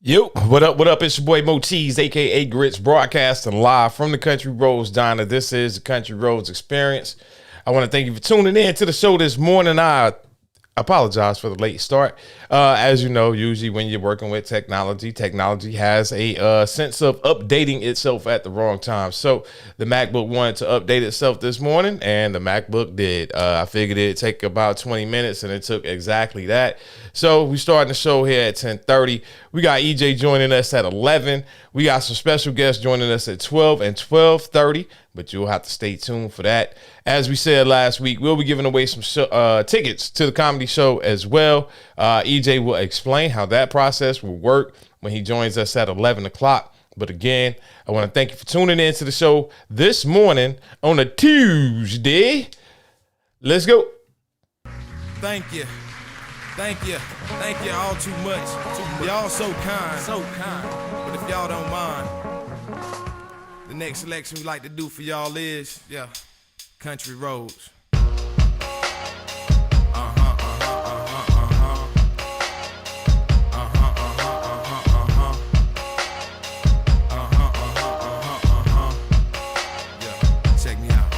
Yo, what up? What up? It's your boy MoeCheeze, aka Grits, broadcasting live from the Country Roads Diner. This is the Country Roads Experience. I want to thank you for tuning in to the show this morning. I apologize for the late start. As you know, usually when you're working with technology has a sense of updating itself at the wrong time. So the MacBook wanted to update itself this morning, and the MacBook did. I figured it'd take about 20 minutes, and it took exactly that. So we starting the show here at 10:30. We got EJ joining us at 11. We got some special guests joining us at 12 and 12:30, but you'll have to stay tuned for that. As we said last week, we'll be giving away some tickets to the comedy show as well. EJ will explain how that process will work when he joins us at 11 o'clock. But again, I want to thank you for tuning in to the show this morning on a Tuesday. Let's go. Thank you. Thank you. Thank you all too much. Y'all so kind. So kind. But if y'all don't mind, the next selection we like to do for y'all is, Country Roads. Check me out.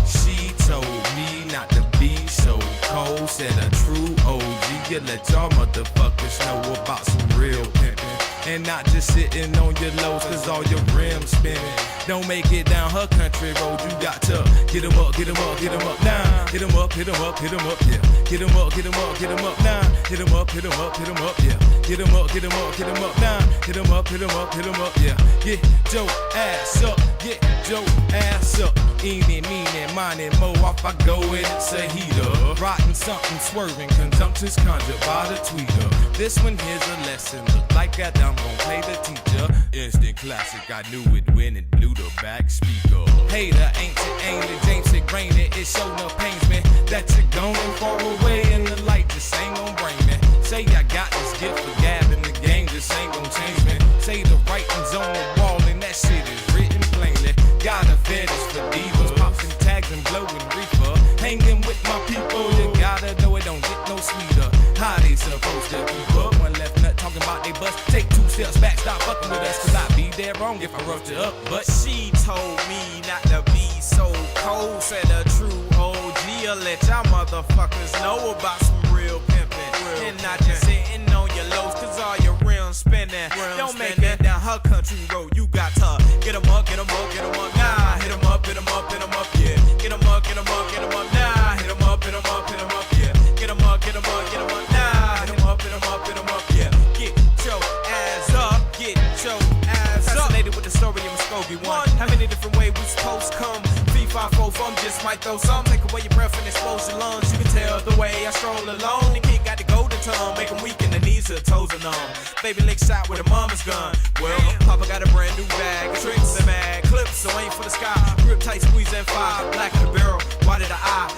She told me not to be so cold, said a true OG, you let y'all motherfuckers know about some real pimping. And not just sitting on your lows, cause all your rims spinning. Don't make it down her country road, you got to get 'em up, get 'em up, get 'em up now. Hit 'em up, hit 'em up, hit 'em up, yeah. Get 'em up, get 'em up, get 'em up now. Hit 'em up, hit 'em up, hit 'em up, yeah. Get 'em up, get 'em up, get 'em up now. Hit 'em up, hit 'em up, hit 'em up, yeah. Get your ass up, get your ass up. Eeny, meeny, miny, mo, off I go and it's a heater. Rotten something swerving, conjunctions conjured by the tweeter. This one here's a lesson, look like that I'm gon' play the teacher. Instant classic, I knew it when it blew the back speaker. Hater, ain't it, James it, grain it, it show no pains, man. That you're going far away and the light just ain't gon' bring me. Say I got this gift for gab and the game just ain't gon' change me. Say the writing's on the wall and that shit is written plainly. Got a fetish for divas, popping tags and blowing reefer. Hanging with my people, you gotta know it don't get no sweeter. How they supposed to keep up? One left nut talking about they bust. Take 2 steps back, stop fucking with us, cause I'd be dead wrong if I roughed you up. But she told me not to be so cold, said a true OG, I'll let y'all motherfuckers know about some real pimpin'. And not just sitting on your lows, cause all your rims spinning. Don't make it down her country road, you got to get 'em up, get 'em up, get 'em up, nah. Hit 'em up, hit 'em up, hit 'em up, yeah. Get 'em up, get 'em up, get 'em up, nah. Hit 'em up, hit 'em up, hit 'em up, yeah. Get 'em up, get 'em up, get 'em up, nah. Hit 'em up, hit 'em up, hit 'em up, yeah. Get your ass up, get your ass up. Fascinated with the story of Muskogee one. How many different ways we supposed to come? 3, 5, 4, from just might throw some. Take away your breath and expose your lungs. You can tell the way I stroll alone. The kid got the golden tongue, make 'em weak in the knees to the toes are numb. Baby lick shot with a mama's gun. Well, Papa got a brand new bag, tricks and mad clips, so ain't for the sky. Grip tight, squeeze and fire. Black in the barrel, why did I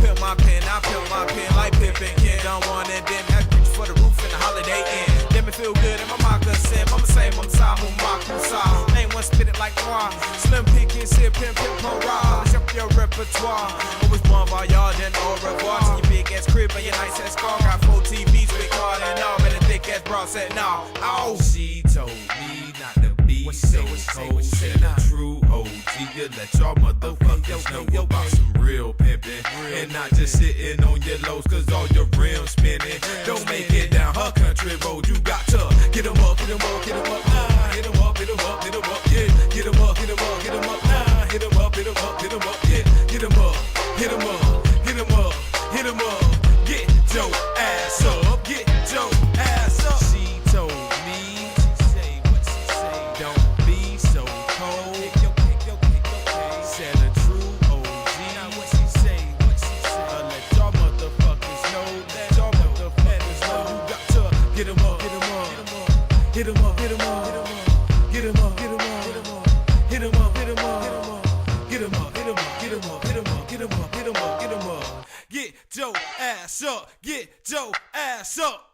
pimp my pen, like Pippin. Kid don't want it, then have reach for the roof in the Holiday Inn. Let me feel good in my moccasin. Mama say, Mama Samu, Makusa. Ain't one spit it like noir. Slim Pickens, here, pimp, hurrah. Polish up your repertoire. Always bon voyage and au revoir. To your big ass crib and your nice ass car. Got 4 TVs with card and all. But a thick ass bra said, no. Oh, she told me not to be so cold, said a true OG, you let y'all motherfuckers know about some real pimpin'. And not just sitting on your lows, cause all your rims spinning. Don't make it down her country road, you got to get 'em up, get 'em up, get 'em up, nah. Hit 'em up, hit 'em up, hit 'em up, yeah. Get 'em up, get 'em up, get 'em up, nah. Hit 'em up, hit 'em up, hit 'em up, yeah. Get 'em up, hit 'em up, hit 'em up, hit 'em up. Get your ass up, get your ass up. She told me, what she say, don't be so cold. Said a true OG. Now what she say, let y'all motherfuckers know, let y'all motherfuckers know. You got to get 'em up, get 'em up, hit 'em up, hit 'em up, get 'em up, get 'em up, hit 'em up, hit 'em up, get 'em up, hit 'em up, get 'em up, hit 'em up, get 'em up, hit 'em up, get 'em up. Get your ass up, get your ass up.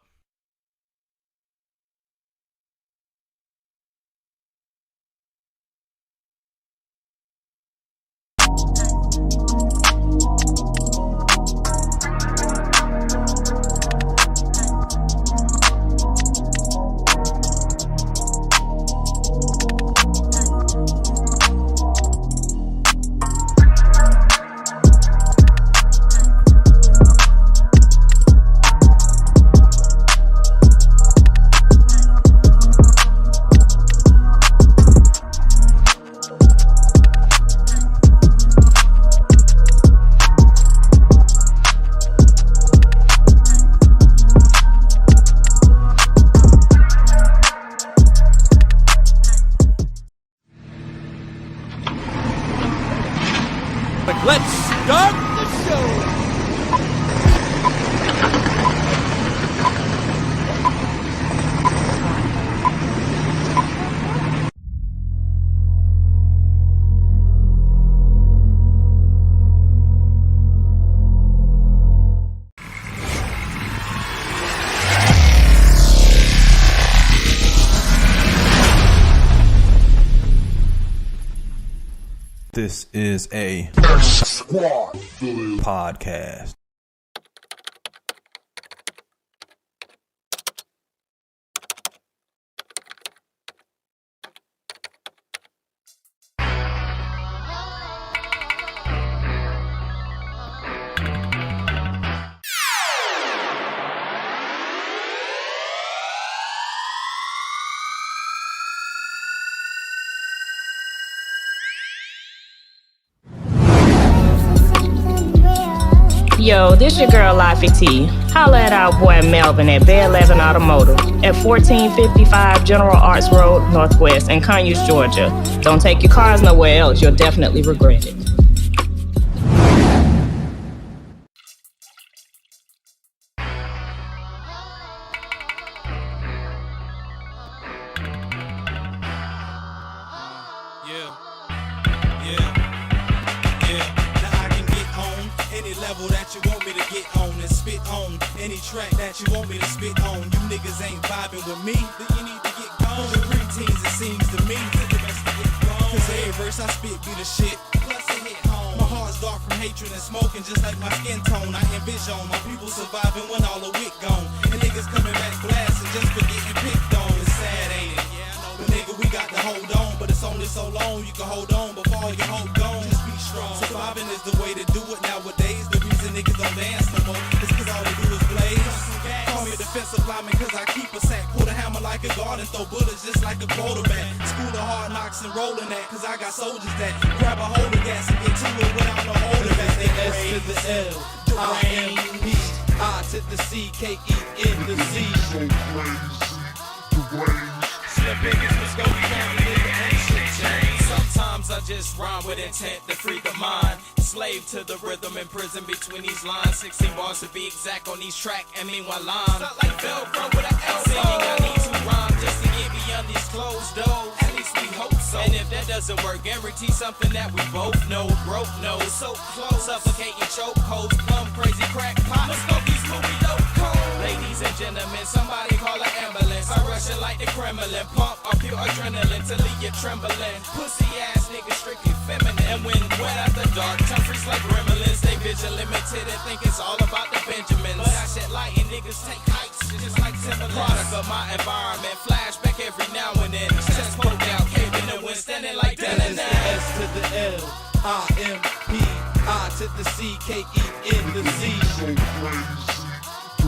This is a podcast. Yo, this your girl Life T. Holla at our boy Melvin at Bay 11 Automotive at 1455 General Arts Road Northwest in Conyers, Georgia. Don't take your cars nowhere else. You'll definitely regret it. Track that you want me to spit on. You niggas ain't vibing with me, then you need to get gone. The preteens, it seems to me, cause every verse I spit be the shit. Plus it hit home. My heart's dark from hatred and smoking, just like my skin tone. I envision my people surviving when all the wit gone. And niggas coming back blasting just for getting picked on. It's sad, ain't it? Yeah, I know. But nigga, we got to hold on, but it's only so long you can hold on before all your hope gone. Just be strong. Surviving is the way to do it nowadays. The reason niggas don't dance no more is cause all they do is blaze. Call me a defensive lineman cause I keep a sack. Pull the hammer like a guard and throw bullets just like a quarterback. School of hard knocks and rolling that cause I got soldiers that grab a hold of gas and get to it without no holding back. They S to the L, I M P, I to the C, K E N the Z. So crazy, Slim Pickens, let's go, we can't live ain't shit change. Sometimes I just rhyme with intent to free the mind. Slave to the rhythm in prison between these lines. 16 bars to be exact on these track and meanwhile lines. Not like Velcro with an L. Singing I need to rhyme just to get beyond these closed doors. At least we hope so. And if that doesn't work, guarantee something that we both know. Broke nose, so close, suffocating choke holes, plum crazy crack pot. Let's go these movie dope cold. Ladies and gentlemen, somebody call an ambulance. I rush it like the Kremlin, pump up pure adrenaline to leave you trembling. Pussy ass niggas strictly feminine. And when wet after dark, freaks like gremlins, they vision limited and think it's all about the Benjamins. But I shed light and niggas take heights, just like Timberland. Product of my environment, flashback every now and then. Chest poked out, caving the wind, standing like that. S to the L, I M P, I to the C, K E N the Z. So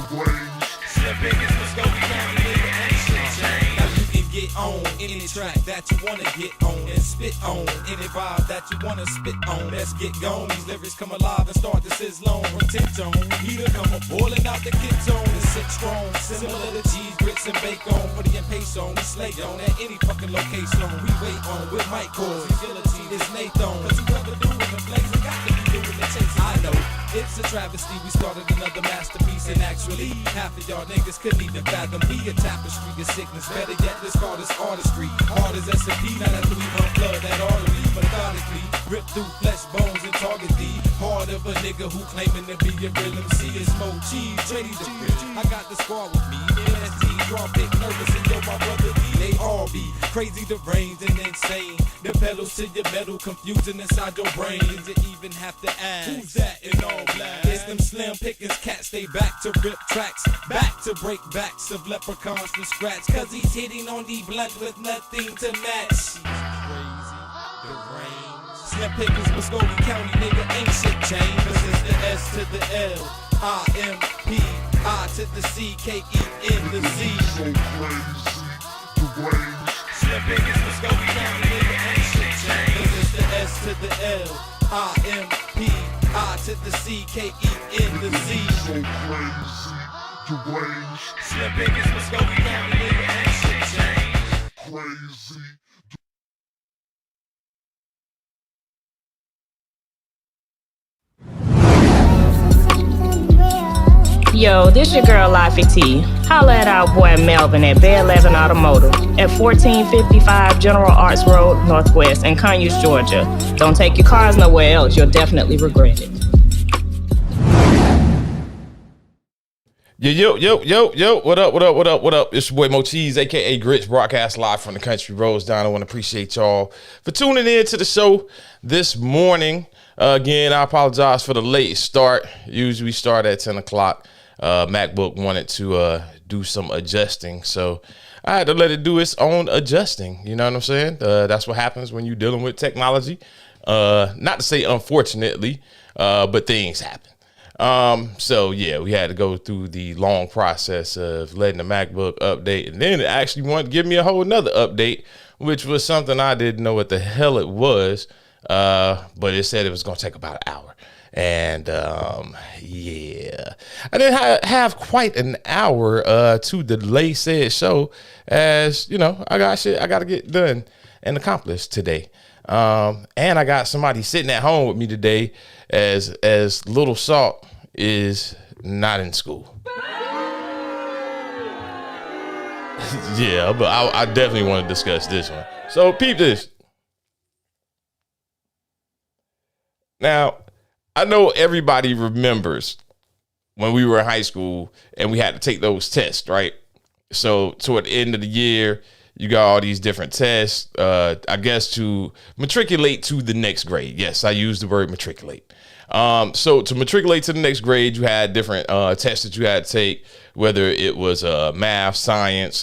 crazy, Slim Pickens, let's go, we can't live ain't shit change. Now you can get on any track that you wanna get on and spit on any vibe that you wanna spit on. Let's get gone. These lyrics come alive and start to sizzle on. Rotation, heater come a boiling out the kitchen. It's sit strong, similar to cheese, grits and bacon. For the impatient, we slay on at any fucking location. We wait on with mic cords, guillotine is Nathan. Cause whoever doing the blazing got to be doing the chasing. I know it's a travesty. We started another masterpiece, and actually half of y'all niggas couldn't even fathom me. A tapestry of sickness. Better yet, this called as artistry. Hard as S&P, now that we unplug that artery methodically. Rip through flesh, bones, and target the heart of a nigga who claiming to be a real MC. It's MoeCheeze, Trady the Rich. I got the squad with me. MST, draw big, nervous, and yo, my brother D. They all be crazy, deranged, and insane. The pedals to your metal, confusing inside your brain. You even have to ask, who's that in all black? It's them Slim Pickens cats, they back to rip tracks, back to break backs of leprechauns from scratch. Cause he's hitting on the blunt with nothing to match. She's crazy, deranged. Slim Pickens, Muscogee County, nigga, ain't shit changed. Cause it's the S to the L, I M P, I to the C, K E N the Z. So crazy, deranged. Slim Pickens, Muscogee County, nigga, ain't shit changed. Cause it's the S to the L, I M P, I to the C, K E N the Z. So crazy, deranged. Slim Pickens, Muscogee County, nigga, ain't shit changed. Crazy. Yo, this your girl Life T. Holla at our boy Melvin at Bay 11 Automotive at 1455 General Arts Road Northwest in Conyers, Georgia. Don't take your cars nowhere else. You'll definitely regret it. Yo. What up? It's your boy MoeCheeze, aka Grits, broadcast live from the country roads down. I want to appreciate y'all for tuning in to the show this morning. Again, I apologize for the late start. Usually we start at 10 o'clock. MacBook wanted to do some adjusting, so I had to let it do its own adjusting. You know what I'm saying? That's what happens when you're dealing with technology. Not to say unfortunately, but things happen. So yeah, we had to go through the long process of letting the MacBook update, and then it actually wanted to give me a whole nother update, which was something I didn't know what the hell it was. But it said it was going to take about an hour. And, yeah, I didn't have quite an hour, to delay said show, as you know, I got shit I got to get done and accomplished today. And I got somebody sitting at home with me today as Little Salt is not in school. Yeah, but I definitely want to discuss this one. So peep this. Now, I know everybody remembers when we were in high school and we had to take those tests, right? So toward the end of the year, you got all these different tests, I guess, to matriculate to the next grade. Yes, I use the word matriculate. So to matriculate to the next grade, you had different tests that you had to take, whether it was math, science,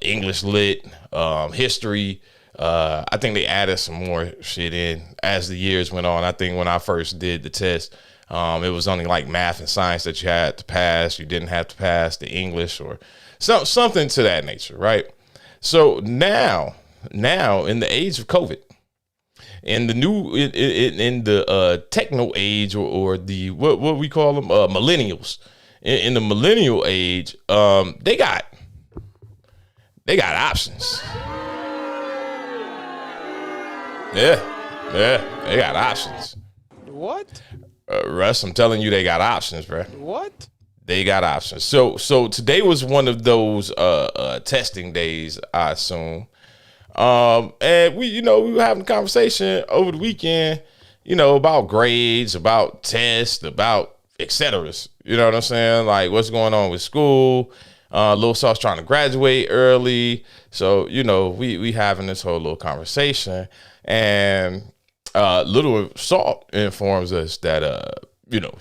English lit, history. I think they added some more shit in as the years went on. I think when I first did the test, it was only like math and science that you had to pass. You didn't have to pass the English or something to that nature, right? So now in the age of COVID, in the new in the techno age or the what we call them millennials, in the millennial age, they got options. Yeah, they got options. What? Russ, I'm telling you, they got options, bro. What? They got options. So today was one of those testing days, I assume. And we were having a conversation over the weekend, about grades, about tests, about et cetera. You know what I'm saying? Like what's going on with school. Lil Salt's trying to graduate early. So, we having this whole little conversation. And Little Salt informs us that,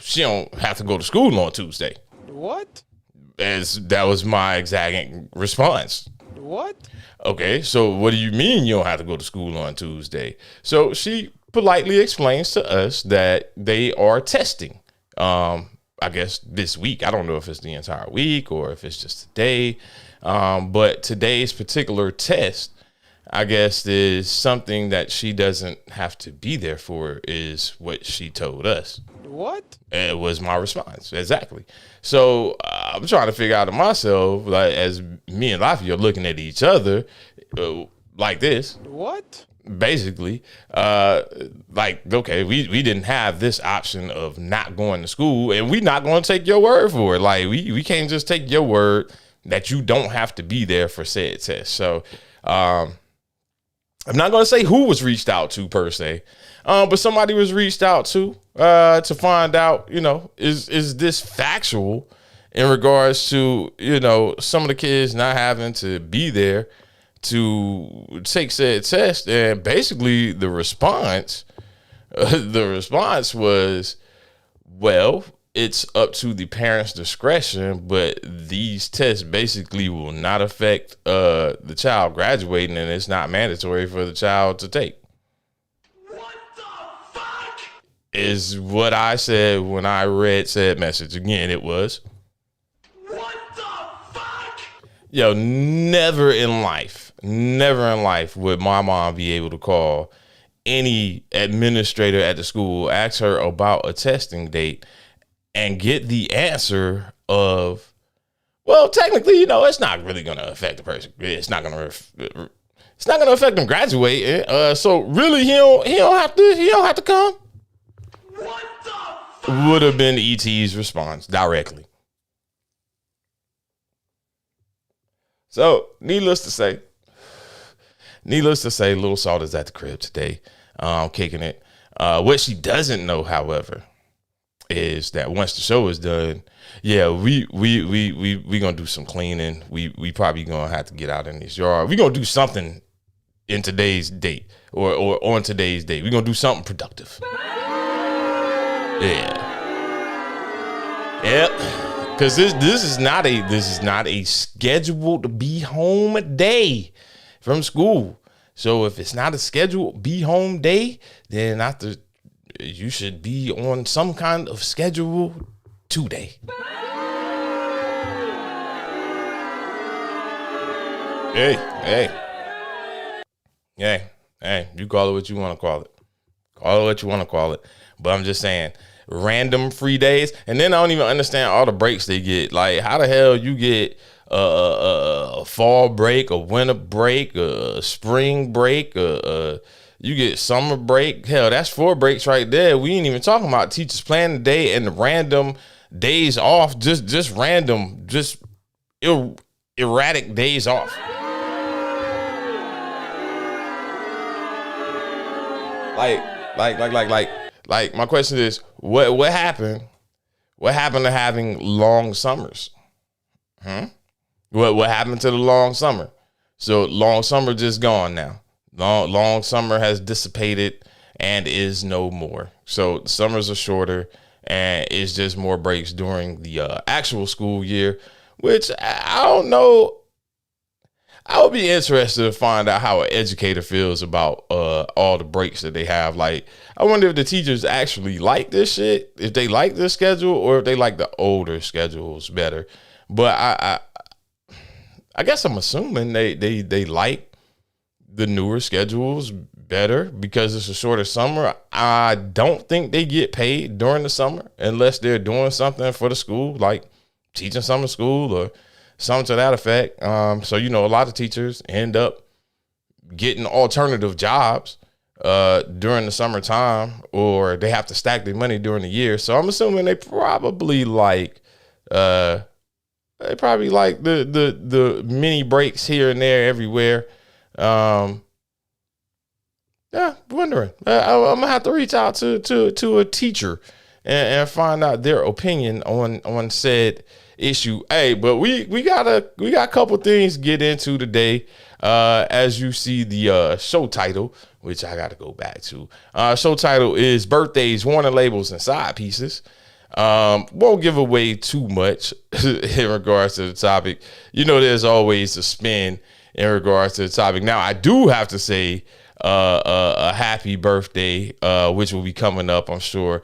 she don't have to go to school on Tuesday. What? That was my exact response. What? Okay, so what do you mean you don't have to go to school on Tuesday? So she politely explains to us that they are testing, I guess this week. I don't know if it's the entire week or if it's just today. But today's particular test, I guess, is something that she doesn't have to be there for, is what she told us. What? It was my response. Exactly. So I'm trying to figure out to myself, like, as me and Lafayette are looking at each other like this. What? Basically, okay, we didn't have this option of not going to school, and we're not going to take your word for it. Like, we can't just take your word that you don't have to be there for said test. So I'm not going to say who was reached out to per se, but somebody was reached out to find out, is this factual in regards to, some of the kids not having to be there to take said test. And basically the response was, well, it's up to the parents' discretion, but these tests basically will not affect the child graduating, and it's not mandatory for the child to take. What the fuck? Is what I said when I read said message. Again, it was, What the fuck? yo, never in life would my mom be able to call any administrator at the school, ask her about a testing date, and get the answer of, well, technically, it's not really going to affect the person. It's not going to affect them graduating. So really, he don't have to come. What the fuck? Would have been ET's response directly. So, needless to say, Little Salt is at the crib today, kicking it. What she doesn't know, however, is that once the show is done, yeah, we gonna do some cleaning. We probably gonna have to get out in this yard. We gonna do something in today's date or on today's date. We gonna do something productive. Yeah. Yep. Because this is not a scheduled be home day from school. So if it's not a scheduled be home day, then you should be on some kind of schedule today. Hey, you call it what you want to call it. Call it what you want to call it. But I'm just saying, random free days. And then I don't even understand all the breaks they get. Like, how the hell you get a fall break, a winter break, a spring break, you get summer break. Hell, that's 4 breaks right there. We ain't even talking about teachers planning the day and the random days off. Just random, just erratic days off. Like my question is, what happened? What happened to having long summers? What happened to the long summer? So long summer just gone now. Long summer has dissipated and is no more. So the summers are shorter and it's just more breaks during the actual school year, which I don't know. I would be interested to find out how an educator feels about all the breaks that they have. Like, I wonder if the teachers actually like this shit, if they like this schedule, or if they like the older schedules better. But I guess I'm assuming they like the newer schedules better because it's a shorter summer. I don't think they get paid during the summer unless they're doing something for the school, like teaching summer school or something to that effect. So, a lot of teachers end up getting alternative jobs during the summertime, or they have to stack their money during the year. So I'm assuming they probably like the mini breaks here and there everywhere. Wondering. I'm gonna have to reach out to a teacher and find out their opinion on said issue. Hey, but we got a couple things to get into today. As you see the show title, which I got to go back to. Show title is Birthdays, Warning Labels, and Side Pieces. Won't give away too much in regards to the topic. There's always a spin in regards to the topic. Now, I do have to say a happy birthday, which will be coming up, I'm sure.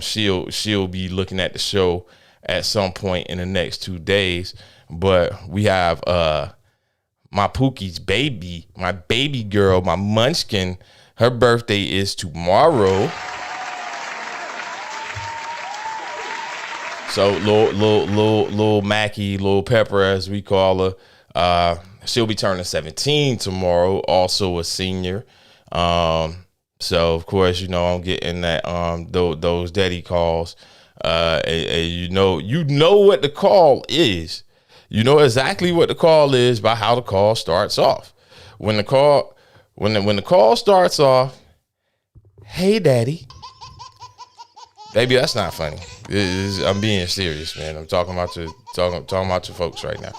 She'll be looking at the show at some point in the next 2 days. But we have my Pookie's baby, my baby girl, my munchkin. Her birthday is tomorrow. So little Mackie, little Pepper, as we call her, she'll be turning 17 tomorrow. Also a senior. So of course, I'm getting that those daddy calls. And you know what the call is. You know exactly what the call is by how the call starts off. When the call starts off, hey daddy. Baby, that's not funny. I'm being serious, man. I'm talking about your folks right now.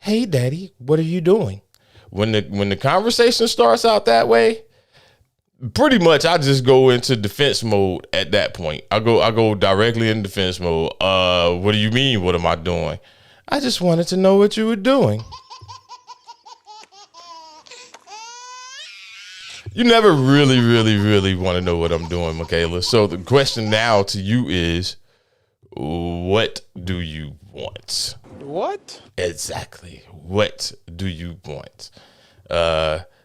Hey daddy, what are you doing? When the conversation starts out that way, pretty much I just go into defense mode at that point. I go directly in defense mode. What do you mean? What am I doing? I just wanted to know what you were doing. You never really, really, really want to know what I'm doing, Michaela. So the question now to you is, what do you want? What? Exactly. What do you want?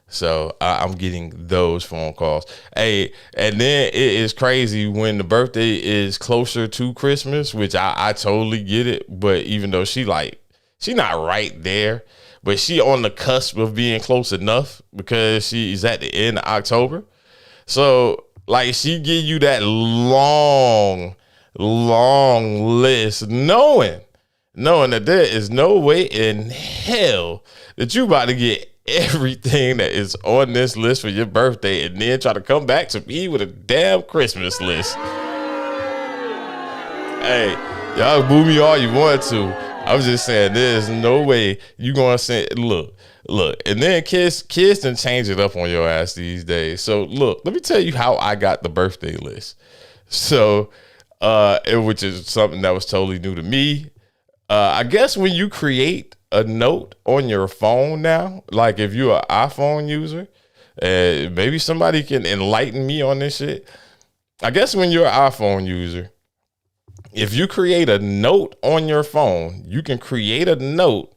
So I'm getting those phone calls. Hey, and then it is crazy when the birthday is closer to Christmas, which I totally get it. But even though she not right there, but she on the cusp of being close enough because she's at the end of October. So like she give you that long list, knowing that there is no way in hell that you about to get everything that is on this list for your birthday and then try to come back to me with a damn Christmas list. Hey, y'all boo me all you want to. I'm just saying there's no way you gonna say look. And then kids done change it up on your ass these days. So look, let me tell you how I got the birthday list. So which is something that was totally new to me. I guess when you create a note on your phone now, like if you're an iPhone user, maybe somebody can enlighten me on this shit. I guess when you're an iPhone user, if you create a note on your phone, you can create a note,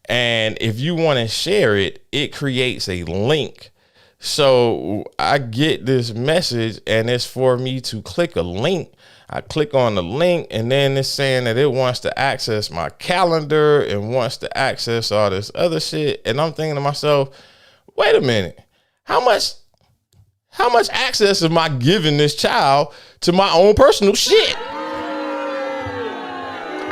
and if you want to share it, it creates a link. So I get this message, and it's for me to click a link. I click on the link, and then it's saying that it wants to access my calendar and wants to access all this other shit. And I'm thinking to myself, wait a minute, how much access am I giving this child to my own personal shit?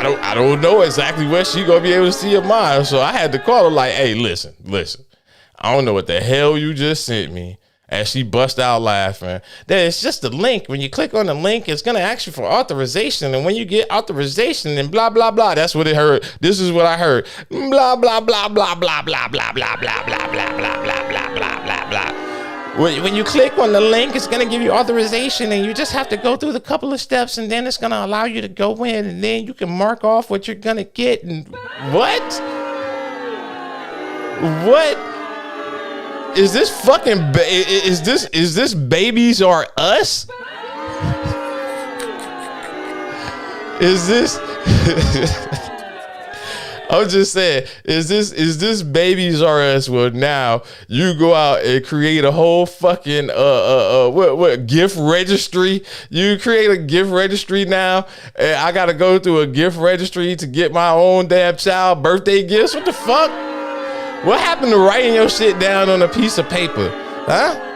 I don't know exactly what she gonna be able to see of mine. So I had to call her like, hey, listen. I don't know what the hell you just sent me. And she bust out laughing. It's just a link. When you click on the link, it's gonna ask you for authorization. And when you get authorization and blah, blah, blah, that's what it heard. This is what I heard. Blah, blah, blah, blah, blah, blah, blah, blah, blah, blah, blah, blah, blah, blah, blah, blah. When you click on the link, it's going to give you authorization, and you just have to go through the couple of steps, and then it's going to allow you to go in, and then you can mark off what you're going to get. And what is this fucking is this Babies Are Us? Is this I'm just saying, is this Babies Are Us? Well, now you go out and create a whole fucking what gift registry. You create a gift registry now, and I gotta go through a gift registry to get my own damn child birthday gifts. What the fuck? What happened to writing your shit down on a piece of paper? Huh?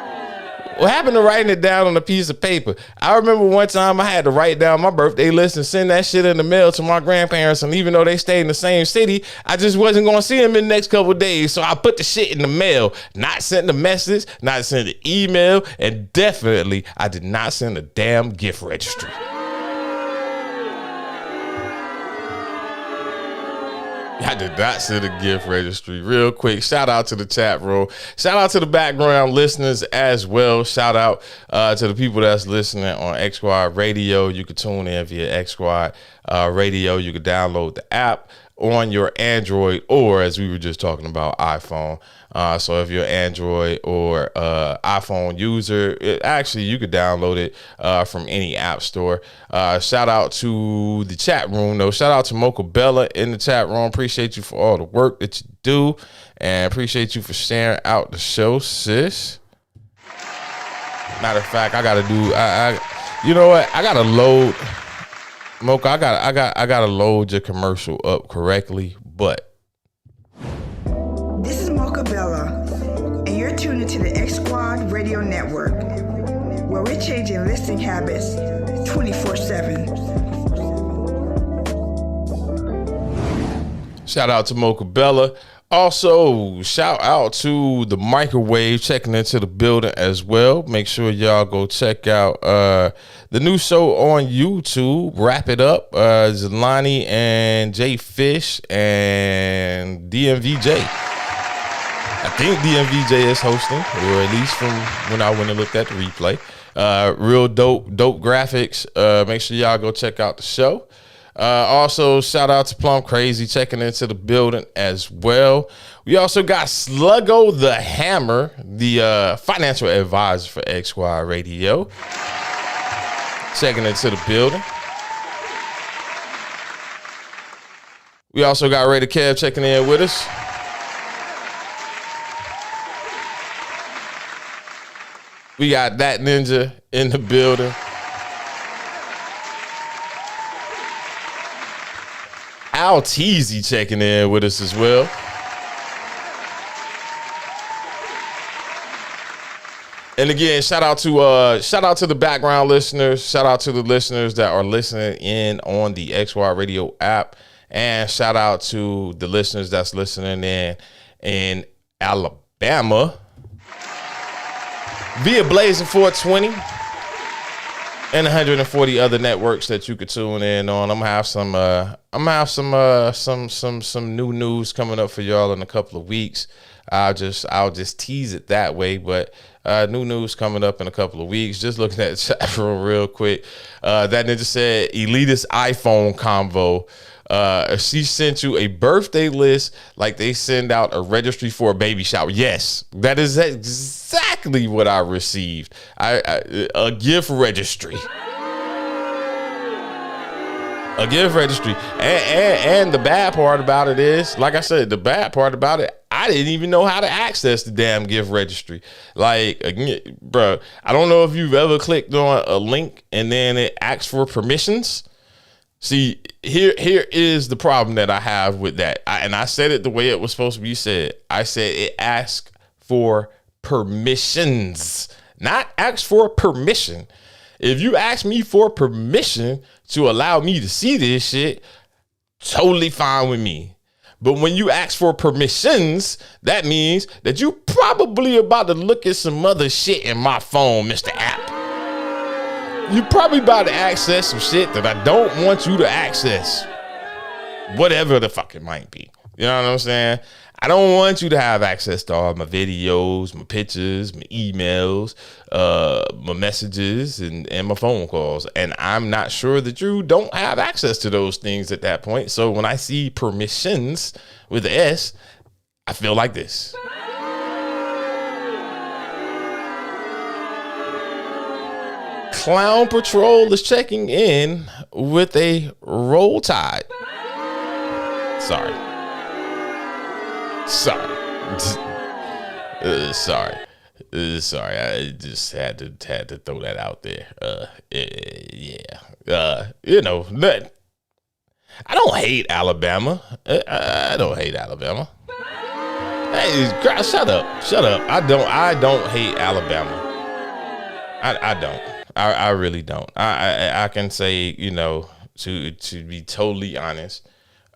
What happened to writing it down on a piece of paper? I remember one time I had to write down my birthday list and send that shit in the mail to my grandparents. And even though they stayed in the same city, I just wasn't going to see them in the next couple of days. So I put the shit in the mail, not sent a message, not sent an email. And definitely I did not send a damn gift registry. I did not send a gift registry. Real quick, shout out to the chat room. Shout out to the background listeners as well. Shout out to the people that's listening on X Squad Radio. You can tune in via X Squad Radio. You can download the app on your Android, or as we were just talking about, iPhone. So if you're an Android or iPhone user, you could download it from any app store. Shout out to the chat room, though. Shout out to Mocha Bella in the chat room. Appreciate you for all the work that you do, and appreciate you for sharing out the show, sis. Matter of fact, I gotta do. You know what? I gotta load. Mocha, I gotta load your commercial up correctly, but this is Mocha Bella, and you're tuned into the X Squad Radio Network, where we're changing listening habits 24/7. Shout out to Mocha Bella. Also, shout out to the Microwave checking into the building as well. Make sure y'all go check out the new show on YouTube. Wrap It Up. Zelani and Jay Fish and DMVJ. I think DMVJ is hosting, or at least from when I went and looked at the replay. Real dope graphics. Make sure y'all go check out the show. Also, shout out to Plum Crazy checking into the building as well. We also got Sluggo the Hammer, the financial advisor for X Squad Radio, checking into the building. We also got Raider Kev checking in with us. We got That Ninja in the building. MoeCheeze checking in with us as well. And again, shout out to the background listeners. Shout out to the listeners that are listening in on the XY Radio app, and shout out to the listeners that's listening in Alabama via Blazing 420. and 140 other networks that you could tune in on. I'm gonna have some new news coming up for y'all in a couple of weeks. I'll just tease it that way, but new news coming up in a couple of weeks. Just looking at the chat room real quick. That nigga said elitist iPhone convo. She sent you a birthday list like they send out a registry for a baby shower. Yes, that is exactly what I received. A gift registry. A gift registry. And the bad part about it is, like I said, the bad part about it, I didn't even know how to access the damn gift registry. Like, bro, I don't know if you've ever clicked on a link and then it asks for permissions. See, here is the problem that I have with that. And I said it the way it was supposed to be said. I said it asks for permissions, not ask for permission. If you ask me for permission to allow me to see this shit, totally fine with me. But when you ask for permissions, that means that you probably about to look at some other shit in my phone, Mr. App. You probably about to access some shit that I don't want you to access. Whatever the fuck it might be. You know what I'm saying? I don't want you to have access to all my videos, my pictures, my emails, my messages, and my phone calls. And I'm not sure that you don't have access to those things at that point. So when I see permissions with the S, I feel like this. Clown Patrol is checking in with a Roll Tide. Sorry. Sorry. I just had to throw that out there. I don't hate Alabama. I don't hate Alabama. Hey, shut up. I don't hate Alabama. I don't. I really don't. I can say, to be totally honest,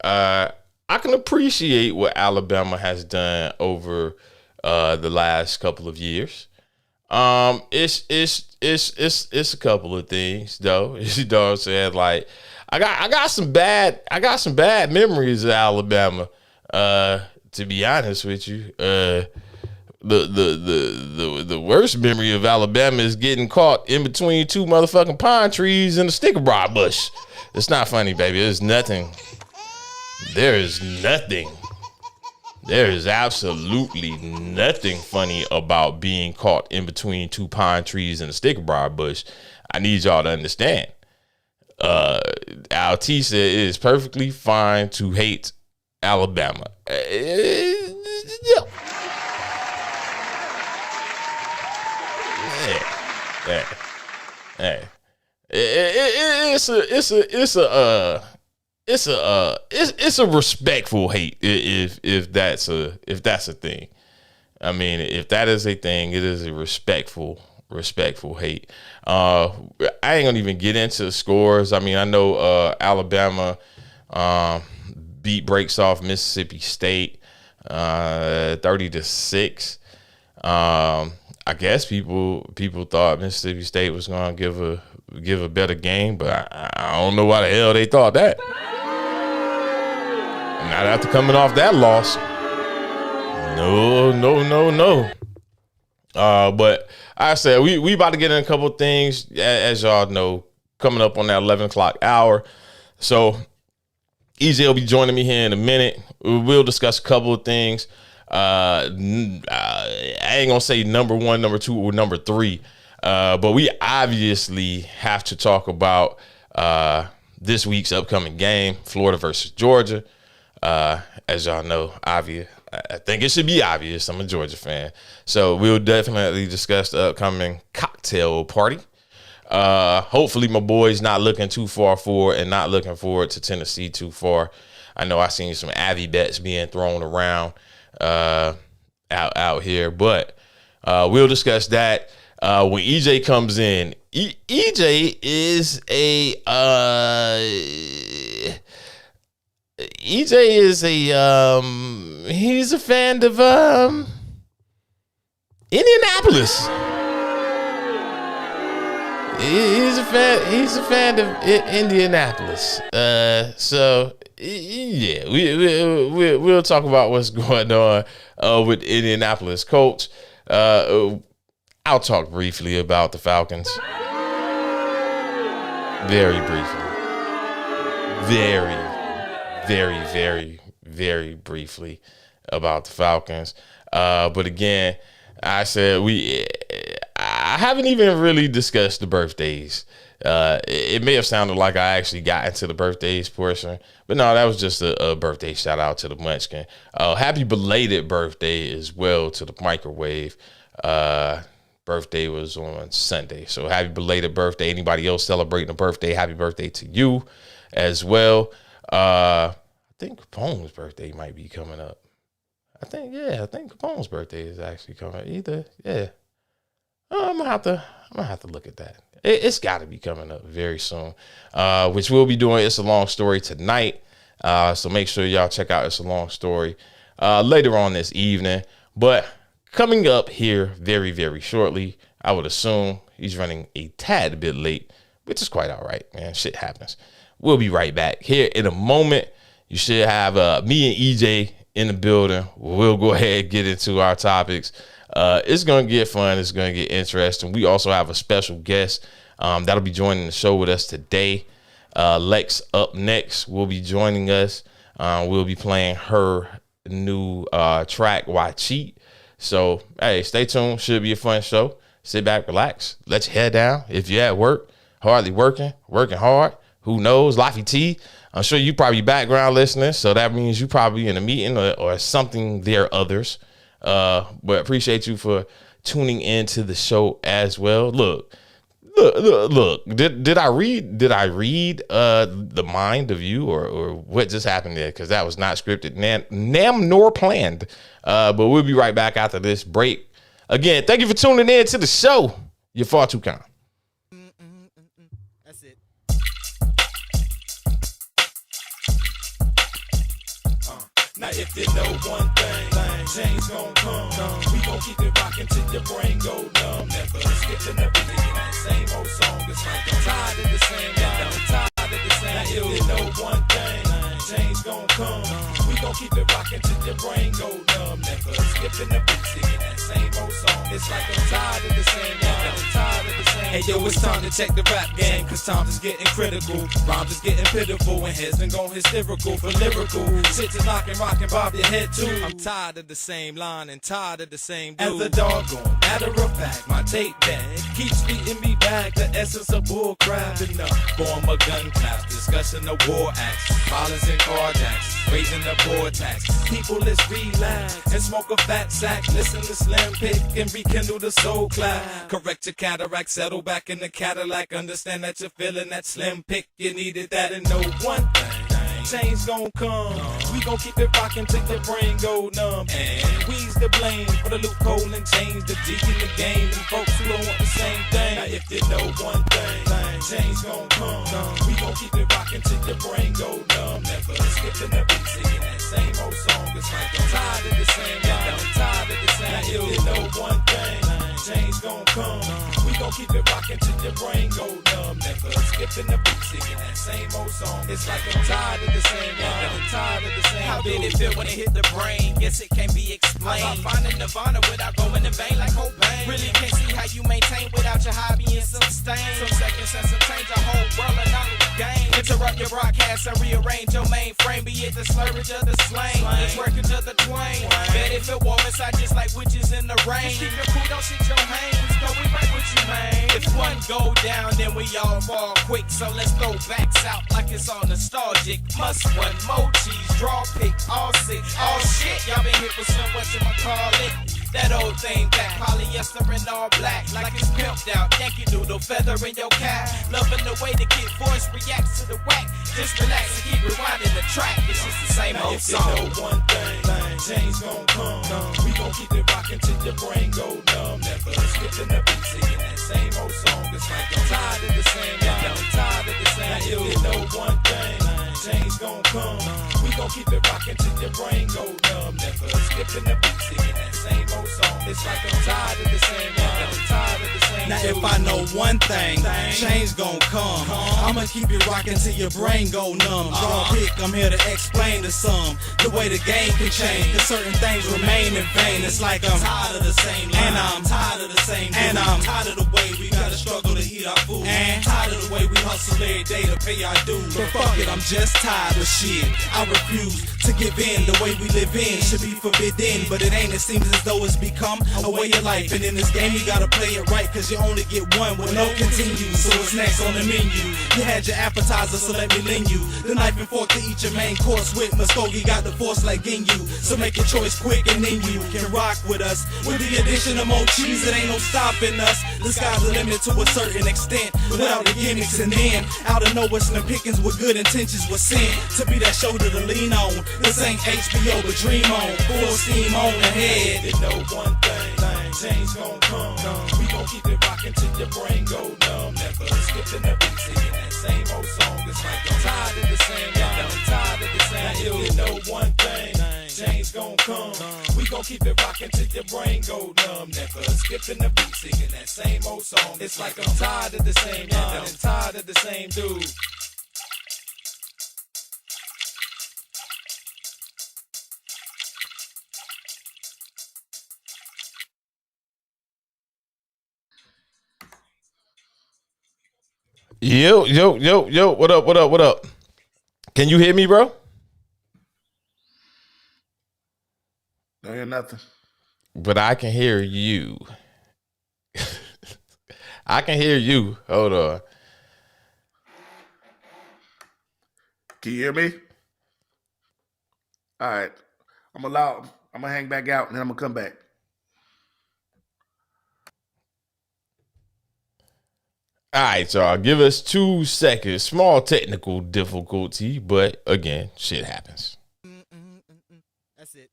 I can appreciate what Alabama has done over the last couple of years. It's a couple of things though. You know what I'm saying? Like I got some bad memories of Alabama. To be honest with you, the worst memory of Alabama is getting caught in between two motherfucking pine trees and a sticker broad bush. It's not funny, baby. There's nothing. There is absolutely nothing funny about being caught in between two pine trees and a sticker briar bush. I need y'all to understand. Al T said it is perfectly fine to hate Alabama. It's a respectful hate if that's a thing. I mean, if that is a thing, it is a respectful hate. I ain't gonna even get into the scores. I mean, I know Alabama breaks off Mississippi State 30-6. I guess people thought Mississippi State was gonna give a better game, but I don't know why the hell they thought that. Not after coming off that loss. No. But I said we about to get in a couple of things, as y'all know, coming up on that 11 o'clock hour. So EJ will be joining me here in a minute. We'll discuss a couple of things. I ain't gonna say number one, number two, or number three. But we obviously have to talk about this week's upcoming game, Florida versus Georgia. As y'all know, obvious. I think it should be obvious. I'm a Georgia fan. So we'll definitely discuss the upcoming cocktail party. Hopefully my boy's not looking too far forward and not looking forward to Tennessee too far. I know I seen some Avi bets being thrown around out here, but we'll discuss that when EJ comes in. EJ is he's a fan of Indianapolis. He's a fan. He's a fan of Indianapolis. So yeah, we'll talk about what's going on with Indianapolis Colts. I'll talk briefly about the Falcons. Very briefly. Very briefly about the Falcons. But again, I said I haven't even really discussed the birthdays. It may have sounded like I actually got into the birthdays portion, but no, that was just a birthday shout out to the Munchkin. Happy belated birthday as well to the Microwave. Birthday was on Sunday, so happy belated birthday. Anybody else celebrating a birthday, happy birthday to you as well. I think Capone's birthday might be coming up. I think Capone's birthday is actually coming. I'm gonna have to look at that. It's got to be coming up very soon, which we'll be doing. It's a Long Story tonight, so make sure y'all check out It's a Long Story later on this evening. But coming up here very, very shortly, I would assume he's running a tad bit late, which is quite all right, man. Shit happens. We'll be right back here in a moment. You should have me and EJ in the building. We'll go ahead and get into our topics. It's going to get fun. It's going to get interesting. We also have a special guest that'll be joining the show with us today. Lex up next will be joining us. We'll be playing her new track, Why Cheat. So, hey, stay tuned. Should be a fun show. Sit back, relax. Let your head down. If you're at work, hardly working hard, who knows, Laffy T. I'm sure you probably background listening, so that means you probably in a meeting or something there others. But appreciate you for tuning into the show as well. Look. Did I read the mind of you or what just happened there? Because that was not scripted, nor planned. But we'll be right back after this break. Again, thank you for tuning in to the show. You're far too kind. That's it. Now if you know one thing, change gon' come. We gon' keep it rockin' till your brain go numb. Never skipping the beat in that same old song. It's like I'm tired of the same line, I'm tired of the same. Now if you know one thing, change gon' come. We gon' keep it rockin' till your brain go numb. Never skipping the beat, singing that same old song. It's like I'm tired of the same line, I'm tired of the same. Hey yo, it's time to check the rap game, cause times is getting critical. Rhymes is getting pitiful, and heads been going hysterical for lyrical. Shit to knockin', rockin', bob your head too. I'm tired of the same line and tired of the same dude. As a doggone matter of fact, my tape deck keeps beating me back. The essence of bull crap enough. Form a gun class, discussing the war acts, violence and carjacks, raising the poor tax. People, let's relax and smoke a fat sack. Listen to Slim Pick and rekindle the soul clap. Correct your cataract, settle back in the Cadillac. Understand that you're feeling that Slim Pick. You needed that and know one thing. Change gon' come. We gon' keep it rockin' till your brain go numb. And we's the blame for the loophole and change the G in the game. And folks who don't want the same thing. Now if you know one thing, change gon' come. We gon' keep it rockin' till your brain go numb. Never skipping the beat, singing that same old song. It's like I'm tired of the same line, I'm tired of the same. Now if you know one thing, change gon' come. We gon' keep it rockin' till your brain go numb. Never skipping the beat, singing that same old song. It's like I'm tired of the same line, I'm tired of the same. How did it feel when it hit the brain? Guess it can't be explained. I'm finding nirvana without going in vain like Cobain. Really can't see how you maintain without your hobby and sustain. Some seconds and some change the whole world and knowledge gain. Interrupt your broadcast and rearrange your mainframe. Be it the slurage or the slang. It's working to the twang. Bet if it warm inside just like witches in the rain. Just keep your cool, don't shit your hands. Go we right with you, man. If one go down, then we all fall quick. So let's throw backs out like it's all nostalgic. Must one MoeCheeze, draw pick, all six. Oh shit, y'all been hit with some whatchamacallit. That old thing back, polyester and all black, like it's pimped out. Yankee Doodle feather in your cap. Loving the way the kid voice reacts to the whack. Just relax and keep rewinding the track. It's just the same old song. If you know one thing, change gon' come. We gon' keep it rockin' till your brain go numb. Never skipping the beat, singing that same old song. It's like I'm tired of the same line, I'm tired of the same. Now if you know one thing, change gon' come. We gon' keep it rockin' till your brain go numb. Never skipping the beat, singing that same old song. It's like I'm tired of the same line. I'm tired of the same. Now if I know one thing, change gon' come. I'ma keep it rockin' till your brain go numb. Draw a pick, I'm here to explain to some the way the game can change. Cause certain things remain in vain. It's like I'm tired of the same line. And I'm tired of the same. And I'm tired of the way we gotta struggle to eat our food. And tired of the way we hustle every day to pay our dues. But fuck it, I'm just tired of shit. I refuse to give in. The way we live in should be forbidden, but it ain't. It seems as though it's become a way of life. And in this game you gotta play it right, cause you only get one with no continue. So it's next on the menu. You had your appetizer, so let me lend you the knife and fork to eat your main course with. Muskogee got the force like in you, so make your choice quick and then you can rock with us. With the addition of MoeCheeze, it ain't no stopping us. The sky's the limit to a certain extent, without the gimmicks. And then out of nowhere, Slim Pickens with good intentions was sent to be that shoulder to lean on. This ain't HBO, but dream on, full steam on ahead. You know one thing, change gon' come. We gon' keep it rockin' till your brain go numb. Never skipping the beat, singing that same old song. It's like I'm tired of the same line. I'm tired of the same. Now you know one thing, change gon' come. We gon' keep it rockin' till your brain go numb. Never skipping the beat, singing that same old song. It's like I'm tired of the same line. I'm tired of the same dude. Yo, what up? Can you hear me, bro? Don't hear nothing. But I can hear you. I can hear you. Hold on. Can you hear me? All right. I'm gonna hang back out and then I'm gonna come back. All right, y'all. Give us 2 seconds. Small technical difficulty, but again, shit happens. That's it.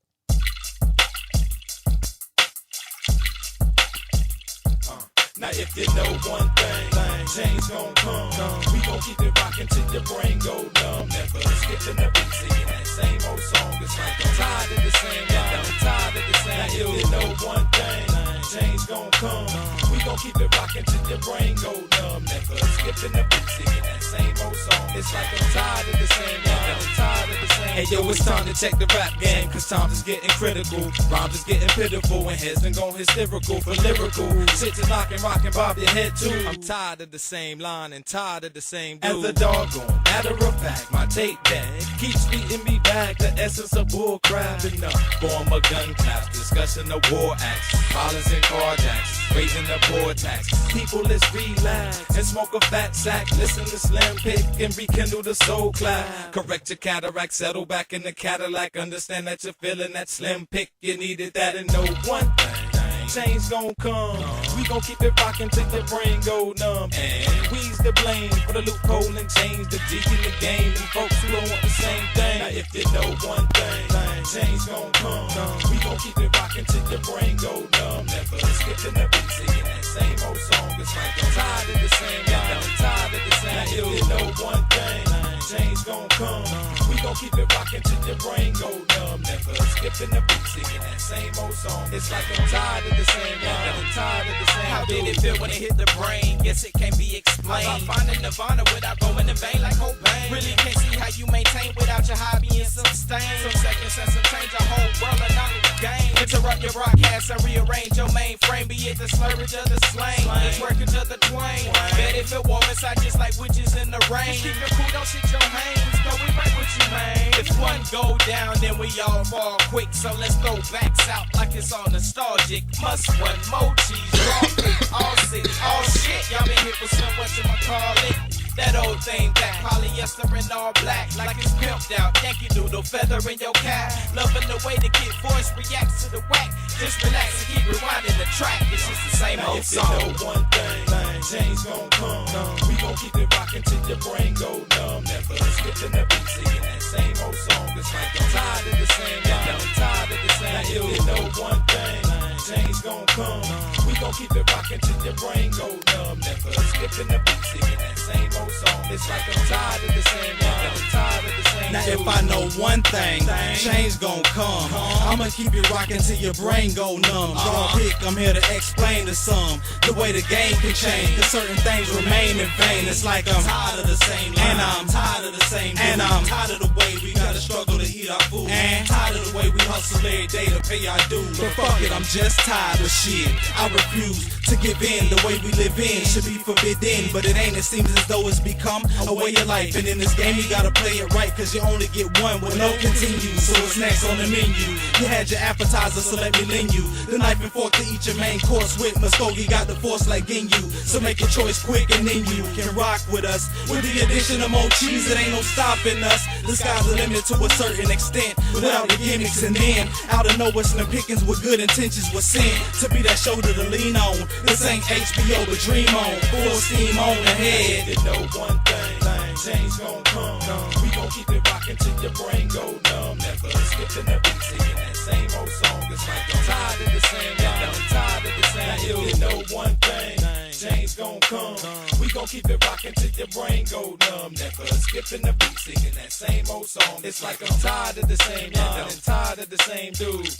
Now if you know one thing, change gon' come. We gon' keep it rockin' till your brain go numb. Never skipping the beat, singing that same old song. It's like I'm tired of the same line. I'm tired of the same. Now if you know one thing, change gon' come. We gon' keep it rockin' till your brain go numb. Never skipping the beat, singing that same old song. It's like I'm tired of the same line. I'm tired of the same. Hey yo, it's time to check the rap game, cause times is getting critical. Rhymes is getting pitiful, and heads been going hysterical for lyrical. Shit to knockin', rockin', bob your head too. I'm tired of the same line and tired of the same dude. As a doggone matter of fact, my tape deck keeps beating me back. The essence of bull crap enough. Form a gun claps, discussion of war acts, violence and carjacks, raising the poor tax. People, let's relax and smoke a fat sack. Listen to Slim Pick and rekindle the soul clap. Correct your cataract, settle back in the Cadillac. Understand that you're feeling that Slim Pick. You needed that and know one thing, change gon' come. We gon' keep it rockin' till the brain go numb. And we's the blame for the loophole and change the G in the game. And folks who don't want the same thing. Now if you know one thing, change gon' come. We gon' keep it rockin' till your brain go numb. Never skipping the beat, singing that same old song. It's like I'm tired of the same line. I'm tired of the same. Now if you know one thing, change gon' come. We gon' keep it rockin' till your brain go numb. Never skipping the beat, singing that same old song. It's like I'm tired of the same line. I'm tired of the same. How did it feel when it hit the brain? Guess it can't be explained. I'm finding nirvana without going in vain like Cobain. Really can't see how you maintain without your hobby and sustain. Some seconds and some change a whole world of knowledge gain. Interrupt your broadcast and rearrange your mainframe. Be it the slurage of the slang, the twerkage of the twang. Bet if it warm inside just like witches in the rain. Just keep your cool, don't shit your hands. Go, we right with you, man. If one go down, then we all fall quick. So let's throw backs out like it's all nostalgic. Must one MoeCheeze, raw quick, all sick, all shit. Y'all been here for some, whatchamacallit. That old thing back, polyester and all black, like it's pimped out. Yankee Doodle feather in your cap. Loving the way the kid voice reacts to the whack. Just relax and keep rewinding the track. It's just the same old If you song. know one thing, change gon' come. We gon' keep it rockin' till your brain go numb. Never skipping the beat, singing that same old song. It's like I'm tired of the same line. I'm tired of the same. Now if you know one thing, change gon' come. We gon' gon' keep it rockin' till your brain go numb. Never skipping the beat, singing that same old song. It's like I'm tired of the same rhyme, I'm tired of the same. Now if I know one thing, change gon' come. I'ma keep it rockin' till your brain go numb. Draw a pick, I'm here to explain to some the way the game can change. Cause certain things remain in vain. It's like I'm tired of the same line, and I'm tired of the same dude. And I'm tired of the way we gotta struggle to eat our food, and tired of the way we hustle every day to pay our dues. But fuck it, I'm just tired of shit. I refuse to give in. The way we live in should be forbidden, but it ain't. It seems as though it's become a way of life. And in this game you gotta play it right, cause you only get one with no continue. So what's next on the menu? You had your appetizer, so let me lend you the knife and fork to eat your main course with. Muskogee got the force like in you, so make your choice quick and then you can rock with us. With the addition of MoeCheeze, it ain't no stopping us. The sky's the limit to a certain extent, without the gimmicks. And then out of nowhere, Slim Pickens with good intentions was sent to be that shoulder to lean on. This ain't HBO, but dream on, full steam on ahead. You know one thing, change gon' come. We gon' keep it rockin' till your brain go numb. Never skipping the beat, singing that same old song. It's like I'm tired of the same line, I'm tired of the same. You know one thing, change gon' come. We gon' keep it rockin' till your brain go numb. Never skipping the beat, singing that same old song. It's like I'm tired of the same line, I'm tired of the same dude.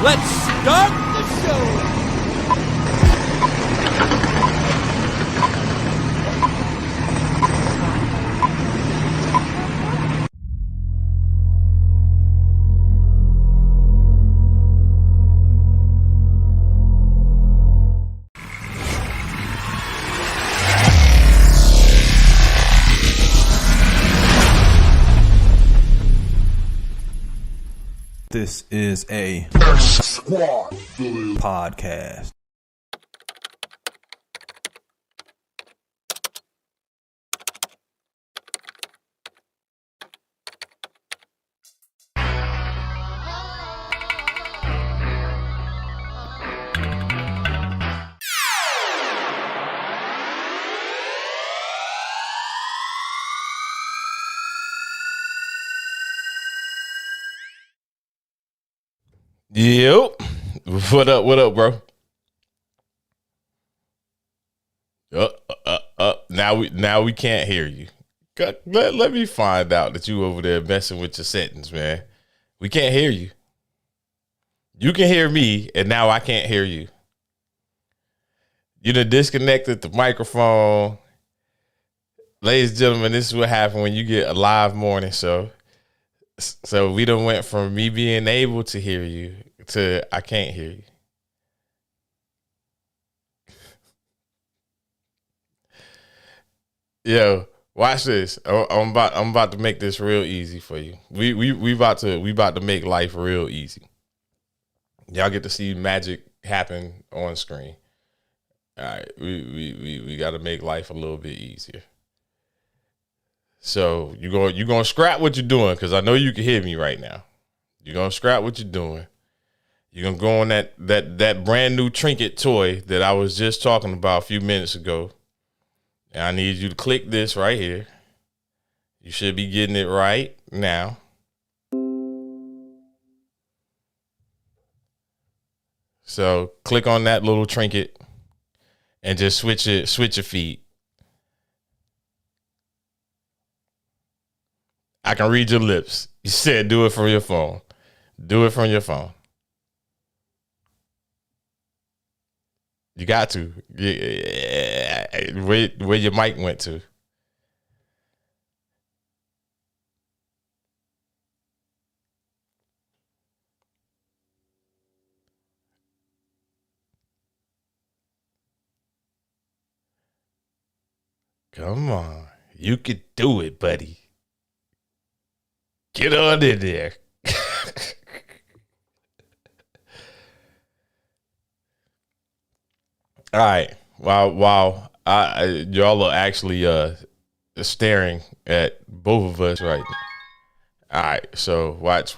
Let's start the show. This is a podcast. Yep. What up, bro? Now we can't hear you. Let me find out that you over there messing with your settings, man. We can't hear you. You can hear me, and now I can't hear you. You done disconnected the microphone. Ladies and gentlemen, this is what happened when you get a live morning show. So we done went from me being able to hear you to I can't hear you. Yo, watch this. I'm about to make this real easy for you. We about to make life real easy. Y'all get to see magic happen on screen. All right, we got to make life a little bit easier. So you're gonna scrap what you're doing, because I know you can hear me right now. You're gonna scrap what you're doing. You're gonna go on that brand new trinket toy that I was just talking about a few minutes ago. And I need you to click this right here. You should be getting it right now. So click on that little trinket and just switch your feed. I can read your lips. You said do it from your phone. Do it from your phone. You got to. Yeah. Where your mic went to. Come on. You could do it, buddy. Get on in there. All right. While y'all are actually staring at both of us right now. All right. So watch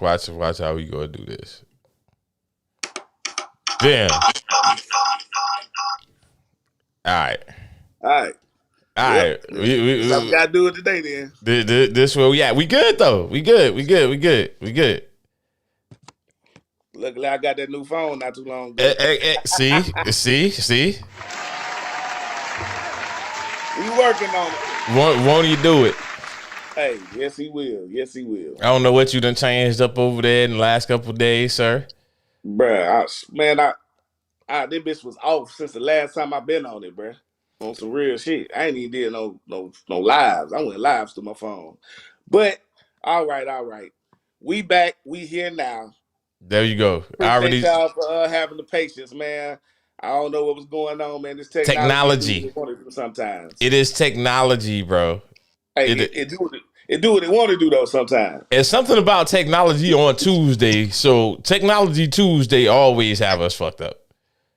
how we gonna do this. Bam. All right. All right. All Yep. right. Guess I gotta do it today then. This where we at. We good though. We good. Luckily, I got that new phone not too long ago. See. We working on it. Won't he do it? Hey, yes he will. Yes he will. I don't know what you done changed up over there in the last couple of days, sir. Bruh, this bitch was off since the last time I been on it, bruh. On some real shit. I ain't even did no lives. I went lives to my phone. But all right. We back. We here now. There you go. Appreciate y'all for having the patience, man. I don't know what was going on, man. This technology. Do what it do sometimes. It is technology, bro. Hey, it do what it want to do though sometimes. It's something about technology on Tuesday. So technology Tuesday always have us fucked up.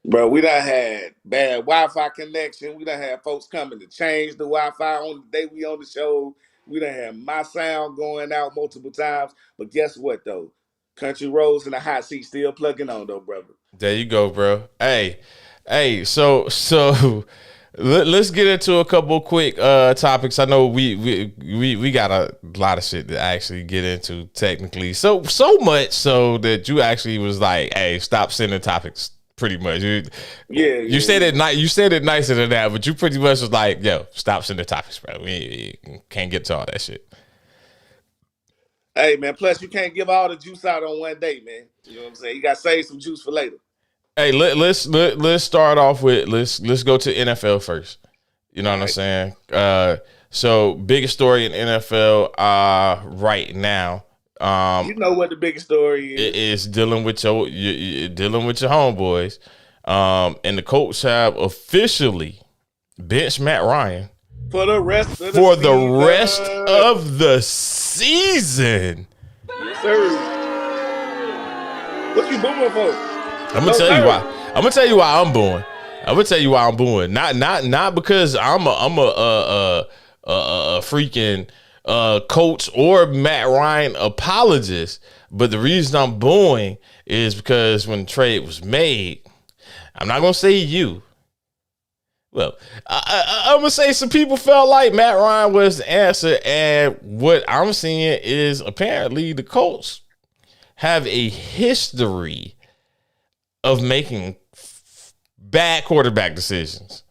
Bro, we done had bad Wi-Fi connection. We done had folks coming to change the Wi-Fi on the day we on the show. We done had my sound going out multiple times. But guess what though? Country Roads in the hot seat still plugging on though, brother. There you go, bro. Hey, so let's get into a couple quick topics. I know we got a lot of shit to actually get into technically. So much so that you actually was like, hey, stop sending topics. Pretty much, you said it. You said it nicer than that, but you pretty much was like, "Yo, stop sending topics, bro. We can't get to all that shit." Hey, man. Plus, you can't give all the juice out on one day, man. You know what I'm saying? You got to save some juice for later. Hey, let's start off with let's go to NFL first. You know what I'm saying? So biggest story in NFL right now. You know what the biggest story is? It is dealing with your homeboys, and the Colts have officially benched Matt Ryan for the rest of the season. Yes, sir. What you booing for? I'm gonna tell you why. I'm gonna tell you why I'm booing. Not because I'm a freaking Colts or Matt Ryan apologist, but the reason I'm booing is because when the trade was made, I'm not gonna say you. Well, I'm gonna say some people felt like Matt Ryan was the answer, and what I'm seeing is apparently the Colts have a history of making bad quarterback decisions.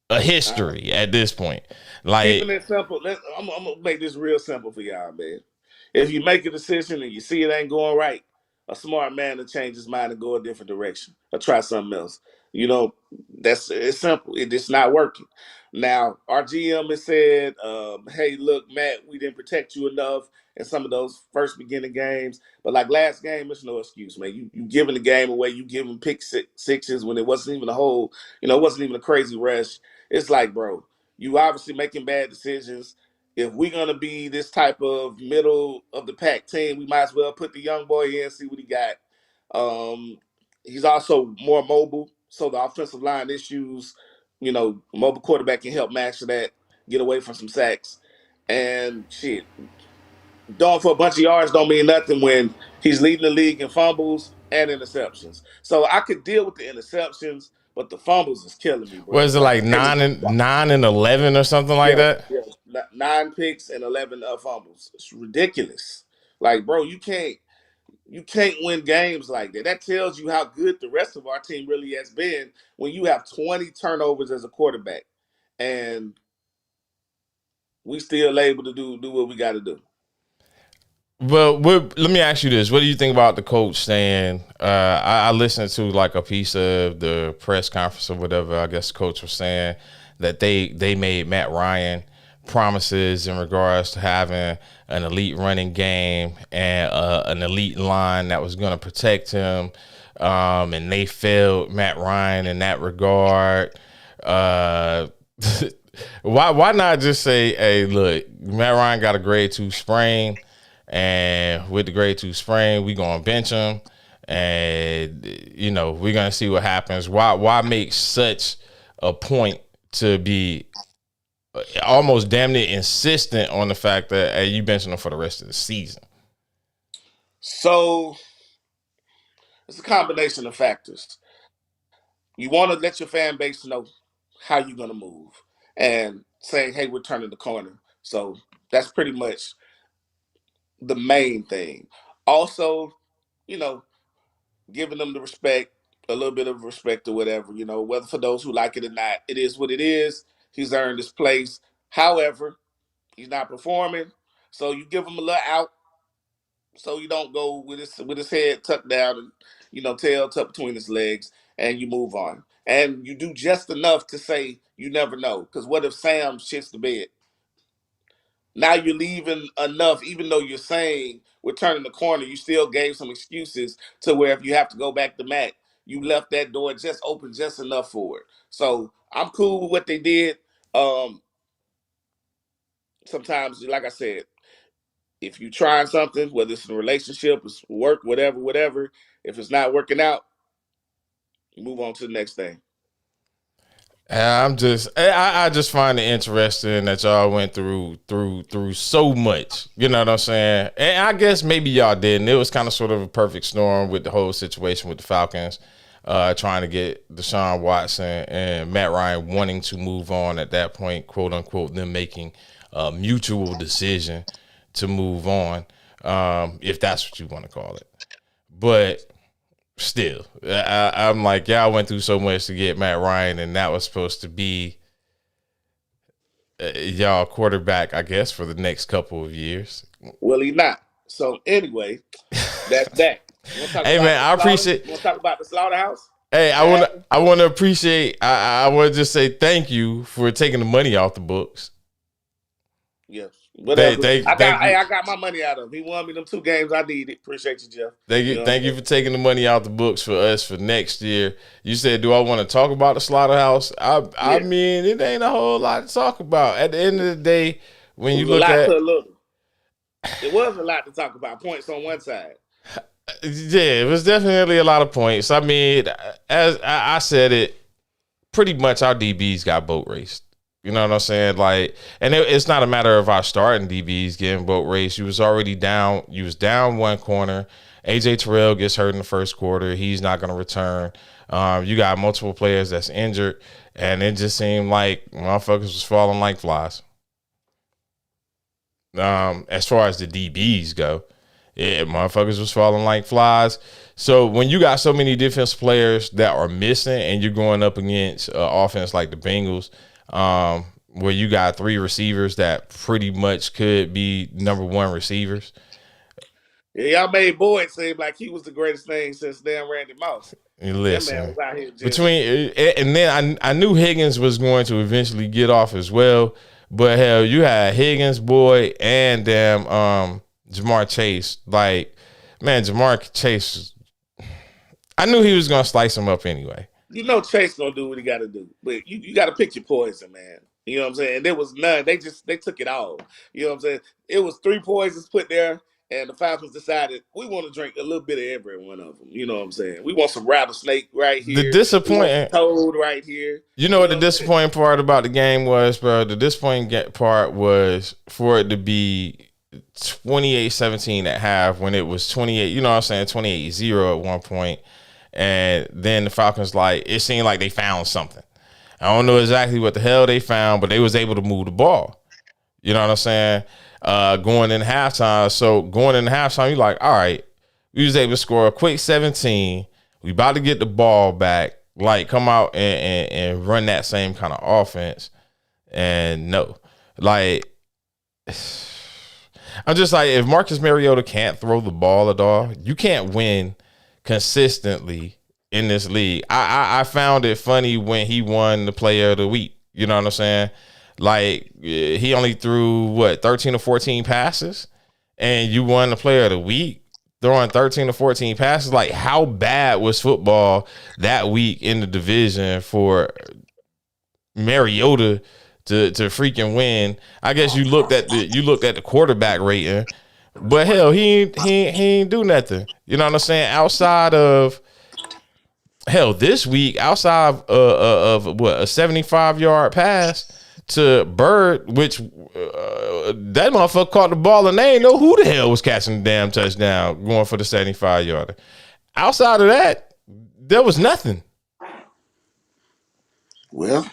A history at this point. Like, keeping it simple. I'm gonna make this real simple for y'all, man. If you make a decision and you see it ain't going right, a smart man will change his mind and go a different direction or try something else. You know, it's simple. It's not working. Now, our GM has said, hey, look, Matt, we didn't protect you enough in some of those first beginning games. But like last game, it's no excuse, man. You giving the game away. You giving pick sixes when it wasn't even a whole, it wasn't even a crazy rush. It's like, bro, you obviously making bad decisions. If we're gonna be this type of middle of the pack team, we might as well put the young boy in, see what he got. He's also more mobile, so the offensive line issues, mobile quarterback can help master that, get away from some sacks, and shit. Going for a bunch of yards don't mean nothing when he's leading the league in fumbles and interceptions. So I could deal with the interceptions, but the fumbles is killing me, bro. What is it, like 9 and 11 or something like that? Yeah, 9 picks and 11 fumbles. It's ridiculous. Like, bro, you can't win games like that. That tells you how good the rest of our team really has been when you have 20 turnovers as a quarterback, and we still able to do what we got to do. Well, let me ask you this. What do you think about the coach saying, I listened to like a piece of the press conference or whatever, I guess the coach was saying that they made Matt Ryan promises in regards to having an elite running game and an elite line that was going to protect him, and they failed Matt Ryan in that regard. Why not just say, hey, look, Matt Ryan got a grade 2 sprain, and with the grade 2 sprain, we gonna bench him, and we're gonna see what happens. Why make such a point to be almost damn near insistent on the fact that, hey, you benching him for the rest of the season? So it's a combination of factors. You want to let your fan base know how you gonna move, and saying, "Hey, we're turning the corner." So that's pretty much the main thing. Also, you know, giving them the respect, a little bit of respect or whatever. Whether for those who like it or not, it is what it is. He's earned his place. However, he's not performing, so you give him a little out, so you don't go with his head tucked down and tail tucked between his legs, and you move on. And you do just enough to say you never know. Because what if Sam shits the bed? Now you're leaving enough, even though you're saying we're turning the corner, you still gave some excuses to where if you have to go back to Mac, you left that door just open just enough for it. So I'm cool with what they did. Um, Sometimes, like I said, if you trying something, whether it's in a relationship, it's work, whatever, if it's not working out, you move on to the next thing. I just find it interesting that y'all went through so much. You know what I'm saying? And I guess maybe y'all didn't. It was kind of sort of a perfect storm with the whole situation with the Falcons, trying to get Deshaun Watson and Matt Ryan wanting to move on at that point, quote unquote, them making a mutual decision to move on, if that's what you want to call it. But still, I'm like, y'all went through so much to get Matt Ryan, and that was supposed to be y'all quarterback, I guess, for the next couple of years. Well, he's not. So anyway, that's that. Hey man, I appreciate. Want to talk about the slaughterhouse? Hey, I want to appreciate. I want to just say thank you for taking the money off the books. Yes. Whatever. I got my money out of him. He won me them 2 games I needed. Appreciate you, Jeff. Thank you for taking the money out the books for us for next year. You said, do I want to talk about the slaughterhouse? I mean, it ain't a whole lot to talk about. At the end of the day, when you look at it was a lot to talk about. Points on one side. Yeah, it was definitely a lot of points. I mean, as I said it, pretty much our DBs got boat raced. You know what I'm saying? Like, and it's not a matter of our starting DBs getting boat raced. You was already down. You was down one corner. AJ Terrell gets hurt in the first quarter. He's not going to return. You got multiple players that's injured, and it just seemed like motherfuckers was falling like flies. As far as the DBs go, motherfuckers was falling like flies. So when you got so many defense players that are missing, and you're going up against offense like the Bengals, where you got 3 receivers that pretty much could be number 1 receivers. Yeah, y'all made Boyd seem like he was the greatest thing since damn Randy Moss. Listen, that man was out here just... and then I knew Higgins was going to eventually get off as well, but hell, you had Higgins, Boyd, and damn Jamar Chase. Like, man, Jamar Chase, I knew he was gonna slice him up anyway. Chase gonna do what he gotta do. But you gotta pick your poison, man. You know what I'm saying? There was none. They took it all. You know what I'm saying? It was 3 poisons put there, and the Falcons decided we want to drink a little bit of every one of them. You know what I'm saying? We want some rattlesnake right here. The disappointing toad right here. You know what the disappointing part about the game was, bro? The disappointing part was for it to be 28-17 at half when it was 28, you know what I'm saying, 28-0 at one point. And then the Falcons, like, it seemed like they found something. I don't know exactly what the hell they found, but they was able to move the ball. You know what I'm saying? Going in halftime. So going in halftime, you're like, all right, we was able to score a quick 17. We about to get the ball back. Like, come out and run that same kind of offense. And no. Like, I'm just like, if Marcus Mariota can't throw the ball at all, you can't win consistently in this league. I found it funny when he won the Player of the Week. You know what I'm saying? Like, he only threw 13 or 14 passes, and you won the Player of the Week throwing 13 or 14 passes. Like, how bad was football that week in the division for Mariota to freaking win? I guess you looked at the quarterback rating. But hell, he ain't do nothing. You know what I'm saying? Outside of this week, outside of a 75-yard pass to Bird, which that motherfucker caught the ball and they ain't know who the hell was catching the damn touchdown going for the 75-yarder. Outside of that, there was nothing. Well,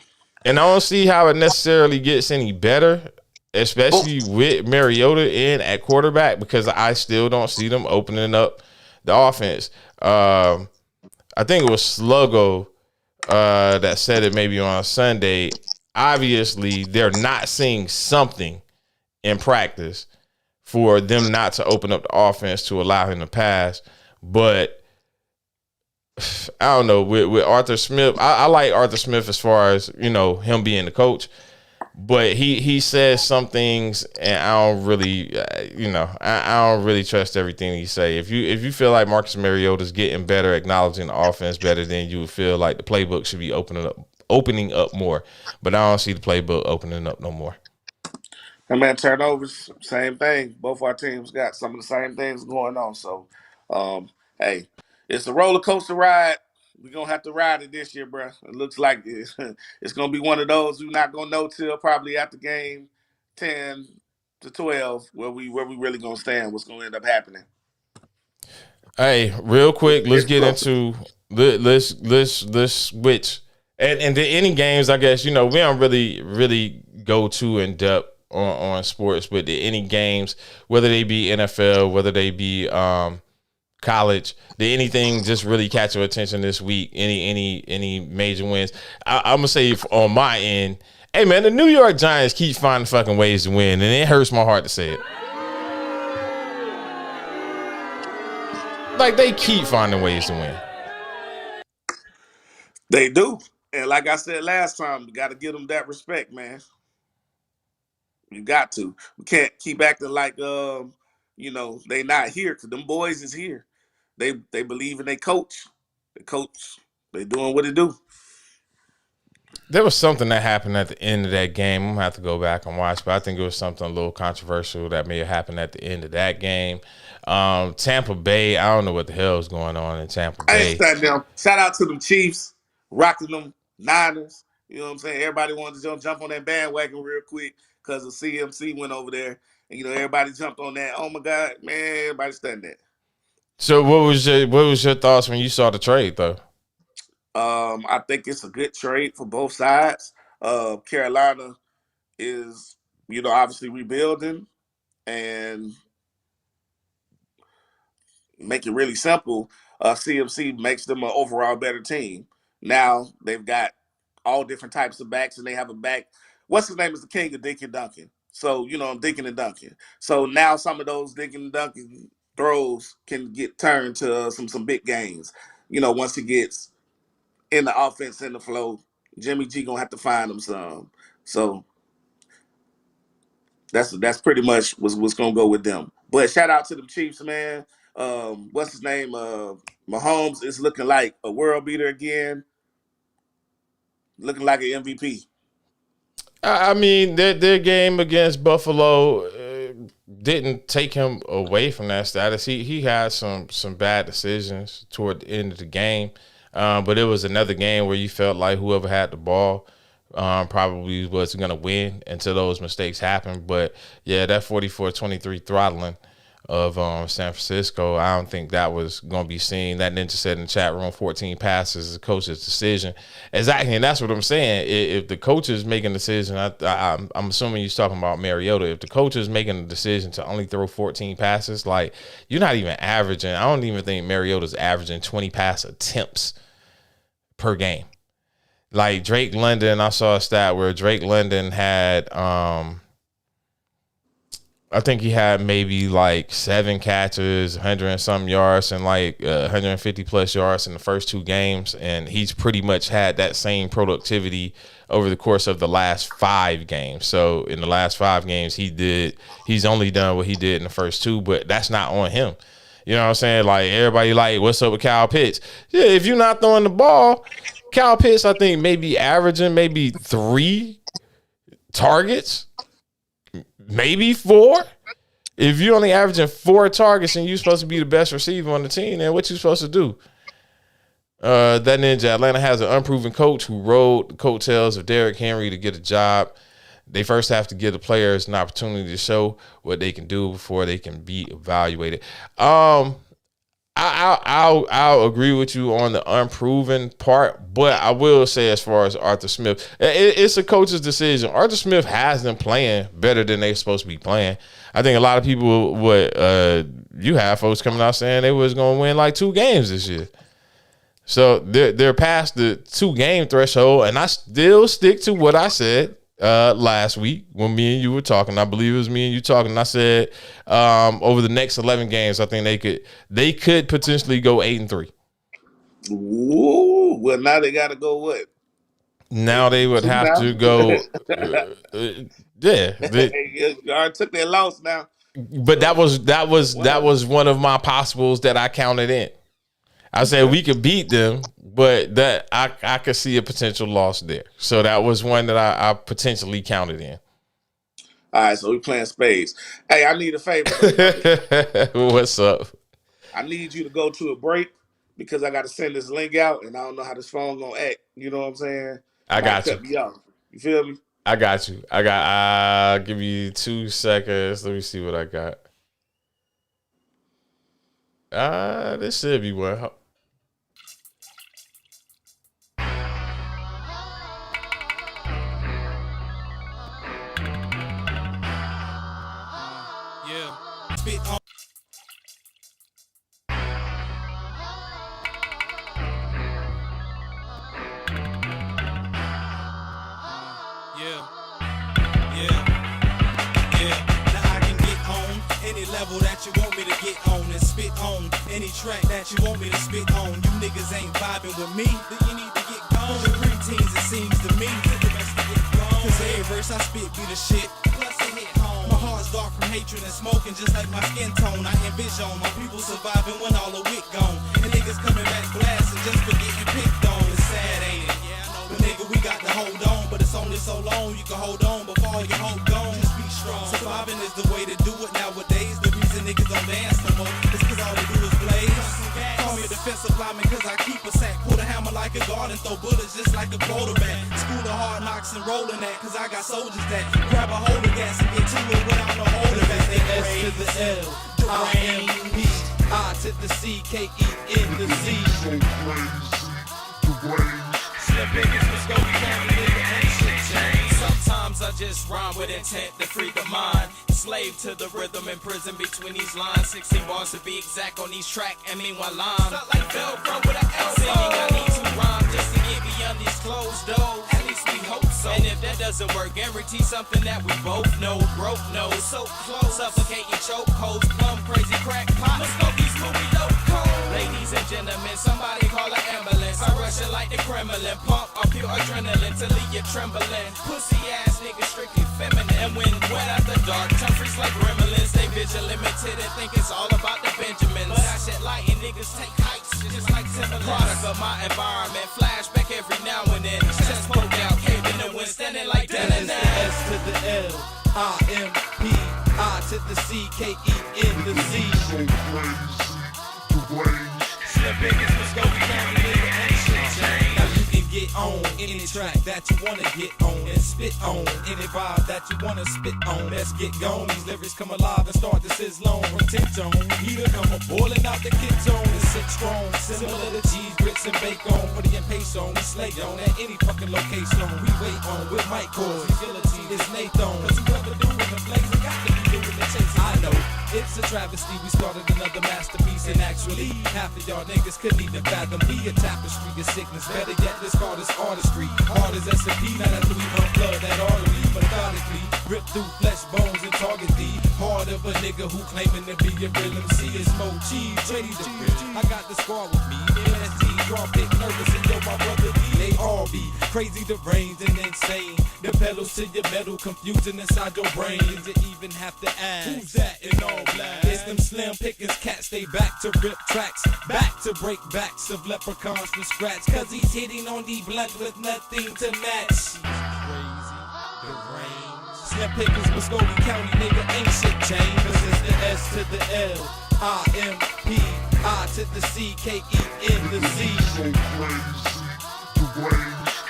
And I don't see how it necessarily gets any better, especially with Mariota in at quarterback, because I still don't see them opening up the offense. I think it was Sluggo that said it maybe on Sunday. Obviously, they're not seeing something in practice for them not to open up the offense to allow him to pass. But I don't know, with Arthur Smith, I like Arthur Smith as far as, him being the coach. But he says some things, and I don't really, I don't really trust everything he say. If you feel like Marcus Mariota's getting better, acknowledging the offense better, then you would feel like the playbook should be opening up more. But I don't see the playbook opening up no more. And man, turnovers, same thing. Both our teams got some of the same things going on. So, hey, it's a roller coaster ride. We're going to have to ride it this year, bro. It looks like it's going to be one of those we're not going to know till probably after game 10 to 12 where we really going to stand, what's going to end up happening. Hey, real quick, let's get into let's switch. And to any games, I guess, we don't really go too in depth on sports, but to any games, whether they be NFL, whether they be college, did anything just really catch your attention this week? Any major wins? I'm gonna say on my end, hey man, the New York Giants keep finding fucking ways to win, and it hurts my heart to say it. Like, they keep finding ways to win. They do. And like I said last time, we got to give them that respect, man. You got to. We can't keep acting like they not here, because them boys is here. They believe in their coach. The coach, they doing what they do. There was something that happened at the end of that game. I'm gonna have to go back and watch, but I think it was something a little controversial that may have happened at the end of that game. Tampa Bay, I don't know what the hell is going on in Tampa Bay. I ain't standing down. Shout out to them Chiefs, rocking them Niners. You know what I'm saying? Everybody wanted to jump on that bandwagon real quick because the CMC went over there. And, everybody jumped on that. Oh, my God, man, everybody stunned that. So what was your thoughts when you saw the trade, though? I think it's a good trade for both sides. Carolina is, obviously rebuilding, and make it really simple. CMC makes them an overall better team. Now they've got all different types of backs, and they have a back. What's his name is the king of Dink and Duncan. So, Dinkin and Duncan. So now some of those Dinkin and Duncan throws can get turned to some big gains. Once he gets in the offense, in the flow, Jimmy G gonna have to find him some. So that's pretty much what's gonna go with them. But shout out to the Chiefs, man. What's his name? Mahomes is looking like a world beater again. Looking like an MVP. I mean, their game against Buffalo didn't take him away from that status. He had some bad decisions toward the end of the game, but it was another game where you felt like whoever had the ball probably was going to win until those mistakes happened. But, yeah, that 44-23 throttling of San Francisco, I don't think that was going to be seen. That ninja said in the chat room, 14 passes is the coach's decision. Exactly, and that's what I'm saying. If the coach is making a decision, I'm assuming you're talking about Mariota. If the coach is making a decision to only throw 14 passes, like, you're not even averaging. I don't even think Mariota's averaging 20 pass attempts per game. Like Drake London, I saw a stat where Drake London had I think he had maybe like 7 catches, 100 and some yards, and like 150 plus yards in the first 2 games. And he's pretty much had that same productivity over the course of the last 5 games. So in the last 5 games, he's only done what he did in the first 2, but that's not on him. You know what I'm saying? Like, everybody like, what's up with Kyle Pitts? Yeah, if you're not throwing the ball, Kyle Pitts, I think, maybe averaging maybe 3 targets. Maybe 4. If you're only averaging 4 targets and you're supposed to be the best receiver on the team, then what you supposed to do? That ninja, Atlanta has an unproven coach who rode the coattails of Derrick Henry to get a job. They first have to give the players an opportunity to show what they can do before they can be evaluated. I I'll agree with you on the unproven part, but I will say as far as Arthur Smith, it's a coach's decision. Arthur Smith has them playing better than they're supposed to be playing. I think a lot of people you have folks coming out saying they was going to win like 2 games this year. So they're past the 2-game threshold, and I still stick to what I said last week when me and you were talking. I believe it was me and you talking. I said over the next 11 games, I think they could potentially go 8-3. Ooh, well, now they got to go what? Now they would have to go. Yeah, They already took their loss now. but that was one of my possibles that I counted in. I said we could beat them, but that I could see a potential loss there. So that was one that I potentially counted in. All right, so we playing spades. Hey, I need a favor. What's up? I need you to go to a break because I got to send this link out, and I don't know how this phone gonna act. You know what I'm saying? I got you. Cut me off. You feel me? I got you. I'll give you 2 seconds. Let me see what I got. This should be one. Yeah. Spit on. Now I can get on any level that you want me to get on and spit on any track that you want me to spit on. You niggas ain't vibing with me, then you need to get gone. The preteens, it seems to me, cause every verse I spit be the shit. Plus it hit home. My heart's dark from hatred and smoking, just like my skin tone. I envision my people surviving when all the wit gone. And niggas coming back blasting just for getting picked on. It's sad, ain't it? Yeah, I know. But nigga, we got to hold on, but it's only so long you can hold on before all your hope gone. Just be strong. Surviving is the way to do it nowadays. The reason niggas don't dance no more is cause all they do is blaze. Call me a defensive lineman cause I keep a sack. Pull the hammer like a guard and throw bullets just like a quarterback. School of hard knocks and rolling that cause I got soldiers that grab a hold of gas and get to it without no holding back. They S to the L, I M P, I to the C, K E N the Z. Slim Pickens, Muskogee County, nigga, ain't shit changed. Sometimes I just rhyme with intent to free the mind. Slave to the rhythm in prison between these lines. 16 bars to be exact on these track and meanwhile lines. Not like Velcro with an L. Singing, I need to rhyme just to get beyond these closed doors. At least we hope so. And if that doesn't work, guarantee something that we both know. Broke nose, so close, suffocating choke holds, plum crazy crack pot. Muskogee's movie dope cold. Ladies and gentlemen, somebody call an ambulance. I rush it like the Kremlin, pump up pure adrenaline to leave you trembling. Pussy ass niggas strictly feminine. And when wet after dark, tongue freaks like gremlins. They vigilant, limited and think it's all about the Benjamins. But I shed light and niggas take hikes just like Timberlands. Product of my environment, flashback every now and then. Chest poke out, cave in the wind, standing like that and that. S to the L, I M P, I to the C, K E N the Z. Slim Pickens, Muskogee County, nigga, ain't shit changed. Now you can get on any track that you wanna get on and spit on any vibe that you wanna spit on. Let's get gone. These lyrics come alive and start to sizzle on from tension. Heater come a boiling out the kitchen. It's sit strong, similar to cheese, grits and bacon. For the impatient, we slay on at any fucking location. We wait on with mic cords. Utility is Nathan. Cause whoever doing the blaze, got to be doing the chase. I know it's a travesty. We started another masterpiece, and actually half of y'all niggas couldn't even fathom me. A tapestry of sickness. Better yet, this called as artistry. Hard as S&P, now that we unplug that artery methodically. Rip through flesh, bones, and target the heart of a nigga who claiming to be a real MC. Is MoeCheeze, ready to rip. I got the squad with me. MSD, draw pick, nervous, and yo, my brother D. They all be crazy, deranged, and insane. The pedals to your metal, confusing inside your brain. You even have to ask, who's that in all black? It's them Slim Pickens cats, they back to rip tracks, back to break backs of leprechauns from scratch. Cause he's hitting on the blunt with nothing to match. She's crazy, deranged. Slim Pickens, Muskogee County, nigga, ain't shit changed. Cause it's the S to the L, I M P, I to the C, K E N the Z.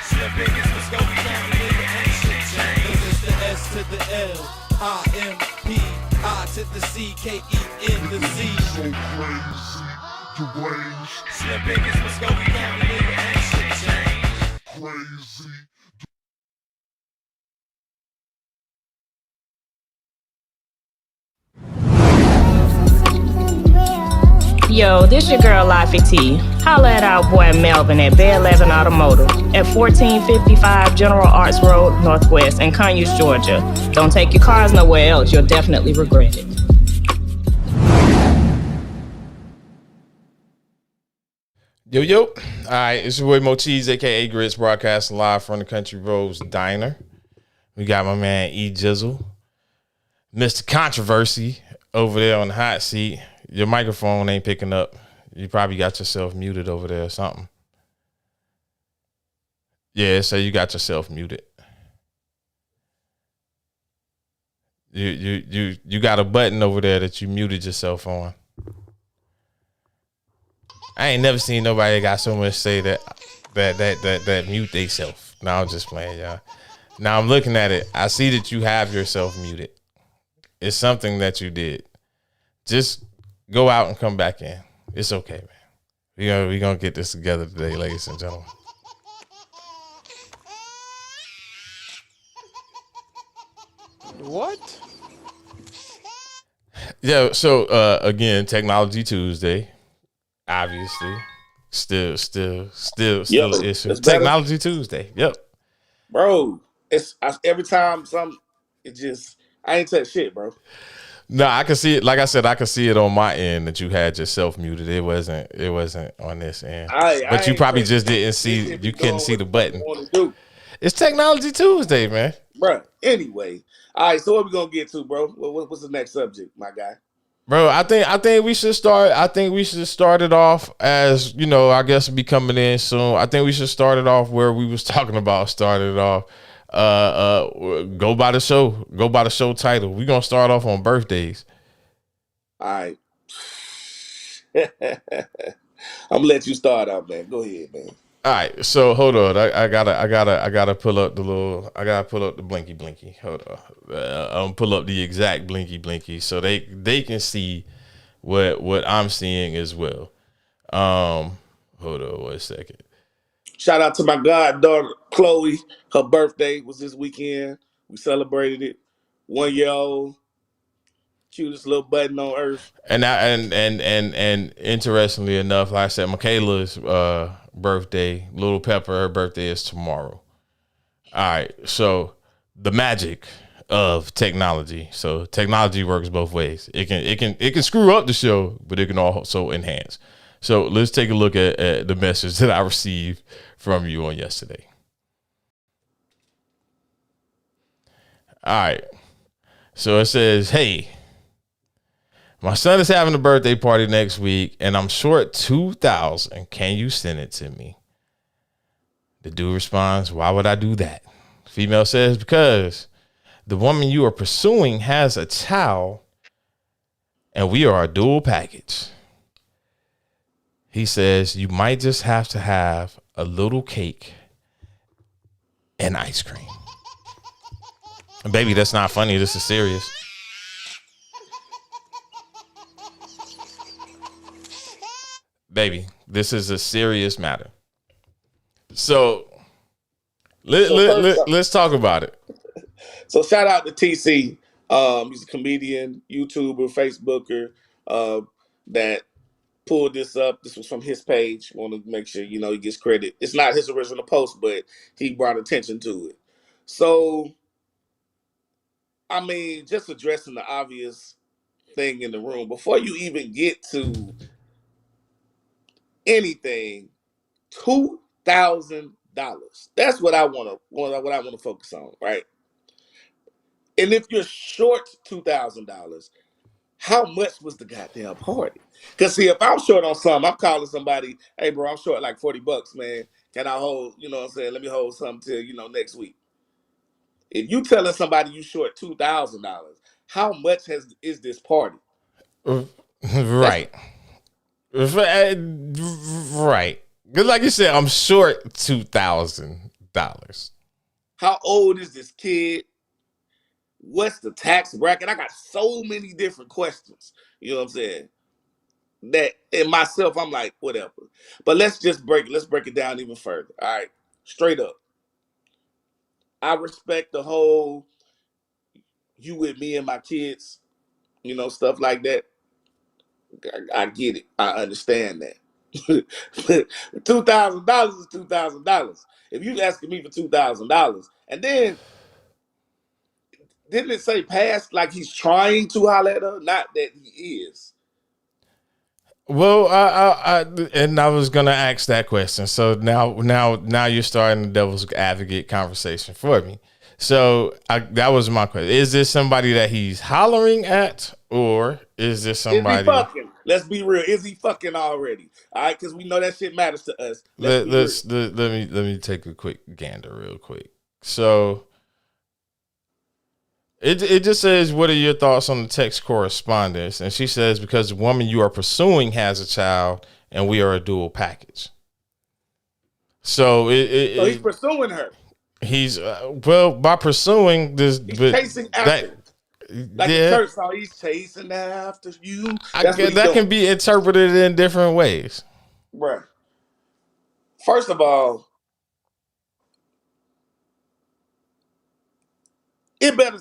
Slim Pickens, Muskogee County, nigga, ain't shit changed. Cause it's the S to the L, I M P, I to the C, K E N the Z. Slim Pickens, what's going on, nigga? Ain't shit changed. Yo, this your girl Life T. Holla at our boy Melvin at Bay 11 Automotive at 1455 General Arts Road Northwest in Conyers, Georgia. Don't take your cars nowhere else. You'll definitely regret it. Yo, yo. All right, it's your boy MoeCheeze, a.k.a. Grits, broadcasting live from the Country Roads Diner. We got my man E. Jizzle, Mr. Controversy over there on the hot seat. Your microphone ain't picking up. You probably got yourself muted over there or something. Yeah, so you got yourself muted. You got a button over there that you muted yourself on. I ain't never seen nobody that got so much say that mute they self. No, I'm just playing, y'all. Now I'm looking at it. I see that you have yourself muted. It's something that you did. Just go out and come back in. It's okay, man. We gonna get this together today, ladies and gentlemen. What? Yeah. So again, Technology Tuesday. Obviously, still an issue. It's better. Technology Tuesday. Yep. Bro, every time I ain't touch shit, bro. No, I can see it. Like I said, I can see it on my end that you had yourself muted. It wasn't on this end. But you probably just didn't see. You couldn't see the button. It's Technology Tuesday, man. Bro. Anyway, all right. So what we gonna get to, bro? What's the next subject, my guy? Bro, I think we should start. I think we should start it off as, you know, I guess it'll be coming in soon. I think we should start it off where we was talking about. Started off. Go by the show. Go by the show title. We're gonna start off on birthdays. All right. I'm gonna let you start out, man. Go ahead, man. All right, so hold on. I gotta pull up the blinky. Hold on. I'm pull up the exact blinky so they can see what I'm seeing as well. Hold on 1 second. Shout out to my goddaughter Chloe. Her birthday was this weekend. We celebrated it. 1 year old, cutest little button on earth. And interestingly enough, like I said, Michaela's birthday, Little Pepper, her birthday is tomorrow. All right, so the magic of technology. So technology works both ways. It can screw up the show, but it can also enhance. So let's take a look at the message that I received from you on yesterday. All right, so it says, "Hey, my son is having a birthday party next week, and I'm short 2,000. Can you send it to me?" The dude responds, "Why would I do that?" Female says, "Because the woman you are pursuing has a child, and we are a dual package." He says, "You might just have to have a little cake and ice cream." And baby, that's not funny. This is serious. Baby, this is a serious matter. So let's talk about it. So shout out to TC. He's a comedian, YouTuber, Facebooker that pulled this up. This was from his page. Want to make sure, he gets credit. It's not his original post, but he brought attention to it. So, I mean, just addressing the obvious thing in the room, before you even get to anything, $2,000. That's what I want to focus on, right? And if you're short $2,000, how much was the goddamn party? Because see, if I'm short on something, I'm calling somebody, "Hey, bro, I'm short like $40, man. Can I hold? You know what I'm saying? Let me hold something till next week." If you telling somebody you short $2,000, how much is this party? Right. Right. Because like you said, I'm short $2,000. How old is this kid? What's the tax bracket? I got so many different questions. You know what I'm saying? that in myself, I'm like, whatever. But let's break it down even further. All right. Straight up. I respect the whole you with me and my kids, stuff like that. I get it. I understand that. But $2,000 is $2,000. If you asking me for $2,000, and then didn't it say past like he's trying to holler at her? Not that he is. Well, and I was gonna ask that question. So now you're starting the devil's advocate conversation for me. So that was my question: is this somebody that he's hollering at, or is this Is he somebody? fucking? Let's be real. Is he fucking already? All right, because we know that shit matters to us. Let's be real. Let me take a quick gander, real quick. So it just says, "What are your thoughts on the text correspondence?" And she says, "Because the woman you are pursuing has a child, and we are a dual package." So So he's pursuing her. He's well, by pursuing this, He's but chasing after. Like yeah, the church song, he's chasing after you. I That's guess what that he's can doing. be interpreted in different ways. Bruh. First of all, he better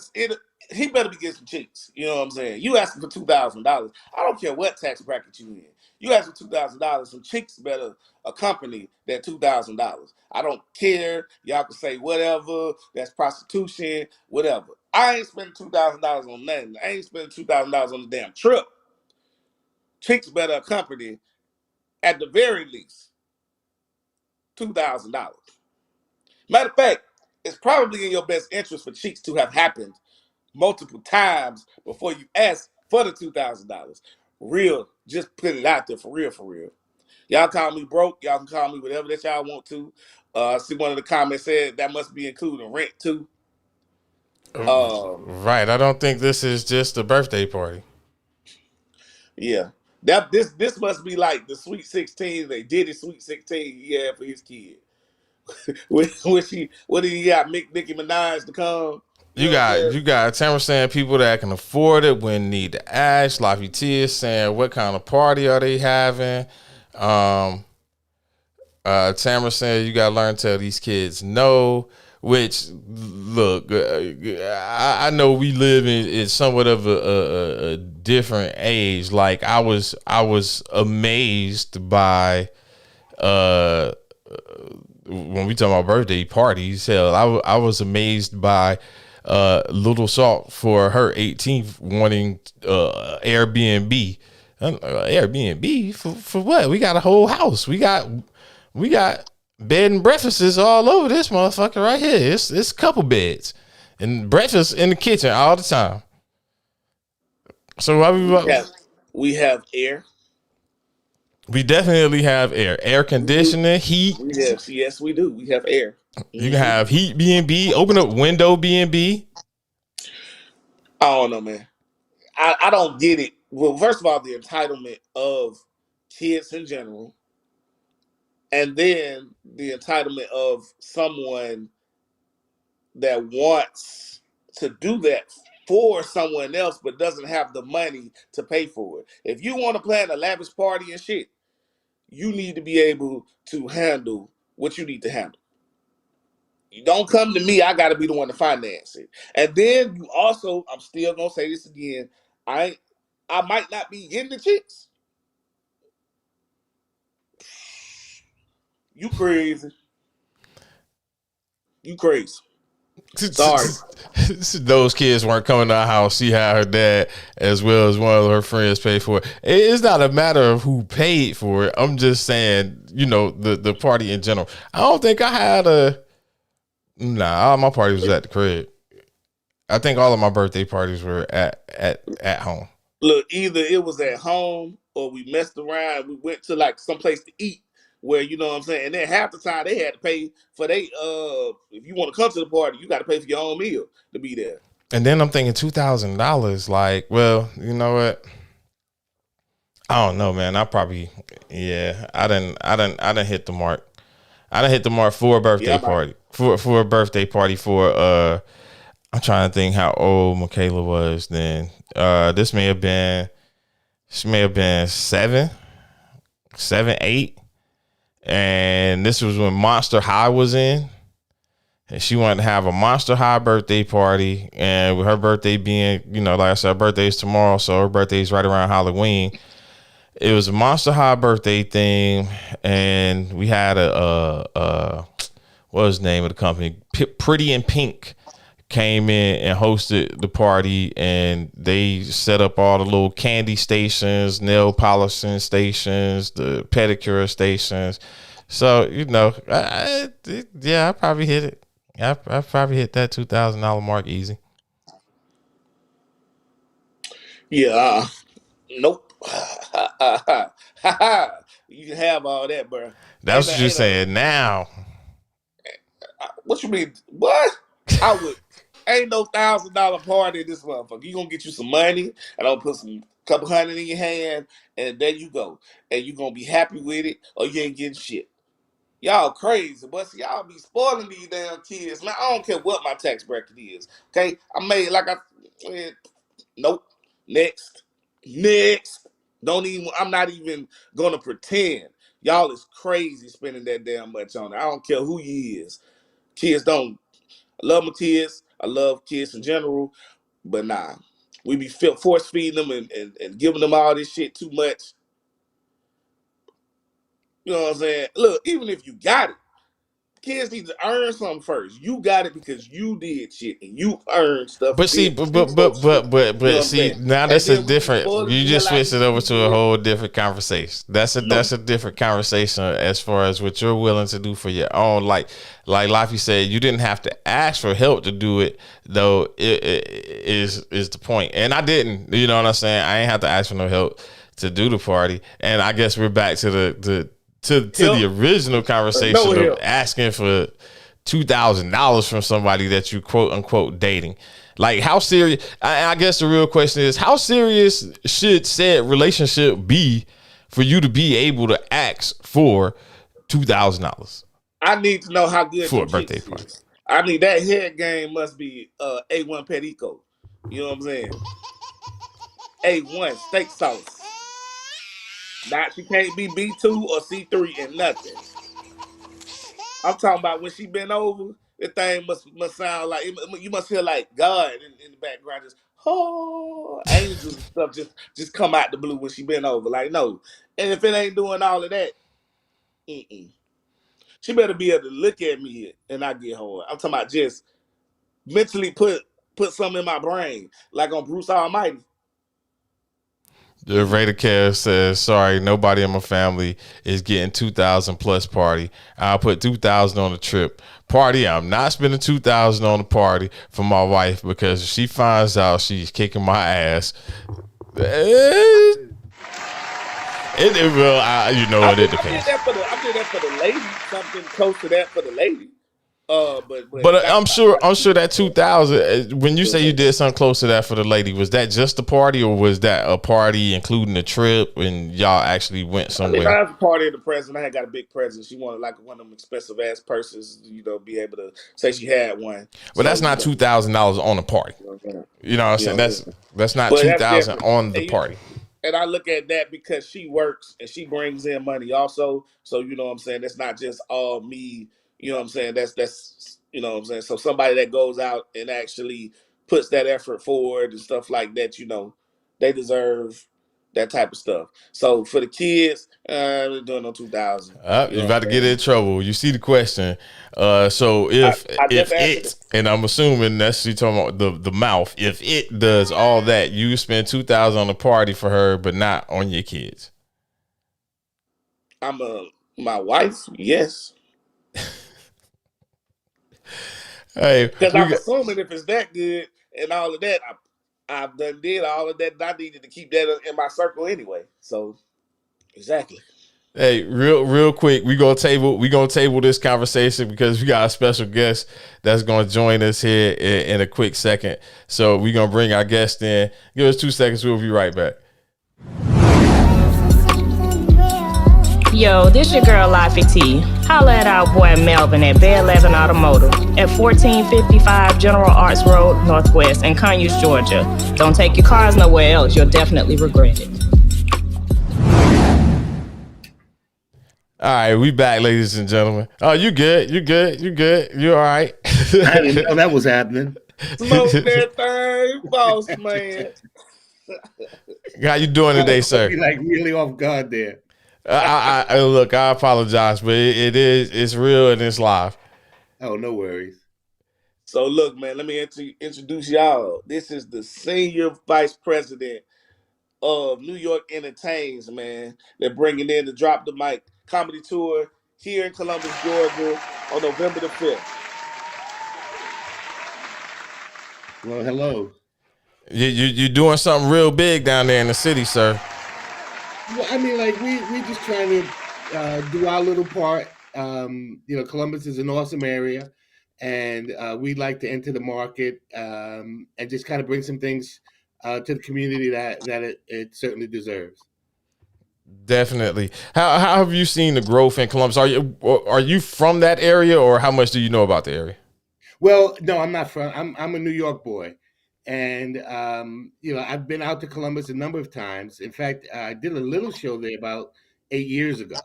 be getting some cheeks. You know what I'm saying? You asking for $2,000. I don't care what tax bracket you in. You asking for $2,000. Some cheeks better accompany that $2,000. I don't care. Y'all can say whatever. That's prostitution. Whatever. I ain't spending $2,000 on nothing. I ain't spending $2,000 on the damn trip. Chicks better accompany, at the very least, $2,000. Matter of fact, it's probably in your best interest for cheeks to have happened multiple times before you ask for the $2,000. Real, just put it out there for real, for real. Y'all call me broke. Y'all can call me whatever that y'all want to. See, one of the comments said that must be including rent too. Right. I don't think this is just a birthday party. Yeah, this must be like the Sweet 16. They did his Sweet 16 he had for his kid. When what did he got? Nicki Minaj to come. You know what I'm got saying? you got Tamara saying people that can afford it when need to ask. Laffy T is saying what kind of party are they having? Tamara saying you gotta learn to tell these kids no. Which look, I know we live in somewhat of a different age. Like I was amazed by when we talk about birthday parties. Hell, I was amazed by Little Salt for her 18th wanting Airbnb. Airbnb for what? We got a whole house. We got bed and breakfasts all over this motherfucker right here. It's a couple beds and breakfast in the kitchen all the time. So we have air. We definitely have air conditioning, heat. Yes, we do. We have air. You can have heat B&B, open up window B&B. I don't know, man. I don't get it. Well, first of all, the entitlement of kids in general, and then the entitlement of someone that wants to do that for someone else but doesn't have the money to pay for it. If you want to plan a lavish party and shit, you need to be able to handle what you need to handle. You don't come to me, I got to be the one to finance it. And then you also, I'm still going to say this again, I might not be getting the chicks. You crazy. You crazy. Sorry. Those kids weren't coming to our house. She had her dad as well as one of her friends pay for it. It's not a matter of who paid for it. I'm just saying, the party in general. I don't think I had all my parties was at the crib. I think all of my birthday parties were at home. Look, either it was at home or we messed around. We went to like someplace to eat where, you know what I'm saying? And then half the time they had to pay for if you want to come to the party, you got to pay for your own meal to be there. And then I'm thinking $2,000. Like, well, you know what? I don't know, man. I probably, I didn't hit the mark. I done hit the mark for a birthday party. For a birthday party for I'm trying to think how old Michaela was then. This may have been She may have been 7, 8. And this was when Monster High was in. And she wanted to have a Monster High birthday party. And with her birthday being, like I said, her birthday is tomorrow. So her birthday is right around Halloween. It was a Monster High birthday thing. And we had what was the name of the company? Pretty in Pink came in and hosted the party. And they set up all the little candy stations, nail polishing stations, the pedicure stations. So, I probably hit it. I probably hit that $2,000 mark easy. Yeah. Nope. You can have all that, bro. That's what you're saying now. What you mean? What? I would. Ain't no $1,000 party in this motherfucker. You gonna get you some money, and I'll put some couple hundred in your hand, and there you go. And you gonna be happy with it, or you ain't getting shit. Y'all crazy, but see, y'all be spoiling these damn kids. Man, I don't care what my tax bracket is. Okay, I made nope. Next. Don't even. I'm not even gonna pretend. Y'all is crazy spending that damn much on it. I don't care who you is. Kids don't. I love my kids. I love kids in general, but nah, we be force feeding them and giving them all this shit too much. You know what I'm saying? Look, even if you got it. Kids need to earn something first. You got it because you did shit and you earned stuff. But see, but see, now that's a different. You just switched it over to a whole different conversation. That's a different conversation as far as what you're willing to do for your own. Like Laffy said, you didn't have to ask for help to do it, though. It is the point, and I didn't. You know what I'm saying? I ain't have to ask for no help to do the party, and I guess we're back to the original conversation of asking for $2,000 from somebody that you quote unquote dating. Like, how serious? I guess the real question is, how serious should said relationship be for you to be able to ask for $2,000? I need to know how good for a birthday party. Is. I need that head game must be A1 Perico. You know what I'm saying? A1 steak sauce. Not she can't be B2 or C3 and nothing. I'm talking about when she been over, the thing must sound like you must hear like God in the background, just angels and stuff just come out the blue when she been over. Like, no. And if it ain't doing all of that, she better be able to look at me and I get hard. I'm talking about just mentally put something in my brain, like on Bruce Almighty. The Raider Kev says, sorry, nobody in my family is getting 2,000 plus party. I'll put 2,000 on the trip. Party, I'm not spending 2,000 on the party for my wife because if she finds out she's kicking my ass. It depends. I did that for the lady, something close to that for the lady. But I'm sure that 2,000. When you say you did something close to that for the lady, was that just the party, or was that a party including the trip, and y'all actually went somewhere? I had a party at the present. I had got a big present. She wanted like one of them expensive ass purses, be able to say she had one. But that's not $2,000 on the party. You know what I'm saying? That's not 2,000 on the party. And I look at that because she works and she brings in money also. So you know what I'm saying? That's not just all me. You know what I'm saying? That's you know what I'm saying? So somebody that goes out and actually puts that effort forward and stuff like that, they deserve that type of stuff. So for the kids, we're doing no 2,000. You're about to get in trouble. You see the question. So if it, and I'm assuming that's you talking about the mouth, if it does all that, you spend 2,000 on the party for her, but not on your kids. My wife, yes. Hey, because I'm assuming if it's that good and all of that, I've done did all of that. And I needed to keep that in my circle anyway. So, exactly. Hey, real quick, we gonna table this conversation because we got a special guest that's gonna join us here in a quick second. So we gonna bring our guest in. Give us 2 seconds. We'll be right back. Yo, this your girl Laffy T. Holla at our boy Melvin at Bay 11 Automotive at 1455 General Arts Road Northwest in Conyers, Georgia. Don't take your cars nowhere else. You'll definitely regret it. All right, we back, ladies and gentlemen. Oh, you good? You good? You good? You all right? I didn't know that was happening. Smoke that thing, boss man. How you doing I today, caught sir? me like really off guard there. Look, I apologize, but it's real and it's live. Oh, no worries. So look, man, let me introduce y'all. This is the senior vice president of New York Entertains, man. They're bringing in the Drop the Mic comedy tour here in Columbus, Georgia on November the 5th. Well, hello. You doing something real big down there in the city, sir. Well, I mean, like we just trying to do our little part. Columbus is an awesome area, and we'd like to enter the market and just kind of bring some things to the community that it certainly deserves. Definitely. How have you seen the growth in Columbus? Are you from that area, or how much do you know about the area? Well, no, I'm not from. I'm a New York boy, and I've been out to Columbus a number of times. In fact, I did a little show there about 8 years ago,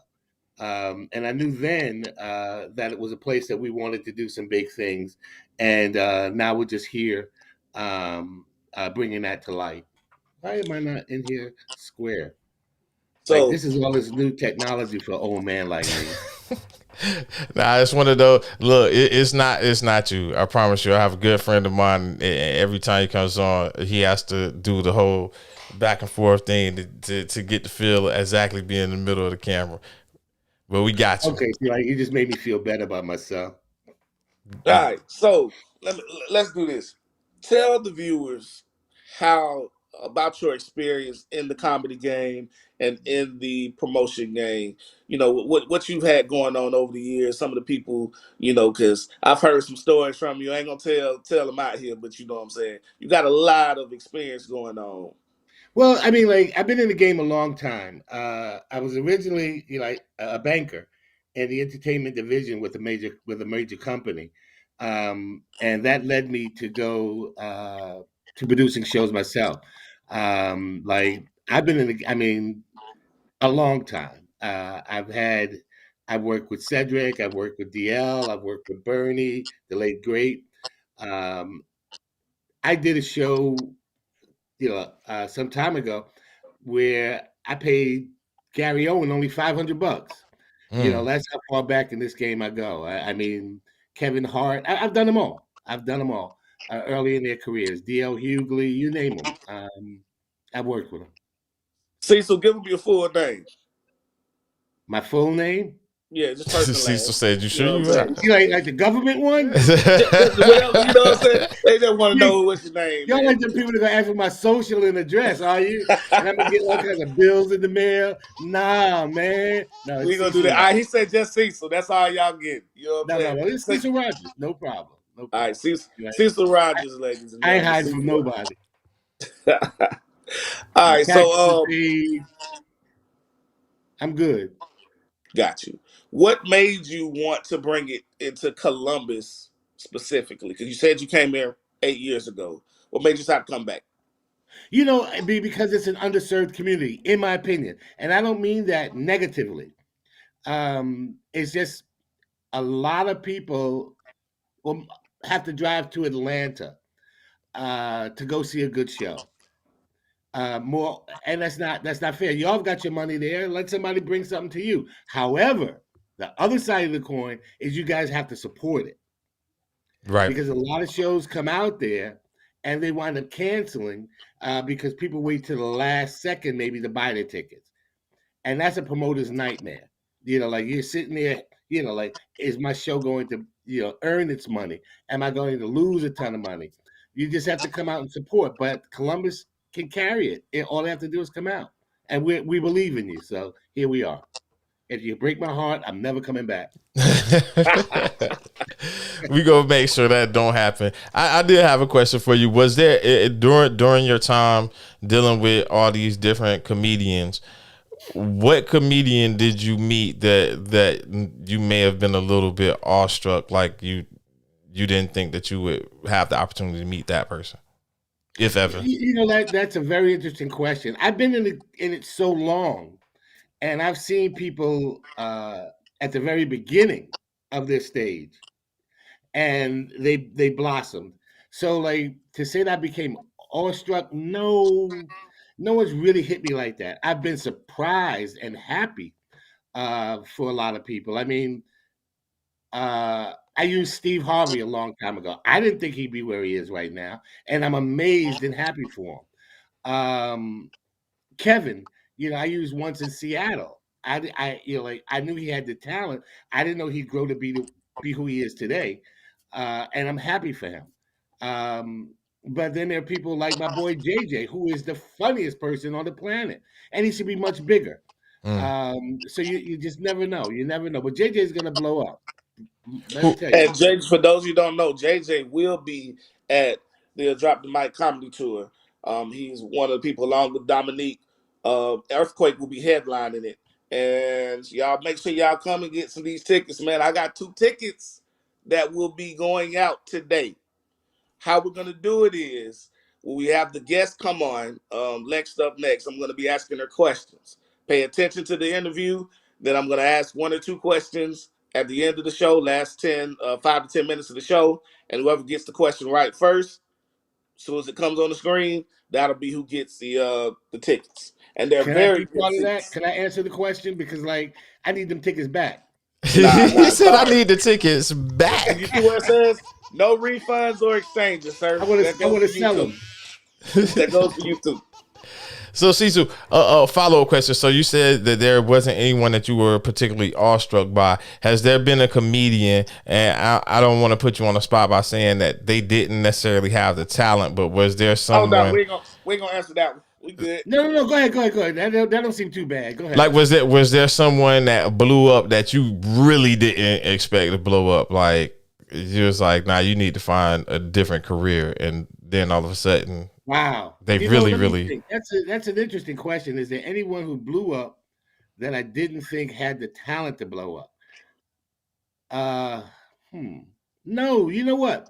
and I knew then that it was a place that we wanted to do some big things, and now we're just here bringing that to light. Why am I not in here square? Like, So this is all this new technology for old man like me. Nah, it's one of those. Look, it's not you. I promise you. I have a good friend of mine. And every time he comes on, he has to do the whole back and forth thing to get the feel of exactly being in the middle of the camera. But we got you. Okay, so like you just made me feel better about myself. all right, so let's do this. Tell the viewers how about your experience in the comedy game and in the promotion game. You know what you've had going on over the years. Some of the people, because I've heard some stories from you. I ain't gonna tell them out here, but you know what I'm saying. You got a lot of experience going on. Well, I mean, like I've been in the game a long time. I was originally, like a banker in the entertainment division with a major company, and that led me to go to producing shows myself. Like I've been I mean, a long time. I've worked with Cedric, I've worked with DL, I've worked with Bernie, the late great. Um, I did a show some time ago where I paid Gary Owen only $500. Mm. That's how far back in this game I go. I mean, Kevin Hart, I've done them all. I've done them all early in their careers. D.L. Hughley, you name them. I've worked with them. Cecil, give them your full name. My full name? Yeah, just first and Cecil last. said, "You You sure know you what I'm right?" saying? You like the government one? Well, you know what I'm saying? They just want to know what's your name. Y'all Man. like them people that gonna ask for my social and address, are you? And I'm gonna get all kinds of bills in the mail. Nah, man. No, We it's gonna do Cecil that. All Rogers. right, he said just Cecil. That's all y'all get. You know what I'm No. saying? It's Cecil Rogers. No problem. No All right, problem. Cecil, Right? Cecil Rogers, ladies and I ain't gentlemen. hiding from Cecil Rogers. nobody. All My right, taxes are so paid. I'm good. got you. What made you want to bring it into Columbus specifically? Because you said you came there 8 years ago. What made you decide to come back? Because it's an underserved community, in my opinion, and I don't mean that negatively. It's just a lot of people will have to drive to Atlanta to go see a good show. More, and that's not fair. Y'all got your money there. Let somebody bring something to you. However, the other side of the coin is you guys have to support it Right. because a lot of shows come out there and they wind up canceling because people wait to the last second maybe to buy their tickets, and that's a promoter's nightmare. Like you're sitting there, like, is my show going to earn its money? Am I going to lose a ton of money? You just have to come out and support. But Columbus can carry it. All they have to do is come out, and we believe in you. So here we are. If you break my heart, I'm never coming back. We gonna make sure that don't happen. I did have a question for you. Was there during your time dealing with all these different comedians? What comedian did you meet that you may have been a little bit awestruck, like you didn't think that you would have the opportunity to meet that person, if ever? That's a very interesting question. I've been in it so long, and I've seen people at the very beginning of their stage, and they blossomed. So like to say that I became awestruck, no, no one's really hit me like that. I've been surprised and happy for a lot of people. I mean, I used Steve Harvey a long time ago. I didn't think he'd be where he is right now, and I'm amazed and happy for him. Kevin, I used once in Seattle. Like I knew he had the talent. I didn't know he'd grow to be who he is today, and I'm happy for him. But then there are people like my boy JJ, who is the funniest person on the planet, and he should be much bigger. So you just never know. You never know. But JJ is gonna blow up. Let me tell you. And JJ, for those you don't know, JJ will be at the Drop the Mic comedy tour. He's one of the people along with Dominique. Earthquake will be headlining it, and y'all make sure y'all come and get some of these tickets, man. I got 2 tickets that will be going out today. How we're gonna do it is when we have the guests come on. Lex up next. I'm gonna be asking her questions. Pay attention to the interview. Then I'm gonna ask 1 or 2 questions at the end of the show. Last 5 to 10 minutes of the show, and whoever gets the question right first, as soon as it comes on the screen, that'll be who gets the tickets. And they're Can I very be good part of that? seats. Can I answer the question? Because like I need them tickets back. He Nah, said, "I sorry. need the tickets And you back." see where it says no refunds or exchanges, I sir. want That to. I goes want to for you sell too. them. That goes for you too. So, Cecil, follow-up question. So you said that there wasn't anyone that you were particularly awestruck by. Has there been a comedian, and I don't want to put you on the spot by saying that they didn't necessarily have the talent, but was there Oh no, someone, we ain't gonna answer that one. We good. No. Go ahead. That don't seem too bad. Go like, ahead. was there someone that blew up that you really didn't expect to blow up? Like, you was like, nah, you need to find a different career, and then all of a sudden, Wow. they really, Let me really. think. That's an interesting question. Is there anyone who blew up that I didn't think had the talent to blow up? Uh, hmm. No. You know what?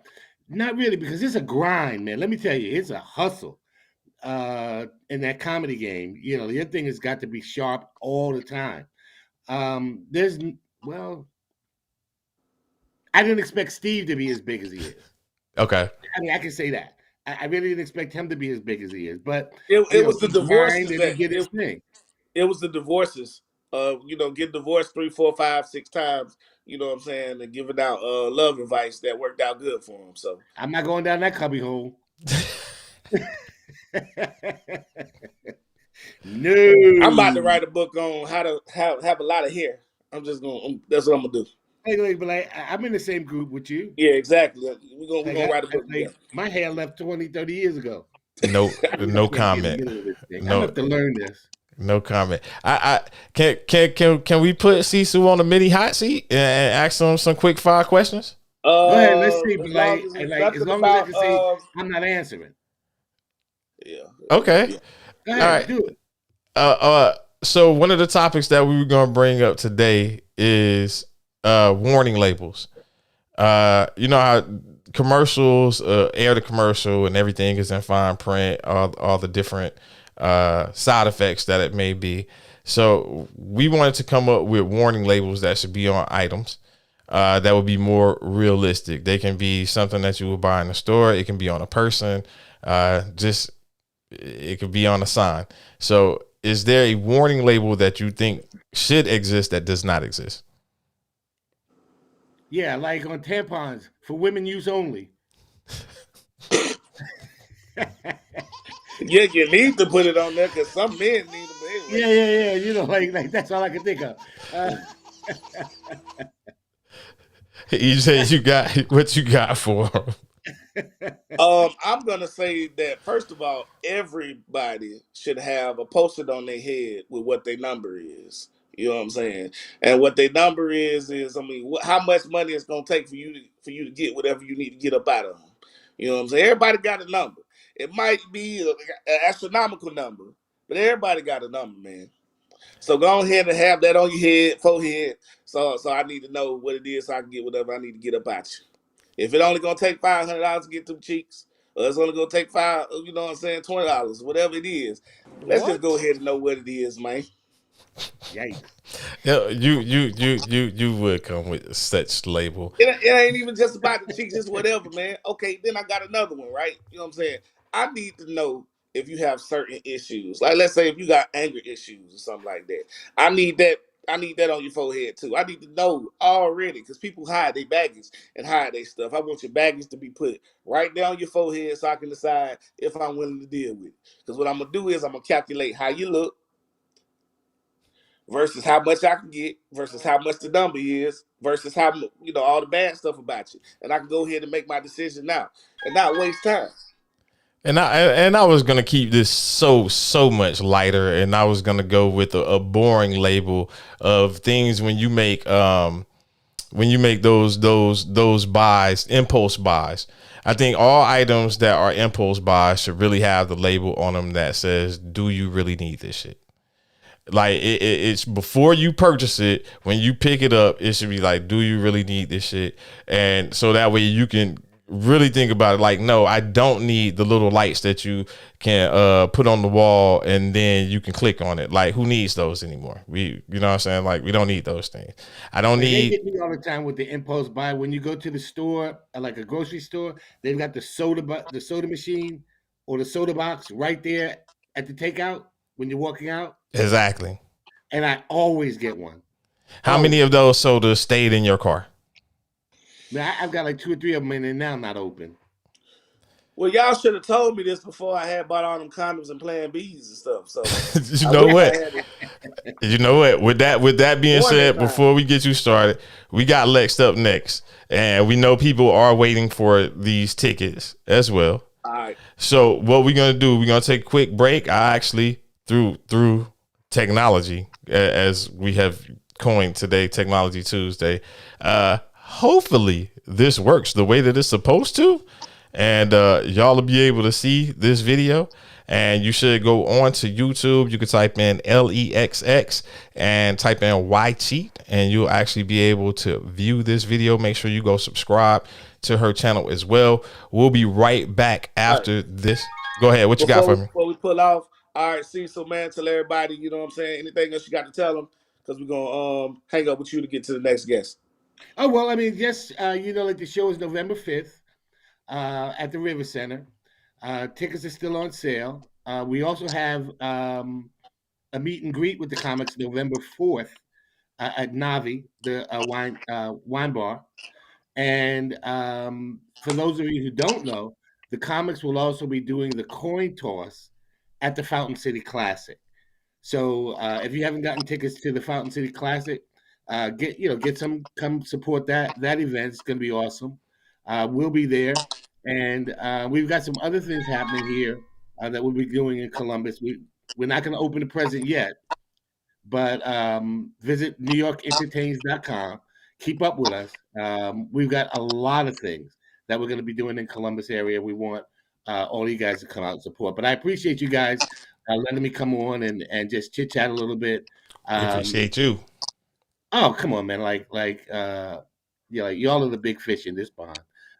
Not really, because it's a grind, man. Let me tell you, it's a hustle. In that comedy game, your thing has got to be sharp all the time. Well, I didn't expect Steve to be as big as he is. Okay. I mean, I can say that. I really didn't expect him to be as big as he is, but It was the he grind divorces and he that did his thing. it was the divorces. Get divorced 3, 4, 5, 6 times. You know what I'm saying, and giving out love advice that worked out good for him. So I'm not going down that cubby hole. I'm about to No. write a book on how to have a lot of hair. I'm just gonna. That's what I'm gonna do. But I'm in the same group with you. Yeah, exactly. We're Like, gonna write a book together. my hair left 20, 30 years ago. No, no Can't be in the comment. middle of this thing. I'm No, have to learn this. no comment. I can we put Cecil on a mini hot seat and ask him some quick fire questions? Go ahead, let's see. But As long as it's as nothing long as I about can say I'm not answering. yeah. Okay. Yeah. Go All ahead, right. do it. So one of the topics that we were going to bring up today is warning labels. You know how commercials air the commercial and everything is in fine print, all the different side effects that it may be. So we wanted to come up with warning labels that should be on items that would be more realistic. They can be something that you would buy in the store. It can be on a person. It could be on a sign. So is there a warning label that you think should exist that does not exist? Yeah, like on tampons for women use only. Yeah, you need to put it on there because some men need them anyway. Yeah. Like that's all I can think of. You say you got what you got for 'em. I'm gonna say that first of all, everybody should have a post-it on their head with what their number is. You know what I'm saying? And what their number is I mean, how much money it's gonna take for you to get whatever you need to get up out of them. You know what I'm saying? Everybody got a number. It might be an astronomical number, but everybody got a number, man. So go ahead and have that on your head, forehead. So I need to know what it is so I can get whatever I need to get up out you. If it only gonna take $500 to get them cheeks, or it's only gonna take $20, whatever it is, let's just go What? ahead and know what it is, man. Yikes. Yeah, you would come with such label. It ain't even just about the cheeks, it's whatever, man. Okay, then I got another one, right? You know what I'm saying? I need to know if you have certain issues. Like let's say if you got anger issues or something like that. I need that. I need that on your forehead too. I need to know already because people hide their baggage and hide their stuff. I want your baggage to be put right down your forehead so I can decide if I'm willing to deal with it. Because what I'm gonna do is I'm gonna calculate how you look versus how much I can get versus how much the number is versus how all the bad stuff about you, and I can go ahead and make my decision now and not waste time. And I was gonna keep this so much lighter, and I was gonna go with a boring label of things when you make those buys, impulse buys. I think all items that are impulse buys should really have the label on them that says, "Do you really need this shit?" Like it's before you purchase it, when you pick it up, it should be like, do you really need this shit? And so that way you can really think about it. Like, no, I don't need the little lights that you can put on the wall and then you can click on it. Like, who needs those anymore? You know what I'm saying? Like, we don't need those things. I don't They need. get me all the time with the impulse buy. When you go to the store, like a grocery store, they've got the soda machine or the soda box right there at the takeout when you're walking out, Exactly. and I always get one. How many of those sodas stayed in your car? Man, I've got like 2 or 3 of them in there now, not open. Well, y'all should have told me this before I had bought all them condoms and Plan Bs and stuff. So You know what? You know what? With that being One said, at a time. before we get you started, we got Lex up next, and we know people are waiting for these tickets as well. All right. So what we're gonna do? We're gonna take a quick break. I actually through technology, as we have coined today, Technology Tuesday. Hopefully this works the way that it's supposed to, and y'all will be able to see this video. And you should go on to YouTube. You can type in LEXX and type in MoeCheeze, and you'll actually be able to view this video. Make sure you go subscribe to her channel as well. We'll be right back after this. Go ahead. What you got for me? Before we pull off, all right, Cecil, man, tell everybody, you know what I'm saying, anything else you got to tell them, because we're going to hang up with you to get to the next guest. Oh, well, I mean, just, like the show is November 5th at the River Center. Tickets are still on sale. We also have a meet and greet with the comics November 4th at Navi, the wine bar. And for those of you who don't know, the comics will also be doing the coin toss at the Fountain City Classic. So if you haven't gotten tickets to the Fountain City Classic, get some, come support that event. It's going to be awesome. We'll be there, and we've got some other things happening here that we'll be doing in Columbus. We're not going to open the present yet, but visit NewYorkEntertains.com. Keep up with us. We've got a lot of things that we're going to be doing in Columbus area. We want all you guys to come out and support. But I appreciate you guys letting me come on and just chit chat a little bit. I appreciate you. Oh, come on, man! Like y'all are the big fish in this pond.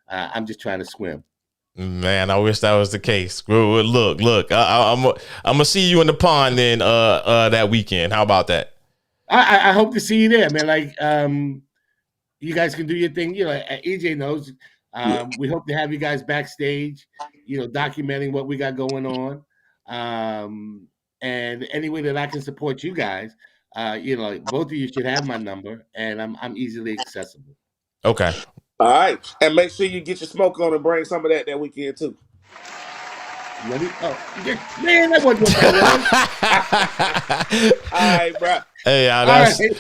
I'm just trying to swim. Man, I wish that was the case. Look, I'm gonna see you in the pond then that weekend. How about that? I hope to see you there, man. Like you guys can do your thing. EJ knows. We hope to have you guys backstage, documenting what we got going on. And any way that I can support you guys, both of you should have my number, and I'm easily accessible. Okay. All right. And make sure you get your smoke on and bring some of that weekend, too. Man, that wasn't what that was. All right, bro. Hey, All that's right.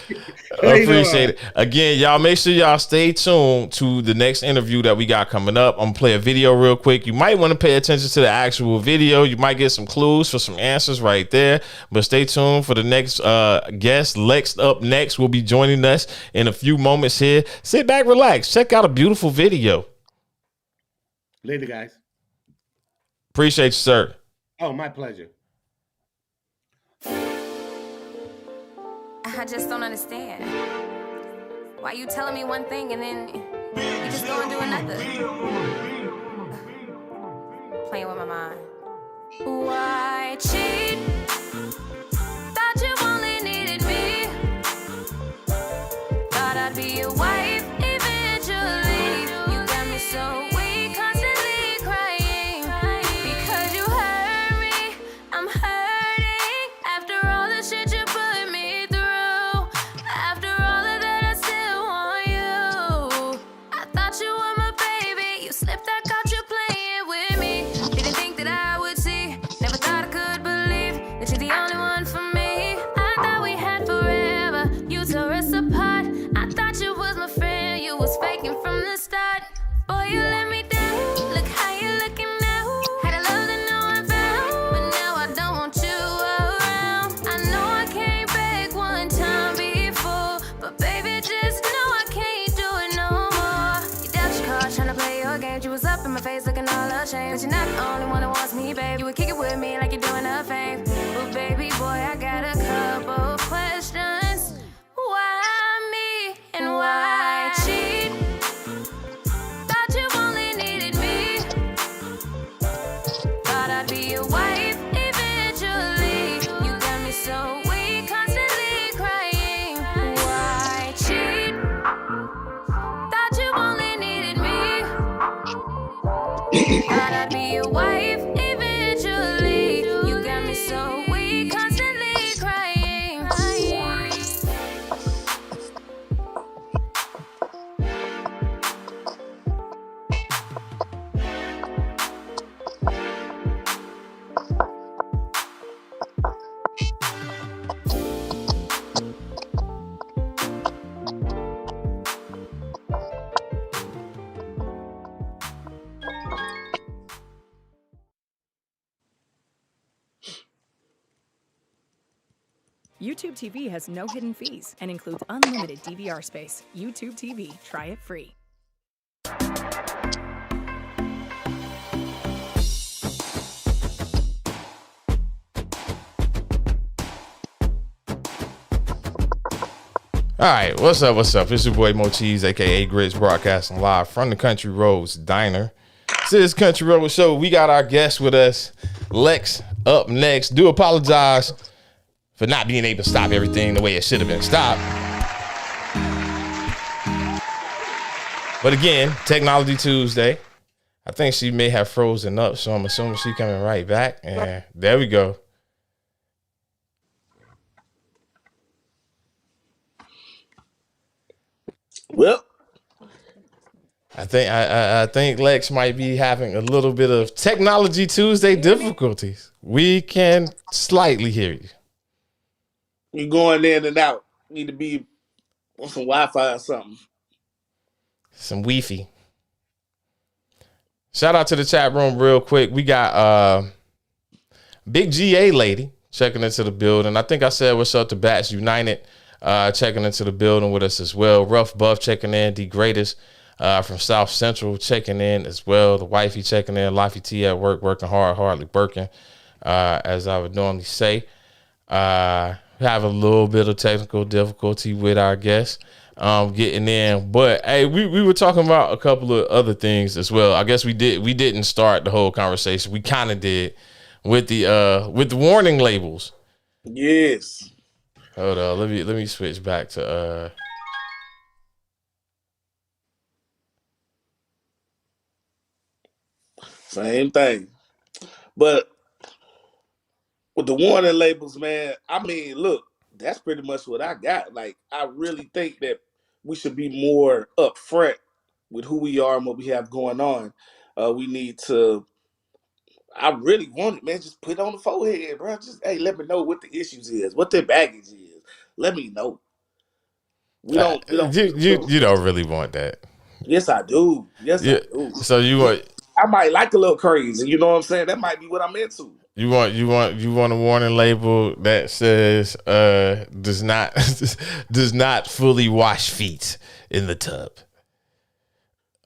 appreciate it. Again, y'all make sure y'all stay tuned to the next interview that we got coming up. I'm gonna play a video real quick. You might want to pay attention to the actual video. You might get some clues for some answers right there. But stay tuned for the next guest. Lex up next will be joining us in a few moments here. Sit back, relax. Check out a beautiful video. Later, guys. Appreciate you, sir. Oh, my pleasure. I just don't understand. Why you telling me one thing and then you just go and do another? Playing with my mind. Why cheat? Thought you only needed face looking all ashamed. But you're not the only one that wants me, babe. You would kick it with me like you're doing a fave. But baby boy, I got a couple questions. Why me and why cheat? Thought you only needed me. Thought I'd be your wife eventually. You got me so weak, constantly crying. Why cheat? Thought you only needed me. Thought I'd be your wife eventually. You got me so weak, constantly crying. YouTube TV has no hidden fees and includes unlimited DVR space. YouTube TV, try it free. All right, what's up? What's up? It's your boy MoeCheeze, aka Grits, broadcasting live from the Country Roads Diner. This is Country Road Show. We got our guest with us, Lex, up next. Do apologize for not being able to stop everything the way it should have been stopped. But again, Technology Tuesday. I think she may have frozen up, so I'm assuming she's coming right back. And there we go. Well, I think Lex might be having a little bit of Technology Tuesday difficulties. We can slightly hear you. you going in and out. Need to be on some Wi-Fi or something. Some Wi-Fi. Shout out to the chat room real quick. We got Big GA lady checking into the building. I think I said what's up to Bats United checking into the building with us as well. Rough Buff checking in. The greatest from South Central checking in as well. The wifey checking in. Lifey T at work, working hard, hardly working, as I would normally say. Have a little bit of technical difficulty with our guests getting in, but hey, we were talking about a couple of other things as well. I guess we didn't start the whole conversation. We kind of did with the warning labels. Yes. Hold on, let me switch back to Same thing. But with the warning labels, man, I mean, look, that's pretty much what I got. Like, I really think that we should be more upfront with who we are and what we have going on. We need to, I really want it, man, just put it on the forehead, bro. Just, hey, let me know what the issues is, what their baggage is. Let me know. We don't. you don't really want that. Yes, I do. Yes, I do. So you want? I might like a little crazy. You know what I'm saying? That might be what I'm into. You want a warning label that says does not fully wash feet in the tub.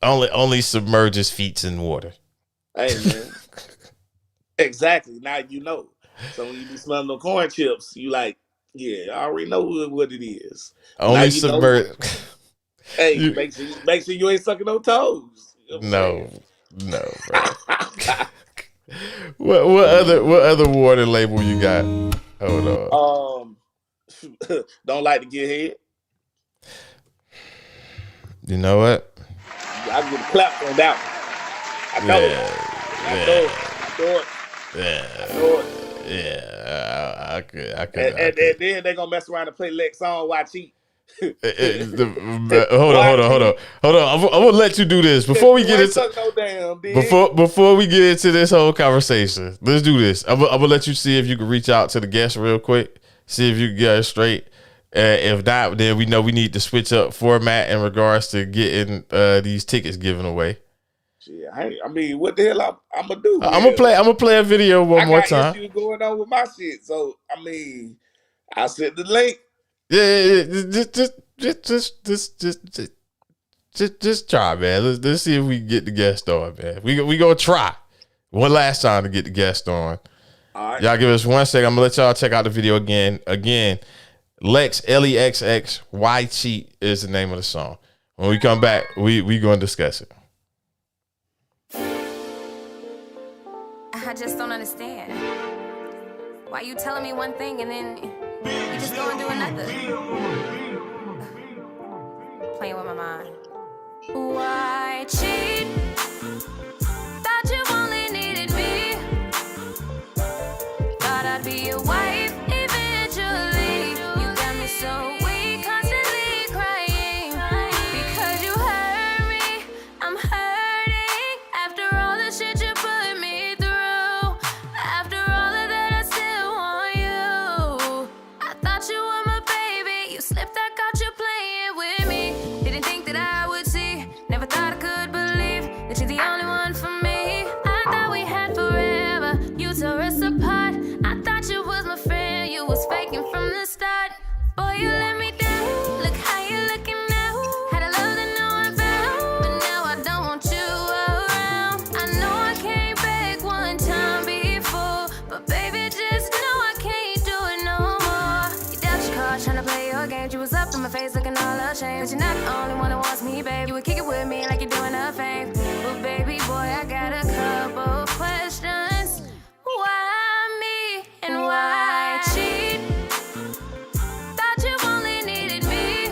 Only submerges feet in water. Hey man. Exactly. Now you know. So when you be smelling the corn chips, you like, yeah, I already know what it is. Only submerge. Hey, make sure you ain't sucking no toes. You know no, bro. What other warning label you got? Hold on. Don't like to get head. You know what? I can get a clap on that one. I know it. I know it. Yeah, I could. And then they gonna mess around and play Lex on Watch Eat. Hold on. I'm gonna let you do this before we get into before we get into this whole conversation. Let's do this. I'm gonna let you see if you can reach out to the guests real quick. See if you can get it straight. If not, then we know we need to switch up format in regards to getting these tickets given away. Yeah, I mean, what the hell I'm gonna do? I'm gonna play a video one more time. I got issues going on with my shit, so I mean, I'll send the link. Yeah. Just try, man. Let's see if we can get the guest on, man. We gonna try one last time to get the guest on. All right. Y'all give us 1 second. I'm gonna let y'all check out the video again. Again, Lex LEXX Why Cheat is the name of the song. When we come back, we gonna discuss it. I just don't understand. Why you telling me one thing and then you just go and do another? Playing with my mind. Why cheat? Thought you only needed me. Thought I'd be your wife eventually. You got me so weak, constantly crying. Because you hurt me, I'm hurting. After all the shit you put me through, after all of that I still want you. I thought you were my baby, you slipped, I caught you playing with me. Didn't think that I would see, never thought I could believe that you're the only one for me. I thought we had forever, you tore us apart. I thought you was my friend, you was faking from the start. Boy, you let me down, look how you looking now. Had a love that no one found, but now I don't want you around. I know I came back one time before, but baby, just know I can't do it no more. You doubt your cards, trying to play your game. You was up in my face looking all ashamed, but you're not the only one that wants me, babe. You would kick it with me like you're doing a fame. But baby boy, I got a couple questions. Why me and why cheat? Thought you only needed me.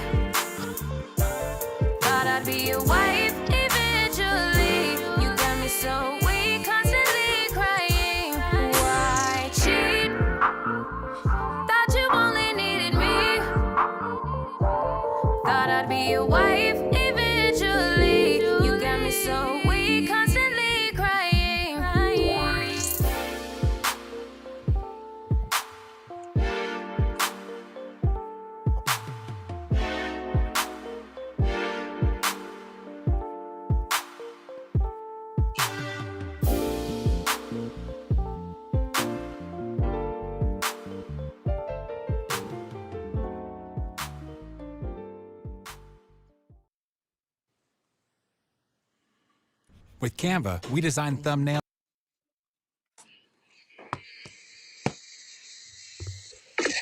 Thought I'd be your wife eventually. You got me so weak, constantly crying. Why cheat? Thought you only needed me. Thought I'd be your wife eventually. You got me so weak, constantly crying. With Canva, we design thumbnails.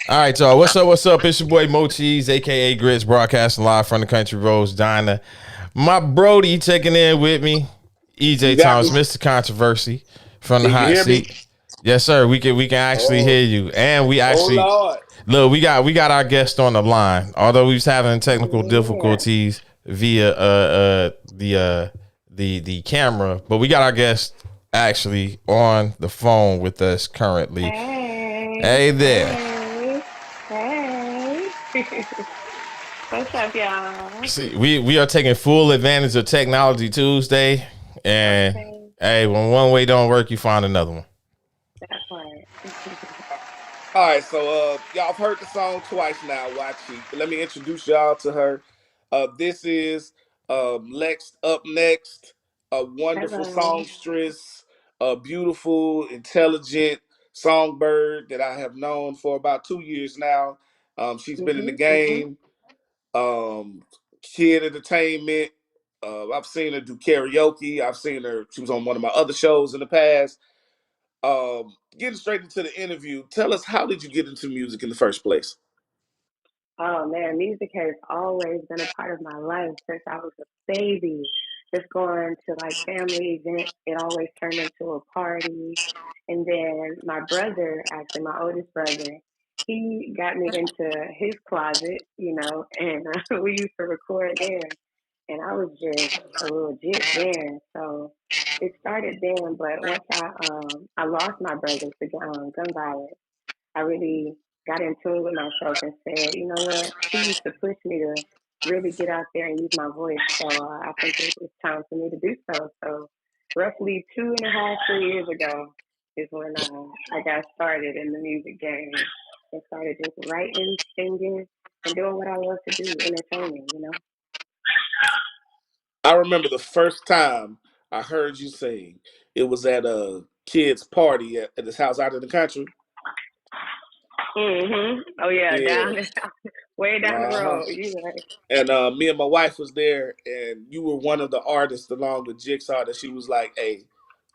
All right, y'all. What's up? What's up? It's your boy MoeCheeze, aka Grits, broadcasting live from the Country Roads Diner. My Brody checking in with me, EJ Thomas, Mr. Controversy from the Can you hot hear me? seat. Yes, sir. We can actually hear you, and we actually Lord. look. We got our guest on the line. Although we was having technical difficulties via the camera, but we got our guest actually on the phone with us currently. Hey there. Hey. What's up, y'all? See, we are taking full advantage of Technology Tuesday, and hey, when one way don't work, you find another one. That part. All right, so y'all have heard the song twice now, Why Cheat? But let me introduce y'all to her. This is Lex up next, a wonderful Hello. songstress, a beautiful, intelligent songbird that I have known for about 2 years now. She's been in the game, kid entertainment. I've seen her do karaoke. I've seen her, she was on one of my other shows in the past. Getting straight into the interview, tell us, how did you get into music in the first place? Oh man, music has always been a part of my life since I was a baby. Just going to like family events, it always turned into a party. And then my brother, actually my oldest brother, he got me into his closet, and we used to record there. And I was just a little jit then, so it started then. But once I lost my brother to gun violence, I really got in tune with myself and said, you know what? He used to push me to really get out there and use my voice. So I think it's time for me to do so. So roughly 2.5, 3 years ago is when I got started in the music game and started just writing, singing, and doing what I love to do, entertaining. I remember the first time I heard you sing. It was at a kid's party at this house out in the country. Oh yeah, Yeah. down way down the Uh-huh. road. You right. And me and my wife was there, and you were one of the artists along with Jigsaw that she was like, "Hey,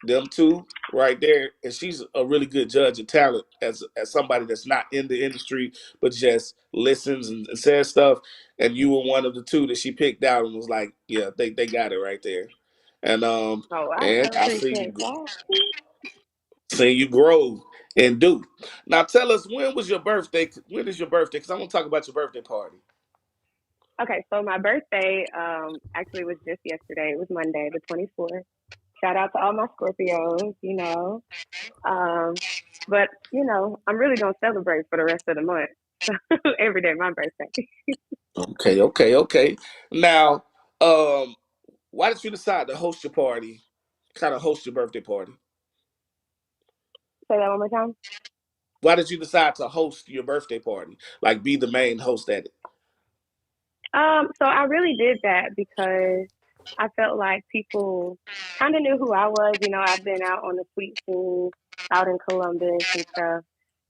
them two right there." And she's a really good judge of talent as somebody that's not in the industry but just listens and says stuff. And you were one of the two that she picked out and was like, "Yeah, they got it right there." And Oh, I and I appreciate that. see you grow and do. Now tell us, when was your birthday? When is your birthday? Because I'm gonna talk about your birthday party. Okay, so my birthday actually was just yesterday. It was Monday, the 24th. Shout out to all my Scorpios, you know. Um, but I'm really gonna celebrate for the rest of the month. Every day my birthday. Say Okay, okay, okay. Now, um, why did you decide to host your party? Kind of host your birthday party. that one more time. Why did you decide to host your birthday party? Like, be the main host at it. So I really did that because I felt like people kind of knew who I was. I've been out on the sweet scene, out in Columbus and stuff,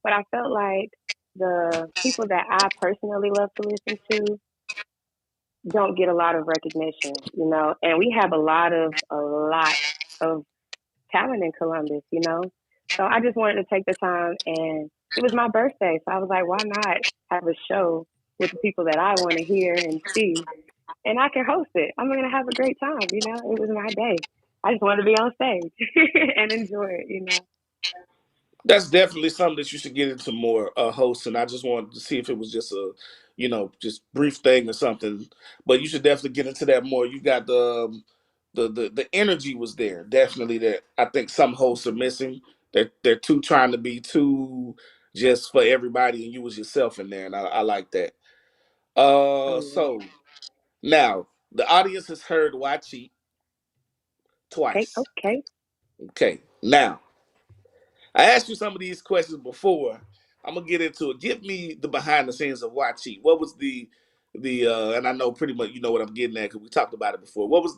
but I felt like the people that I personally love to listen to don't get a lot of recognition. And we have a lot of talent in Columbus. So I just wanted to take the time, and it was my birthday, so I was like, why not have a show with the people that I want to hear and see, and I can host it. I'm gonna have a great time. It was my day. I just wanted to be on stage and enjoy it. That's definitely something that you should get into more hosting. I just wanted to see if it was just a, just brief thing or something. But you should definitely get into that more. You got the energy was there. Definitely that I think some hosts are missing. They're too trying to be too just for everybody, and you was yourself in there, and I like that. Oh yeah. So now the audience has heard "Why Cheat" Okay. twice. Okay. Okay, now I asked you some of these questions before. I'm gonna get into it. Give me the behind the scenes of Why Cheat. What was the and I know pretty much you know what I'm getting at because we talked about it before. What was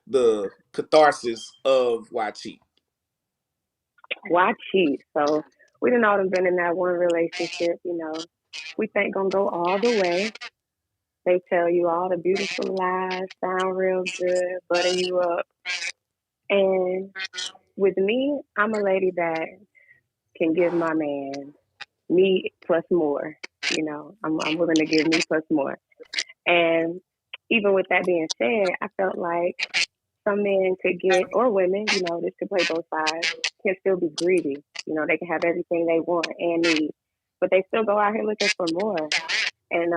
the catharsis of Why Cheat? Why cheat? So we done all done been in that one relationship. We think gonna go all the way. They tell you all the beautiful lies, sound real good, butter you up. And with me, I'm a lady that can give my man me plus more. I'm willing to give me plus more. And even with that being said, I felt like some men could get, or women, this could play both sides, can still be greedy. They can have everything they want and need, but they still go out here looking for more. And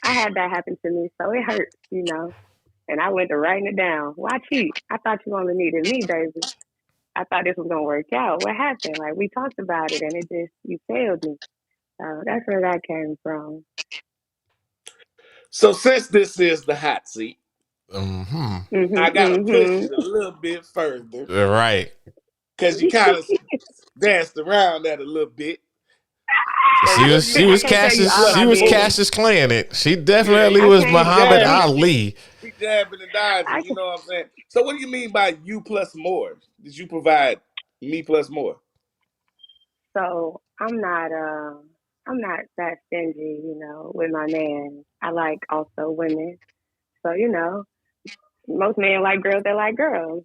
I had that happen to me, so it hurts. And I went to writing it down. Why cheat? I thought you only needed me, baby. I thought this was gonna work out. What happened? Like we talked about it, and it just you failed me. So that's where that came from. So since this is the hot seat, Mm-hmm. I Mhm. gotta push Mhm. it a little bit further Right. because you kind of danced around that a little bit. So She what was do she you I was can't tell think you Cassius all plus my she was more? business. Cassius claying it. She Yeah, definitely I was can't. he Muhammad jabbing, Ali. he jabbing and dodging. I You can. know what I'm saying? So what do you mean by you plus more? Did you provide me plus more? So I'm not that stingy, with my man. I like also women. So most men like girls that like girls,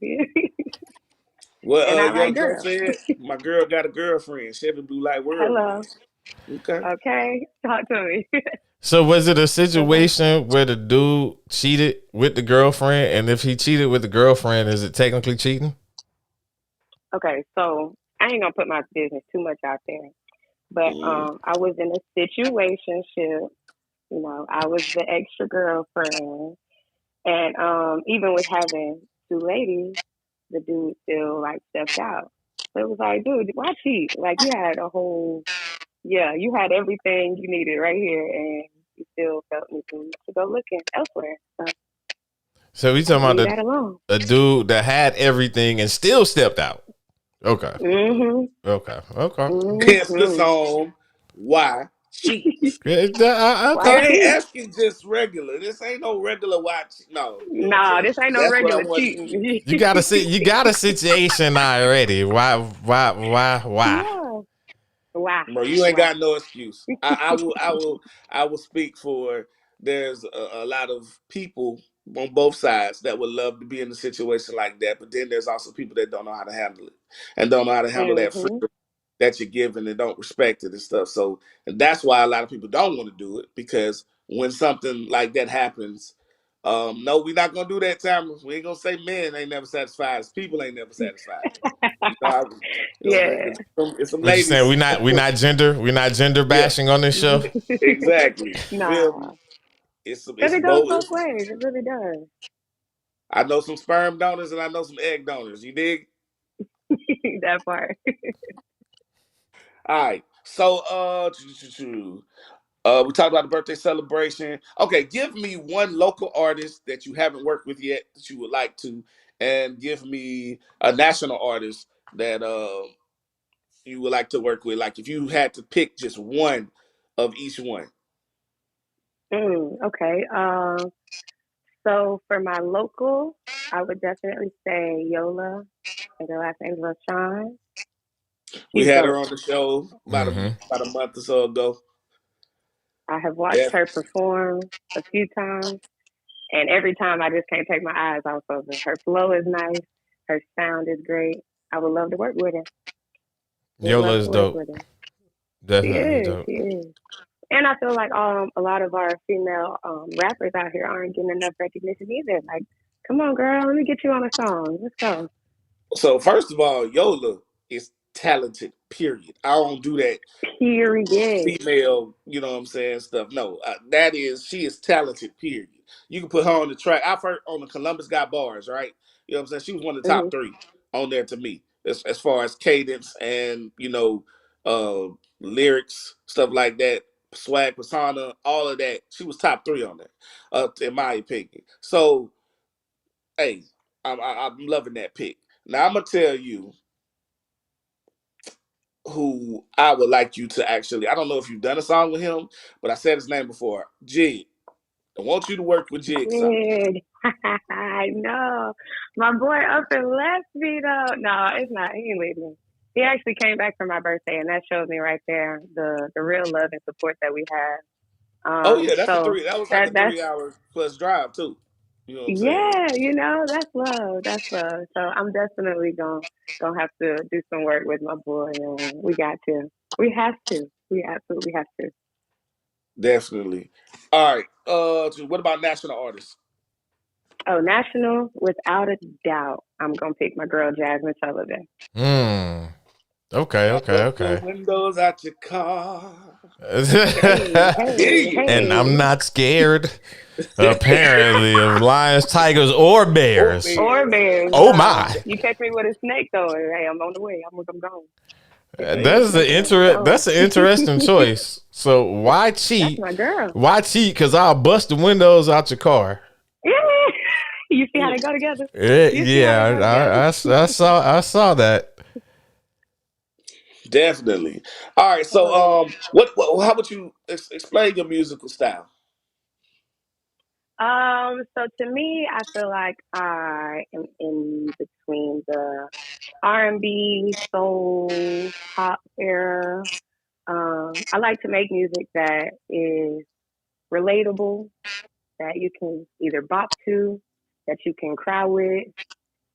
Well, and I like Young Joe girls. said, my girl got a girlfriend. Chevy Blue like Hello. whirlwind. Okay. Okay, talk to me. So was it a Okay. situation where the dude cheated with the girlfriend, and if he cheated with the girlfriend, is it technically cheating? Okay, so I ain't gonna put my business too much out there, but Mm. I was in a situationship. I was the extra girlfriend, and even with having two ladies, the dude still like stepped out. So it was like, dude, why cheat? Like you had a whole, yeah, you had everything you needed right here, and you still felt need to go looking elsewhere. So So we I just talking leave about that alone. a dude that had everything and still stepped out. Okay. Mhm. Okay. Okay. Hence the Mhm. song, Why Cheat? Why I Okay. ain't cheat? asking just regular. This ain't no regular watch. No, you know what I'm Nah, saying? this ain't no That's what I regular want you to. cheating. You gotta see. You got a situation already. Why? Why? Why? Why? Yeah. Why? Bro, you ain't Why? got no excuse. I will speak for. There's a lot of people on both sides that would love to be in a situation like that, but then there's also people that don't know how to handle it and don't know how to handle that Mhm. freedom that you're given and don't respect it and stuff. So, and that's why a lot of people don't want to do it because when something like that happens, no, we're not gonna do that, Tamara. We ain't gonna say men ain't never satisfied. It's people ain't never satisfied. You know, you know what I'm saying? Yeah. 'Cause it's some What you saying? ladies. We not gender Yeah, bashing on this show. exactly. You feel me? Nah. It's Because it goes both. both ways. It really does. I know some sperm donors and I know some egg donors. You dig? That part. All right. So we talked about the birthday celebration. Okay, give me one local artist that you haven't worked with yet that you would like to, and give me a national artist that you would like to work with. Like if you had to pick just one of each one. Okay. So for my local, I would definitely say Yola, and her last name is Rashawn. We She's had her dope. on the show Mm-hmm. about a month or so ago. I have watched Yeah. her perform a few times, and every time I just can't take my eyes off of her. Her flow is nice. Her sound is great. I would love to work with her. Would Yola love is to work dope. with her. She Definitely is. dope. She is. And I feel like a lot of our female rappers out here aren't getting enough recognition either. Like, come on, girl, let me get you on a song. Let's go. So first of all, Yola is talented. Period. I don't do that Period. female, you know what I'm saying, stuff. No, that is she is talented. Period. You can put her on the track. I've heard on the Columbus Got Bars, right? You know what I'm saying. She was one of the Hmm. top three on there to me, as far as cadence and lyrics, stuff like that. Swag, persona, all of that. She was top three on there, in my opinion. So, hey, I'm loving that pick. Now I'm gonna tell you who I would like you to actually. I don't know if you've done a song with him, but I said his name before. Jig. I want you to work with Jigsaw. Did. I know. My boy up and left me though. No, it's not. He ain't leaving me. He actually came back for my birthday, and that showed me right there the real love and support that we have. Oh yeah, So that was like a that's 3 hour plus drive too. You know what I'm saying? yeah, that's love. That's love. So I'm definitely gonna have to do some work with my boy, man. We got to. We have to. We absolutely have to. Definitely. All right. So what about national artists? Oh, national, without a doubt, I'm gonna pick my girl Jasmine Sullivan. Mm. Okay, I okay, roll the okay. windows out your car. Hey, hey, Dig And I'm hey. not scared, it. apparently, of lions, tigers, or Or bears. Or bears. bears. Oh Nah, my. you catch me with a snake though. Hey, I'm on the way. I'm gone. Catch me with a Hey, That's snake and I'm that's gone. an interesting choice. So why That's cheat? my girl. Why cheat? Because I'll bust the windows out your car. Yeah. You see how mm, they go together? You see how they Yeah, go together? I saw that. definitely. All right. So, Oh yeah. what how would you explain your musical style? So to me, I feel like I am in between the R&B, soul, pop era. I like to make music that is relatable, that you can either bop to, that you can cry with,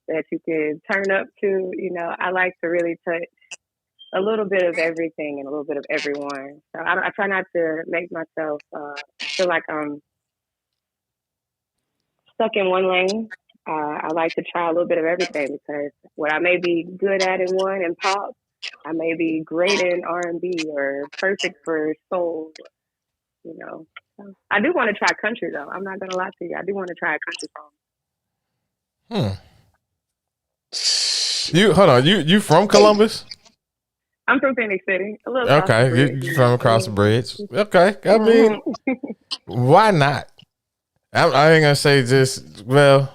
that you can turn up to. I like to really touch a little bit of everything and a little bit of everyone. So I try not to make myself feel like I'm stuck in one lane. I like to try a little bit of everything because what I may be good at in one in pop, I may be great in R&B or perfect for soul. You know, so I do want to try country though. I'm not gonna lie to you. I do want to try a country song. Hmm. You hold on. You from Columbus? I'm from Phoenix City, a little across the Okay, bridge. you from across the bridge. Okay, I mean, Mhm. why not? I ain't gonna say just well.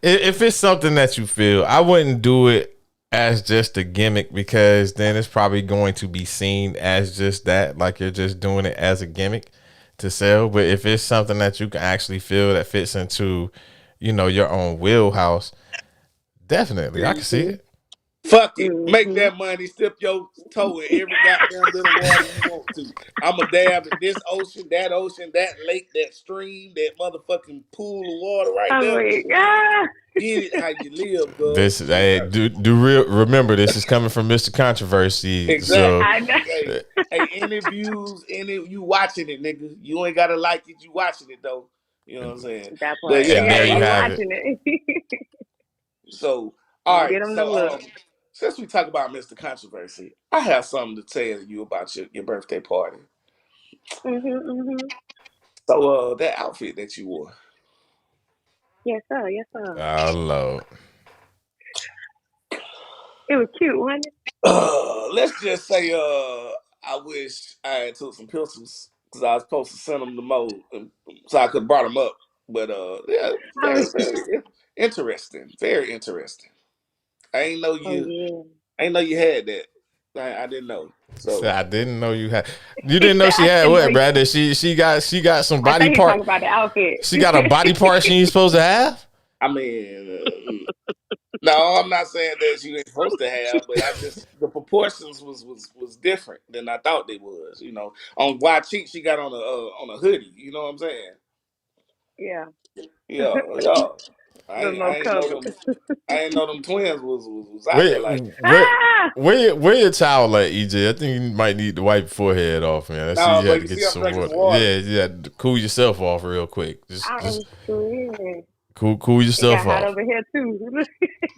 If it's something that you feel, I wouldn't do it as just a gimmick because then it's probably going to be seen as just that, like you're just doing it as a gimmick to sell. But if it's something that you can actually feel that fits into, your own wheelhouse, definitely I can see Mhm. it. Fuck it. Make Mm-hmm. that money. Step your toe in every goddamn little water you want to. I'ma dab in this ocean, that lake, that stream, that motherfucking pool of water right I'm there. like, ah. Get it how you live, girl. This do real. Remember, this is coming from Mr. Controversy. So Exactly. I know. Hey, any views, you watching it, nigga. You ain't gotta like it, you watching it though. You know what I'm saying? That But part. yeah, and there Yeah, you you have it. watching it. so all right. Get them to So look. since we talk about Mr. Controversy, I have something to tell you about your birthday party. Mm-hmm. So that outfit that you wore. Yes, sir. Yes, sir. Oh Lord. It was cute, wasn't it? Let's just say I wish I had took some pictures because I was supposed to send them to Mo, so I could have brought them up. But yeah, Oh, very interesting, very interesting. I ain't know oh you, yeah. I ain't know you had that. I didn't know. So So I didn't know you had. You He didn't know said, she I had didn't know what, you. Brad? That she got some I body thought he part. talking about the outfit. She got a body part she ain't supposed to have. I mean, no, I'm not saying that you ain't supposed to have, but I just the proportions was different than I thought they was. You know, on why cheek she got on a hoodie. You know what I'm saying? Yeah, Yeah, yeah. a little more I ain't know covered. them. I ain't know them twins was out Where there like. where Ah! where your towel at, EJ? I think you might need to wipe your forehead off, man. I see No, you had but to you get see, you I'm some drinking some water. water. Yeah, you had to cool yourself off real quick. Just I just am screaming. cool It yourself got hot off. over here too.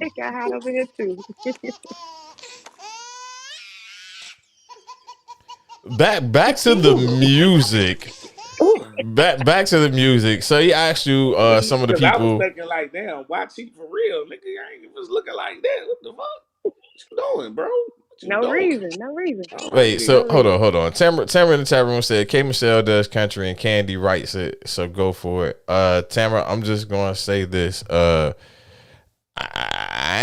It got hot over here too. Back to the music. Back to the music. So he asked you some of the Because I was people. thinking like, damn, why cheat for real, nigga? I ain't was looking like that. What the fuck? What you doing, bro? What you No doing? reason. No reason. I don't like Wait, No so it. reason. hold on. Tamara in the chat room said K Michelle does country and Candy writes it, so go for it. Tamara, I'm just gonna say this. I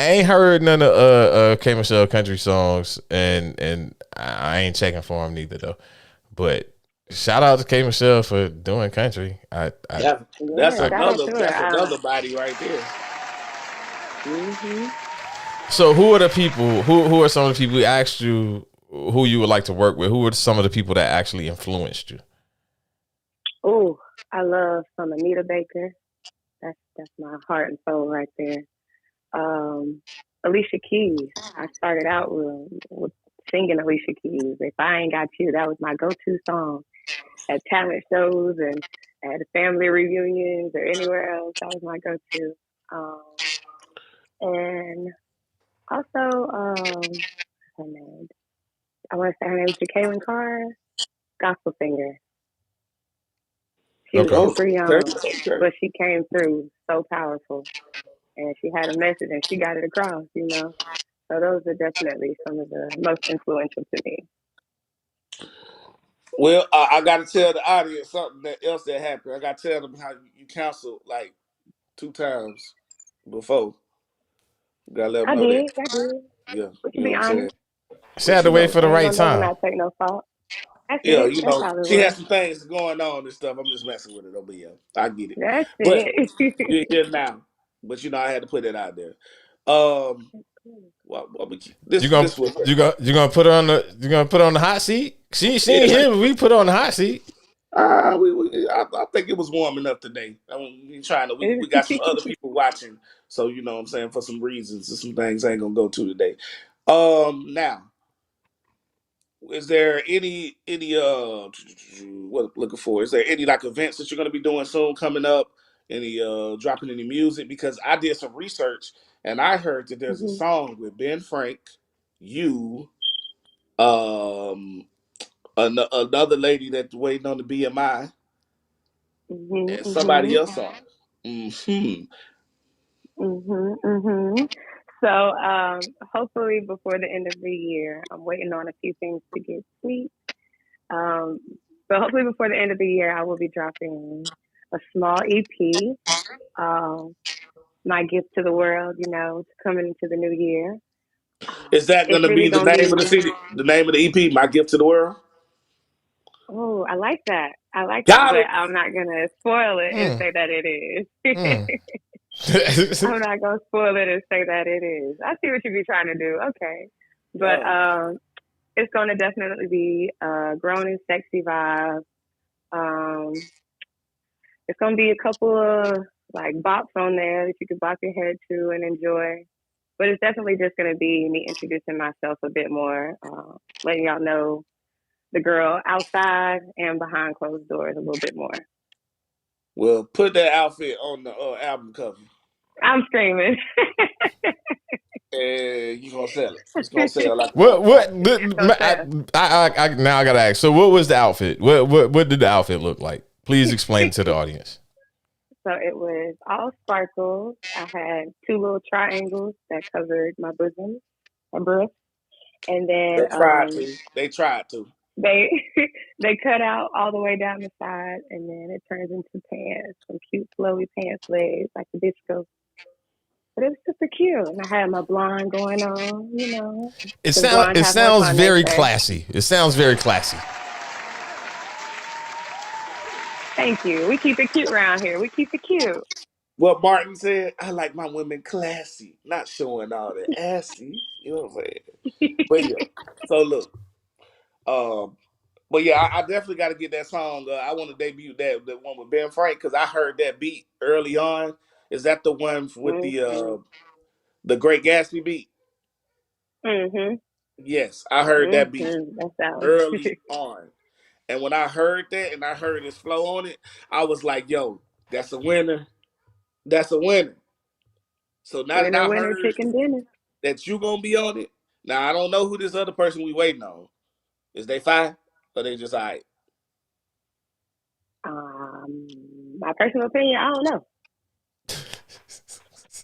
ain't heard none of K Michelle country songs, and I ain't checking for them neither though. But shout out to K Michelle for doing country. That's Yeah, I shout out another to that's her. another body right there. Mm-hmm. So who are the people? Who are some of the people who asked you who you would like to work with? Who are some of the people that actually influenced you? Oh, I love some Anita Baker. That's my heart and soul right there. Um, Alicia Keys. I started out with singing Alicia Keys. If I Ain't Got You, that was my go-to song at talent shows and at family reunions or anywhere else. That was my go-to. Um, and also, her name, I want to say her name is Jacqueline Carr, gospel singer. She was Okay. Oh, super okay, young, okay. but she came through so powerful, and she had a message, and she got it across. So those are definitely some of the most influential to me. Well, I got to tell the audience something else that happened. I got to tell them how you canceled like 2 times before. Got to let them I know that. did, I did. Yeah, But to you know be what I'm saying. honest, She had But to you wait know, for I the ain't right gonna never time. not take no fault. That's yeah, it. you That's know, all it she had was. some things going on and stuff. I'm just messing with it. Don't be I get it. That's But it. you're here now. But I had to put that out there. Um, You this gonna was you gonna put her on the hot seat? She ain't yeah. here, but we put her on the hot seat. I think it was warm enough today. I mean, we got some other people watching, so you know what I'm saying, for some reasons and some things I ain't gonna go to today. Now, is there any what I'm looking for? Is there any like events that you're gonna be doing soon coming up? Any dropping any music? Because I did some research and I heard that there's a Mhm, song with Ben Frank, you, um, another lady that's waiting on the BMI, mhm, and somebody mhm, else on. Hmm. mhm. So, hopefully before the end of the year, I'm waiting on a few things to get tweaked. Um, but hopefully before the end of the year, I will be dropping a small EP. Um, my gift to the world, it's coming into the new year. Is that It's gonna really be the gonna name of the be. CD? The name of the EP, My Gift to the World? Oh, I like that. I like that, Got but it. I'm not gonna spoil it and Mm, say that it is. mm. I'm not gonna spoil it and say that it is. I see what you be trying to do. Okay, but it's gonna definitely be a grown and sexy vibe. Um, it's gonna be a couple of like bops on there that you can bop your head to and enjoy. But it's definitely just gonna be me introducing myself a bit more, letting y'all know the girl outside and behind closed doors a little bit more. Well, put that outfit on the album cover, I'm screaming. and you gonna sell it. It's gonna sell like a What? motherfucker. Now I gotta ask. So, what was the outfit? What did the outfit look like? Please explain to the audience. So it was all sparkles. I had two little triangles that covered my bosom and breast, and then They tried to. they they cut out all the way down the side, and then it turns into pants, some cute flowy pants legs like the disco. But it was super cute, and I had my blonde going on. It The blonde have more sounds fun, very they say. classy. It sounds very classy. Thank you. We keep it cute around here. We keep it cute. What Martin said, I like my women classy, not showing all the assy. You know what I'm saying? But yeah. So look, but yeah, I definitely got to get that song. I want to debut that one with Ben Frank because I heard that beat early on. Is that the one with the Great Gatsby beat? Mhm. Yes, I heard that beat That's that one. early on, and when I heard that and I heard his flow on it, I was like, "Yo, that's a winner. That's a winner." So now that Winner, I winner, heard chicken dinner. that you gonna be on it, now I don't know who this other person we waiting on. Is they fine or they just alright? My personal opinion, I don't know.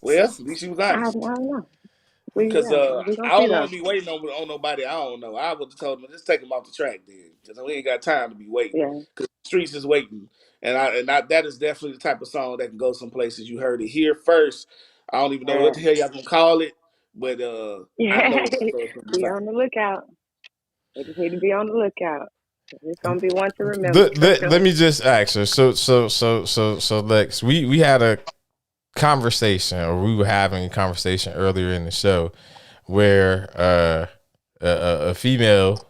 Well, at least she was I honest. don't know. Because We I gonna see don't though. want to be waiting on nobody. I don't know. I would have told them just take them off the track then, because we ain't got time to be waiting. Yeah. Because the streets is waiting, and that is definitely the type of song that can go some places. You heard it here first. I don't even know what the hell y'all gonna call it, but I know it's gonna be Be fine. on the lookout. We just need to be on the lookout. It's gonna be one to remember. Let me just ask her. So Lex, we had a conversation, or we were having a conversation earlier in the show where a female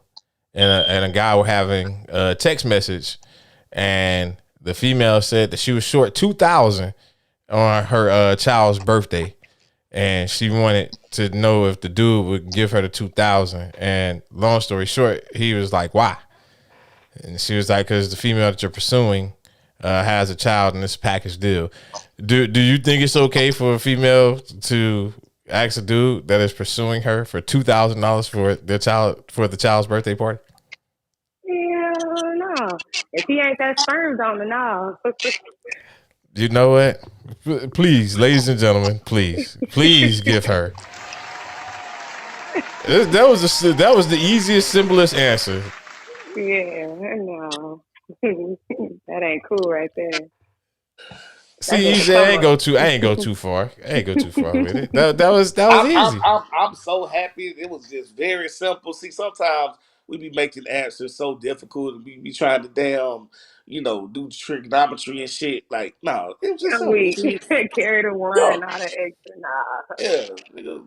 and a guy were having a text message, and the female said that she was short 2,000 on her child's birthday, and she wanted to know if the dude would give her the 2,000. And long story short, he was like, "Why?" And she was like, "Because the female that you're pursuing has a child in this package deal." Do you think it's okay for a female to ask a dude that is pursuing her for $2,000 for the child's birthday party? Yeah, no. If he ain't that sperm on the no. You know what? Please, ladies and gentlemen, please give her. That was the easiest, simplest answer. Yeah, no. That ain't cool right there. See, EJ, I ain't go too far. I ain't go too far with it. That was easy. I'm so happy. It was just very simple. See, sometimes we be making answers so difficult, and we be trying to do trigonometry and shit. Like, no, it was just I'm so weak. easy. Carry the one, Yeah, not an extra. Nah. yeah, nigga.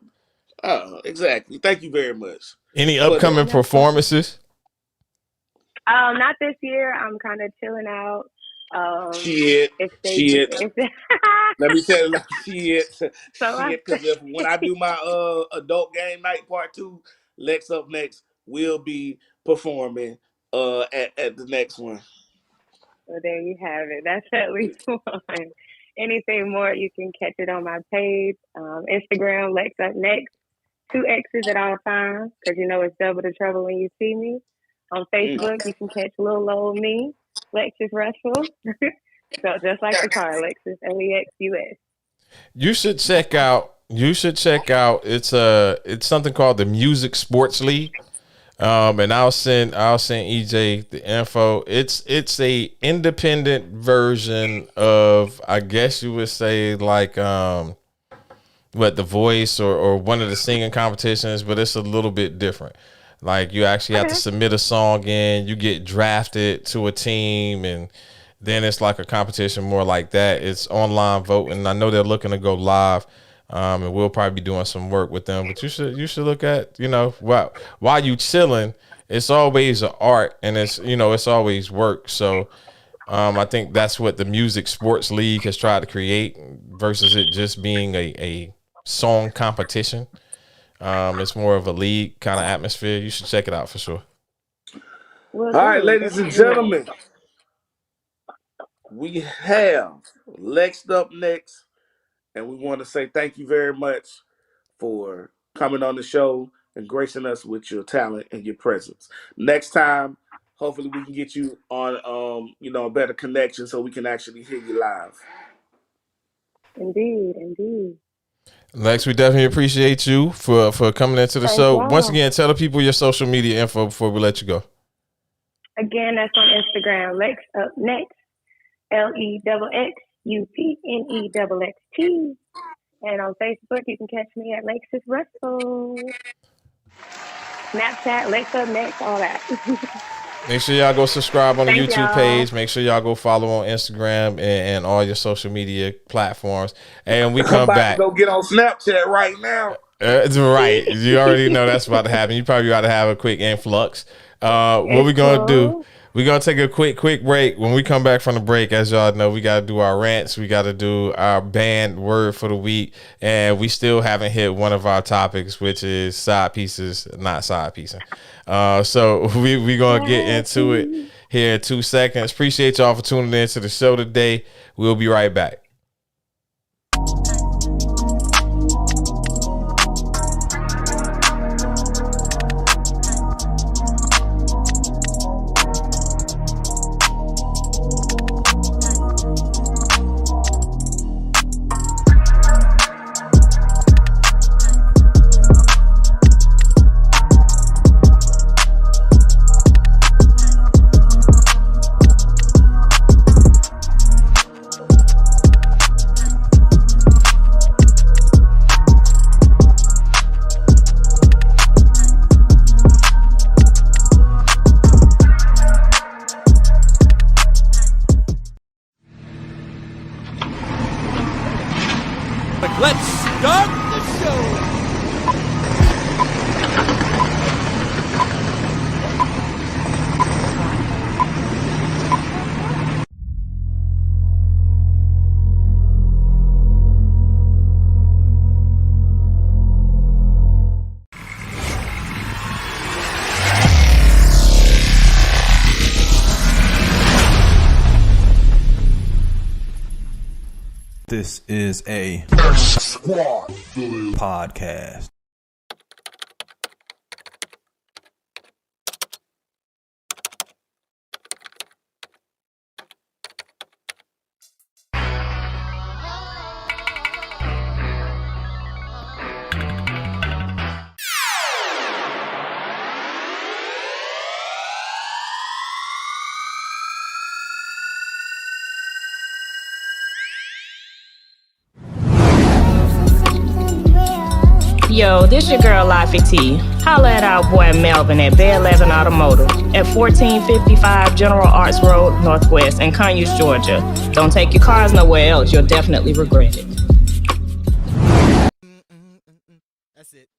Exactly. Thank you very much. Any upcoming performances? Not this year. I'm kind of chilling out. Shit. If Let me tell you, shit. So Because when I do my adult game night part 2, Lex Up Next will be performing at the next one. Well, there you have it. That's at least one. Anything more, you can catch it on my page. Instagram, Lex Up Next. 2 X's at all times, because it's double the trouble when you see me. On Facebook, you can catch little old me, Lexus Russell. So just like the car, Lexus LEXUS. You should check out. It's something called the Music Sports League. And I'll send EJ the info. It's a independent version of, I guess you would say, like The Voice or one of the singing competitions, but it's a little bit different. Like, you actually have to submit a song in, you get drafted to a team, and then it's like a competition more like that. It's online voting. I know they're looking to go live. And we'll probably be doing some work with them. But you should look at, while you chilling, it's always an art, and it's always work. So I think that's what the Music Sports League has tried to create versus it just being a song competition. It's more of a league kind of atmosphere. You should check it out for sure. Well, All right, ladies and gentlemen, we have Lex up next, and we want to say thank you very much for coming on the show and gracing us with your talent and your presence. Next time, hopefully we can get you on a better connection so we can actually hear you live. Indeed. Lex, we definitely appreciate you for coming into the show. Once again, tell the people your social media info before we let you go. Again, that's on Instagram, Lex Up Next, LEXXUPNEXXT. And on Facebook, you can catch me at Lexus Russell. Snapchat, Lex Up Next, all that. Make sure y'all go subscribe on the YouTube page. Make sure y'all go follow on Instagram and all your social media platforms. And we come back. Go get on Snapchat right now. It's right. You already know that's about to happen. You probably got to have a quick influx. What we going to do? We're going to take a quick break. When we come back from the break, as y'all know, we got to do our rants. We got to do our banned word for the week. And we still haven't hit one of our topics, which is side pieces, not side piecing. So we going to get into it here in 2 seconds. Appreciate y'all for tuning in to the show today. We'll be right back. Let's start the show. This is a Squad podcast. Yo, this your girl Life T. Holla at our boy Melvin at Bay 11 Automotive at 1455 General Arts Road Northwest in Conyers, Georgia. Don't take your cars nowhere else. You'll definitely regret it. That's it.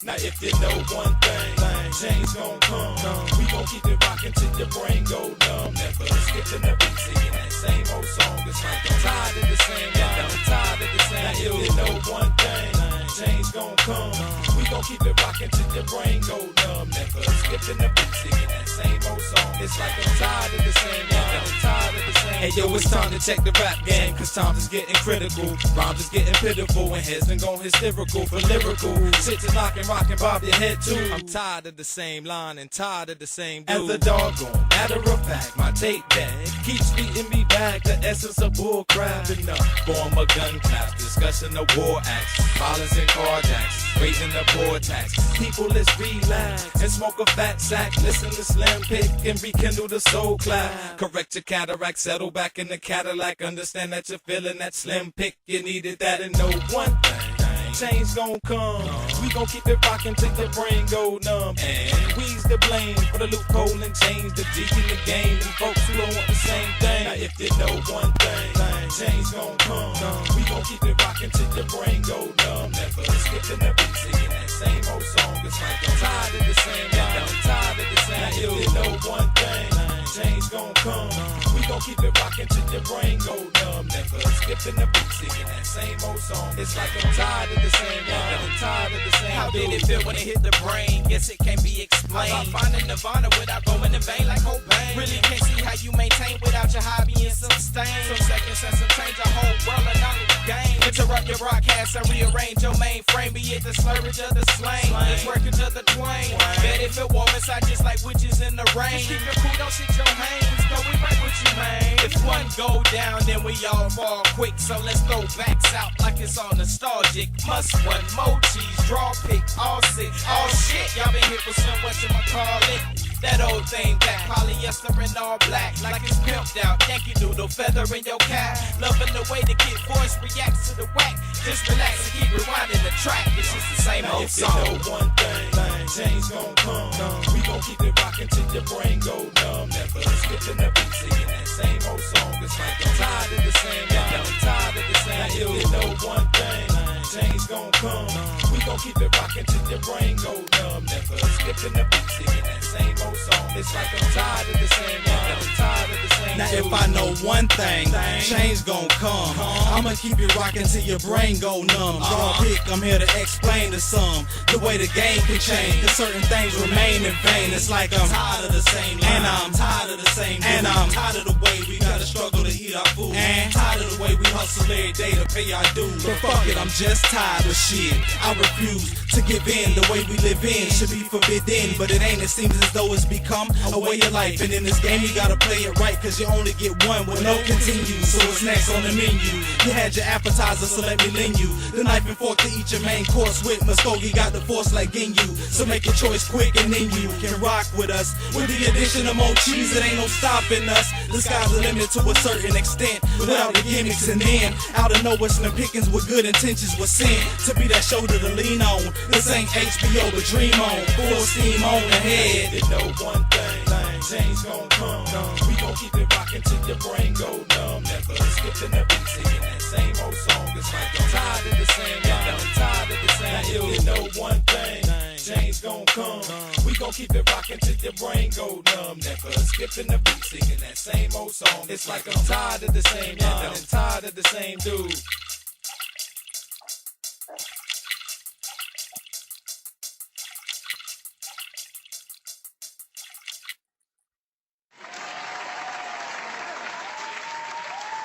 Now if you know one thing, change gon' come. We gon' keep it rockin' till your brain go numb. Never skipping the beat, singing that same old song. It's like I'm tired of the same line, I'm tired of the same. Now if you know one thing, change gon' come. We gon' keep it rockin' till your brain go numb. Never skipping the beat, singing that same old song. It's like I'm tired of the same line, I'm tired of the same. Hey yo, it's time to check the rap game, cause times is getting critical. Rhymes is getting pitiful, and heads been going hysterical for lyrical. Shit is knocking, rocking, bob your head too. I'm tired of the same line and tired of the same dude. As a doggone matter of fact, my tape deck keeps beating me back. The essence of bull crap enough. Form a gun claps, discussing the war acts, violence and carjacks, raising the poor tax. People, let's relax and smoke a fat sack. Listen to Slim Pick and rekindle the soul clap. Correct your cataract, settle back in the Cadillac. Understand that you're feeling that Slim Pick. You needed that and know one thing. change gon' come. We gon' keep it rockin' till your brain go numb. And we's the blame for the loophole and change the G in the game. And folks who don't want the same thing. Now if you know one thing, change gon' come. We gon' keep it rockin' till your brain go numb. Never skipping the beat, singing that same old song. It's like I'm tired of the same line, I'm tired of the same. Now if you know one thing, change gon' come. We gon' keep it rockin' till your brain go numb. Never skipping the beat, singing that same old song. It's like I'm tired of the same line, I'm tired of the same. How did it feel when it hit the brain? Guess it can't be explained. I'm finding nirvana without going in vain like Cobain. Really can't see how you maintain without your hobby and sustain. Some seconds and some change the whole world and all of the game. Interrupt your broadcast and rearrange your mainframe. Be it the slurage of the slang, the twerkage of the twang. Bet if it warm inside just like witches in the rain. Just keep your cool, don't shit your hands. Go we right with you, man. If one go down, then we all fall quick. So let's throw backs out like it's all nostalgic. Must one MoeCheeze, draw pick, all six, all shit. Y'all been hit with some whatchamacallit. That old thing back, polyester and all black, like it's pimped out. Yankee Doodle, feather in your cap. Loving the way the kid voice reacts to the whack. Just relax and keep rewinding the track. It's just the same old song. If you know one thing, change gon' come. We gon' keep it rockin' till your brain go numb. Never skipping the beat, singing that same old song. It's like I'm tired of the same line, I'm tired of the same. Now if you know one thing, change gon' come. We gon' keep it rockin' till your brain go numb. Never skipping the beat, singing that same old song. It's like I'm tired of the same line, I'm tired of the same. Now if I know one thing, change gon' come. I'ma keep it rockin' till your brain go numb. Draw a pick, I'm here to explain to some the way the game can change. Cause certain things remain in vain. It's like I'm tired of the same line, and I'm tired of the same dude. And I'm tired of the way we gotta struggle to eat our food, and tired of the way we hustle every day to pay our dues. But fuck it, I'm just tired of shit. I refuse to give in. The way we live in should be forbidden, but it ain't. It seems as though it's become a way of life. And in this game you gotta play it right, cause you only get one with no continue. So what's next on the menu? You had your appetizer, so let me lend you the knife and fork to eat your main course with. Muskogee got the force like Ginyu, so make your choice quick and then you can rock with us. With the addition of MoeCheeze, it ain't no stopping us. The sky's the limit to a certain extent, without the gimmicks. And then out of nowhere, some pickings with good intentions was sent to be that shoulder to lean on. This ain't HBO, but dream on, full steam on ahead. You know one thing, change gon' come. We gon' keep it rockin' till your brain go numb. Never skipping the beat, singing that same old song. It's like I'm tired of the same line, I'm tired of the same. Now if you know one thing, change gon' come. We gon' keep it rockin' till your brain go numb. Never skipping the beat, singing that same old song. It's like I'm tired of the same line, I'm tired of the same dude.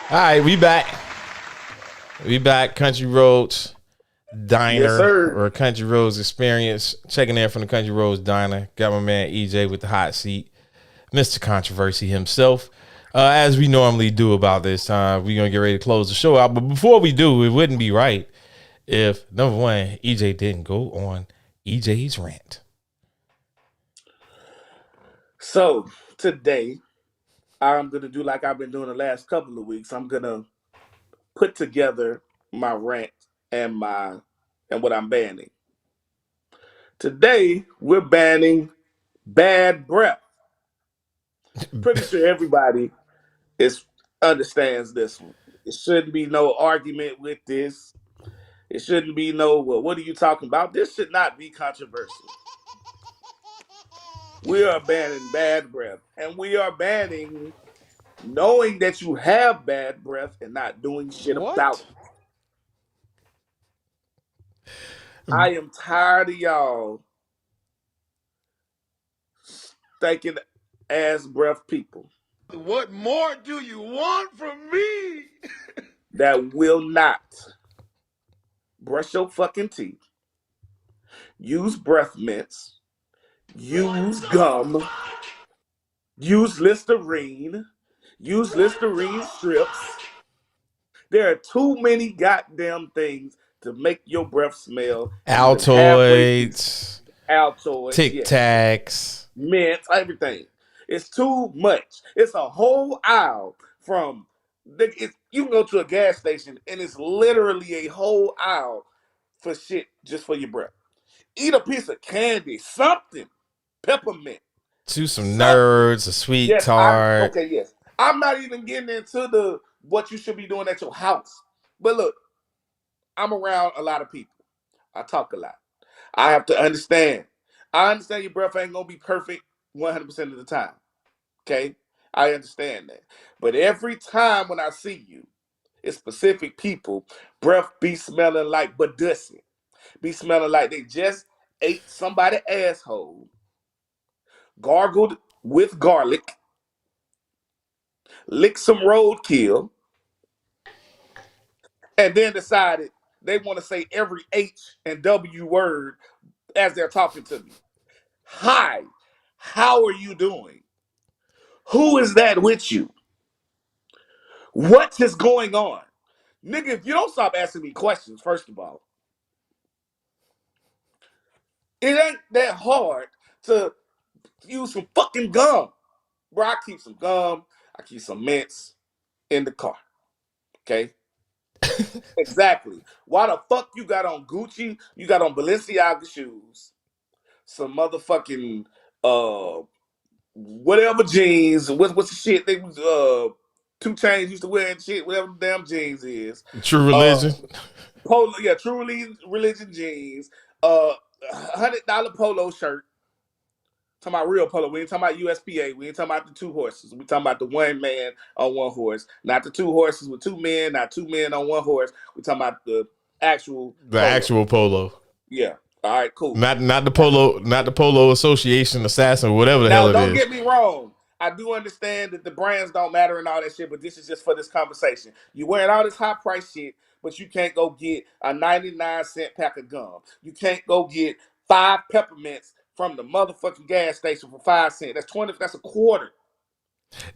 All right, we back. We back. Country Roads Diner, Yes, sir. or Country Roads Experience. Checking in from the Country Roads Diner. Got my man EJ with the hot seat, Mr. Controversy himself. As we normally do about this time, we're going to get ready to close the show out. But before we do, it wouldn't be right if, number one, EJ didn't go on EJ's rant. So today, I'm gonna do like I've been doing the last couple of weeks. I'm gonna put together my rant and what I'm banning. Today, we're banning bad breath. Pretty sure everybody understands this one. It shouldn't be no argument with this. It shouldn't be no, well, what are you talking about? This should not be controversial. We are banning bad breath, and we are banning knowing that you have bad breath and not doing shit about it. I am tired of y'all stinking ass breath people. What more do you want from me? That will not brush your fucking teeth, use breath mints, use gum, use Listerine strips. There are too many goddamn things to make your breath smell. Altoids, Tic yes. Tacs, Mints, everything. It's too much. It's a whole aisle you can go to a gas station and it's literally a whole aisle for shit just for your breath. Eat a piece of candy, something, peppermint, To some something. nerds, a sweet Yes, tart. yes. I'm not even getting into the what you should be doing at your house. But look, I'm around a lot of people. I talk a lot. I have to understand. I understand your breath ain't gonna be perfect 100% of the time. Okay, I understand that. But every time when I see you, it's specific people. Breath be smelling like Badussin. Be smelling like they just ate somebody asshole, gargled with garlic, licked some roadkill, and then decided they want to say every H and W word as they're talking to me. Hi, how are you doing? Who is that with you? What is going on? Nigga, if you don't stop asking me questions, first of all, it ain't that hard to use some fucking gum. Bro, I keep some gum, I keep some mints in the car. Okay? Exactly. Why the fuck you got on Gucci? You got on Balenciaga shoes, some motherfucking whatever jeans. What's the shit they was 2 Chainz used to wear and shit, whatever the damn jeans is. True Uh Religion. Polo, yeah, True Religion jeans, $100 polo shirt. Talking about real polo. We ain't talking about USPA. We ain't talking about the 2 horses. We talking about the one man on 1 horse. Not the 2 horses with 2 men, not 2 men on 1 horse. We talking about the actual The polo. actual polo. Yeah. All right, cool. Not the polo association assassin, whatever the hell Now, it don't is. get me wrong. I do understand that the brands don't matter and all that shit, but this is just for this conversation. You wearing all this high price shit, but you can't go get a 99-cent pack of gum. You can't go get 5 peppermints from the motherfucking gas station for 5 cents. That's 20. That's a quarter.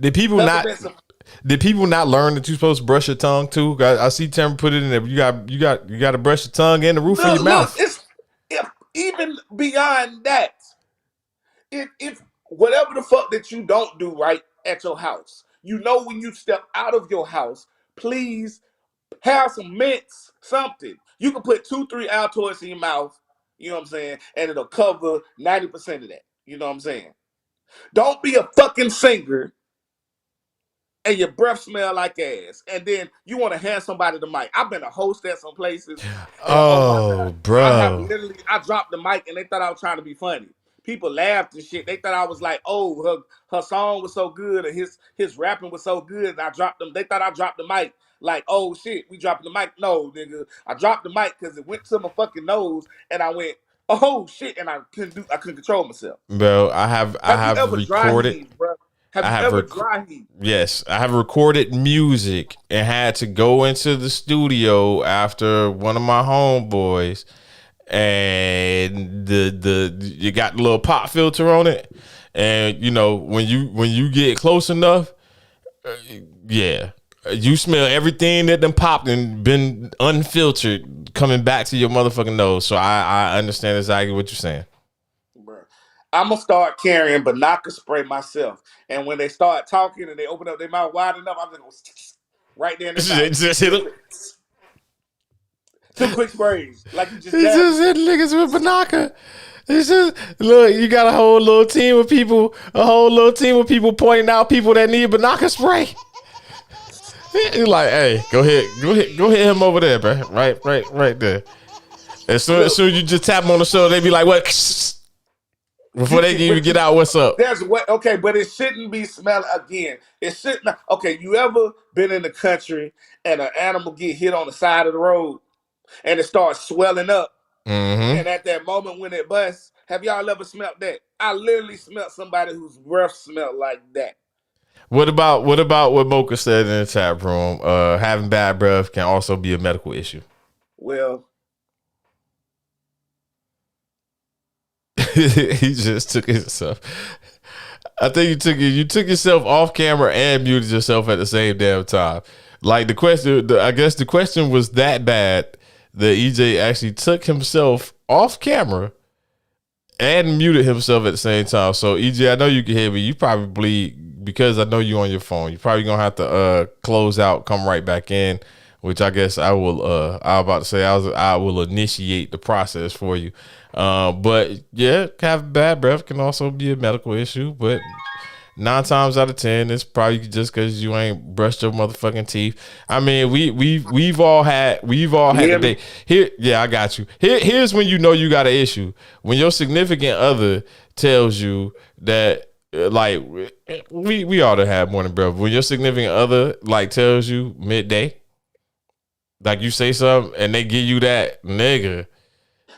Did people Peppermints not? Did people not learn that you're supposed to brush your tongue too? I see Tim put it in there. You got to brush your tongue and the roof of your mouth. It's even beyond that. If whatever the fuck that you don't do right at your house, you know when you step out of your house, please have some mints, something. You can put 2-3 Altoids in your mouth, you know what I'm saying, and it'll cover 90% of that. You know what I'm saying? Don't be a fucking singer and your breath smell like ass, and then you want to hand somebody the mic. I've been a host at some places, and oh my Oh, god, bro. I dropped the mic, and they thought I was trying to be funny. People laughed and shit. They thought I was like, oh, her song was so good, or his rapping was so good, and I dropped them. They thought I dropped the mic. Like, oh shit, we dropped the mic. No, nigga, I dropped the mic because it went to my fucking nose, and I went, oh shit, and I couldn't control myself. Bro, I have you ever dry recorded. heaved, bro? Have I you have ever dry heaved? Yes, I have recorded music and had to go into the studio after one of my homeboys, and the you got the little pop filter on it, and you know when you get close enough, yeah, you smell everything that done popped and been unfiltered coming back to your motherfucking nose. So I understand exactly what you're saying. I'm gonna start carrying Banaka spray myself, and when they start talking and they open up their mouth wide enough, I'm gonna go right there in their mouth. Just hit them. 2 quick sprays, like you just. It's just hitting niggas with Banaka. It's just look, you got a whole little team of people, pointing out people that need Banaka spray. He's like, hey, go hit him over there, bro. Right there. As soon as you just tap them on the shoulder, they be like, what? Before they even get out, what's up? There's what? Okay, but it shouldn't be smelling again. It shouldn't. Okay, you ever been in the country and an animal get hit on the side of the road and it starts swelling up, and at that moment when it busts, have y'all ever smelled that? I literally smelled somebody whose breath smelled like that. What about what Mocha said in the chat room? Having bad breath can also be a medical issue. Well, he just took himself. I think you took yourself off camera and muted yourself at the same damn time. Like the question, I guess the question was that bad that EJ actually took himself off camera and muted himself at the same time. So EJ, I know you can hear me. You probably, because I know you on your phone, you're probably gonna have to close out, come right back in which I guess I will. I was about to say I will initiate the process for you. But yeah, having bad breath can also be a medical issue. But 9 times out of 10, it's probably just because you ain't brushed your motherfucking teeth. I mean, we've all had You the hear day me? here. Yeah, I got you. Here's when you know you got an issue when your significant other tells you that. Like we ought to have morning breath. When your significant other like tells you midday, like you say something and they give you that nigga,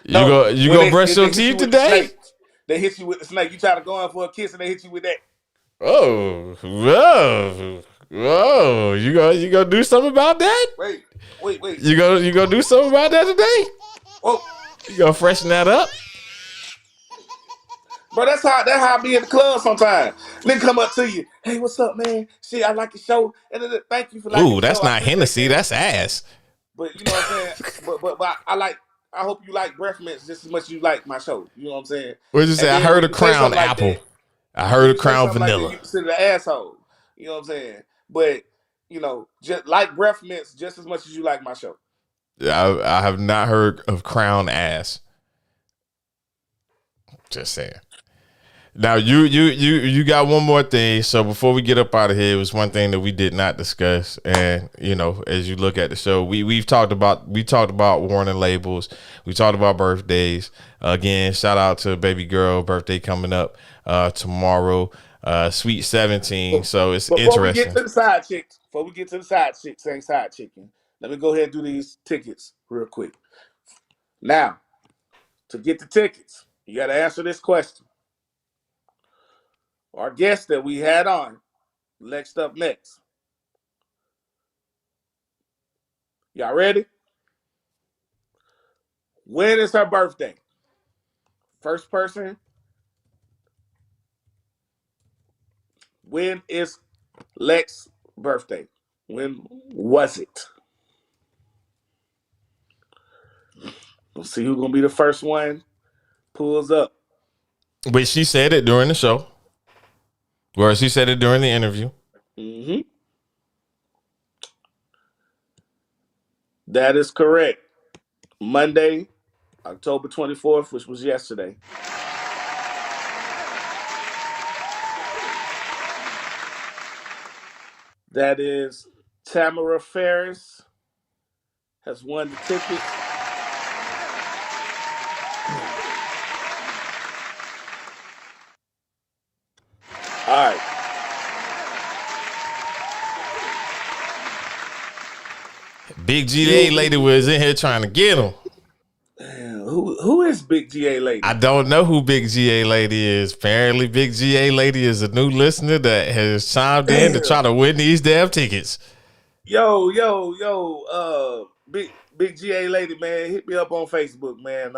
No, you when go brush your they hit you teeth with the today? snake. They hit you with the snake. You try to go in for a kiss and they hit you with that. Oh, whoa, whoa! You gonna do something about that? Wait, wait. You gonna do something about that today? Oh, You gonna freshen that up? bro, that's how I be in the club sometimes. Nigga come up to you, hey, what's up, man? Shit, I like your show, and then thank you for liking Ooh, the show. that's I not appreciate Hennessy. that. That's ass. But you know what I'm saying? But I like. I hope you like breath mints just as much as you like my show. You know what I'm saying? What'd you say? And I then heard when a you say crown something like that, apple. I heard a crown you vanilla. consider the asshole. You know what I'm saying? But just like breath mints just as much as you like my show. I have not heard of crown ass. Just saying. Now you got one more thing. So before we get up out of here, it was one thing that we did not discuss. And as you look at the show, we talked about warning labels. We talked about birthdays. Again, shout out to baby girl birthday coming up tomorrow. Sweet 17. So it's Before we get interesting. to the side chicks, saying side chicken, let me go ahead and do these tickets real quick. Now, to get the tickets, you got to answer this question. Our guest that we had on, next up next. Y'all ready? When is her birthday? First person. When is Lex's birthday? When was it? Let's see who's gonna be the first one. Pulls up. But she said it during the show. Or she said it during the interview. Mm-hmm. That is correct. Monday, October 24th, which was yesterday. That is Tamara Ferris has won the tickets. All right. Big GA lady was in here trying to get him. Who is Big GA lady? I don't know who Big GA lady is. Apparently, Big GA lady is a new listener that has chimed in to try to win these damn tickets. Yo, big GA lady, man, hit me up on Facebook, man.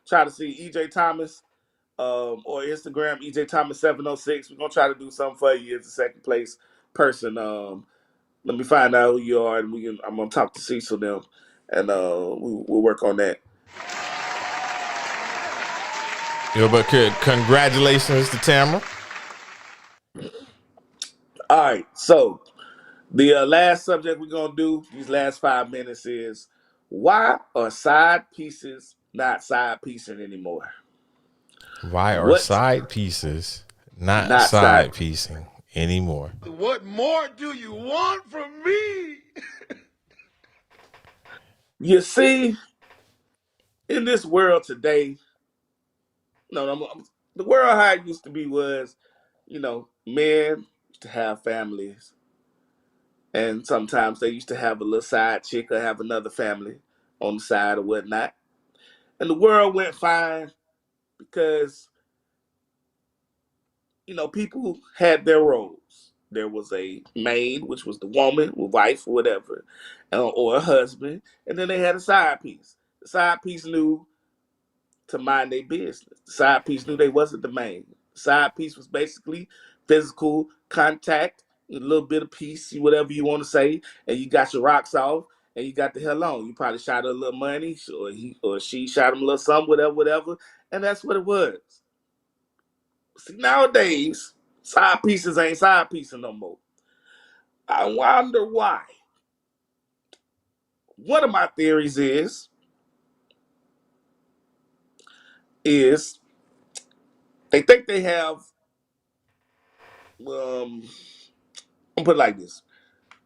Try to see EJ Thomas, or Instagram EJ Thomas 706. We're gonna try to do something for you as a second place person. Let me find out who you are, and I'm gonna talk to Cecil them, and we'll work on that. But congratulations to Tamara. All right, so the last subject we're gonna do these last 5 minutes is why are side pieces not side piecing anymore? Why are What side pieces not not side? side piecing anymore? What more do you want from me? You see, in this world today, the world how it used to be was, men used to have families, and sometimes they used to have a little side chick or have another family on the side or whatnot. And the world went fine because, people had their roles. There was a maid, which was the woman, or wife, or whatever, or a husband, and then they had a side piece. The side piece knew to mind their business. The side piece knew they wasn't the main. The side piece was basically physical contact, a little bit of peace, whatever you want to say, and you got your rocks off, and you got the hell on. You probably shot her a little money, or he or she shot him a little something, whatever, and that's what it was. See, nowadays, side pieces ain't side piecing no more. I wonder why. one of my theories is they think they have. I'm gonna put it like this: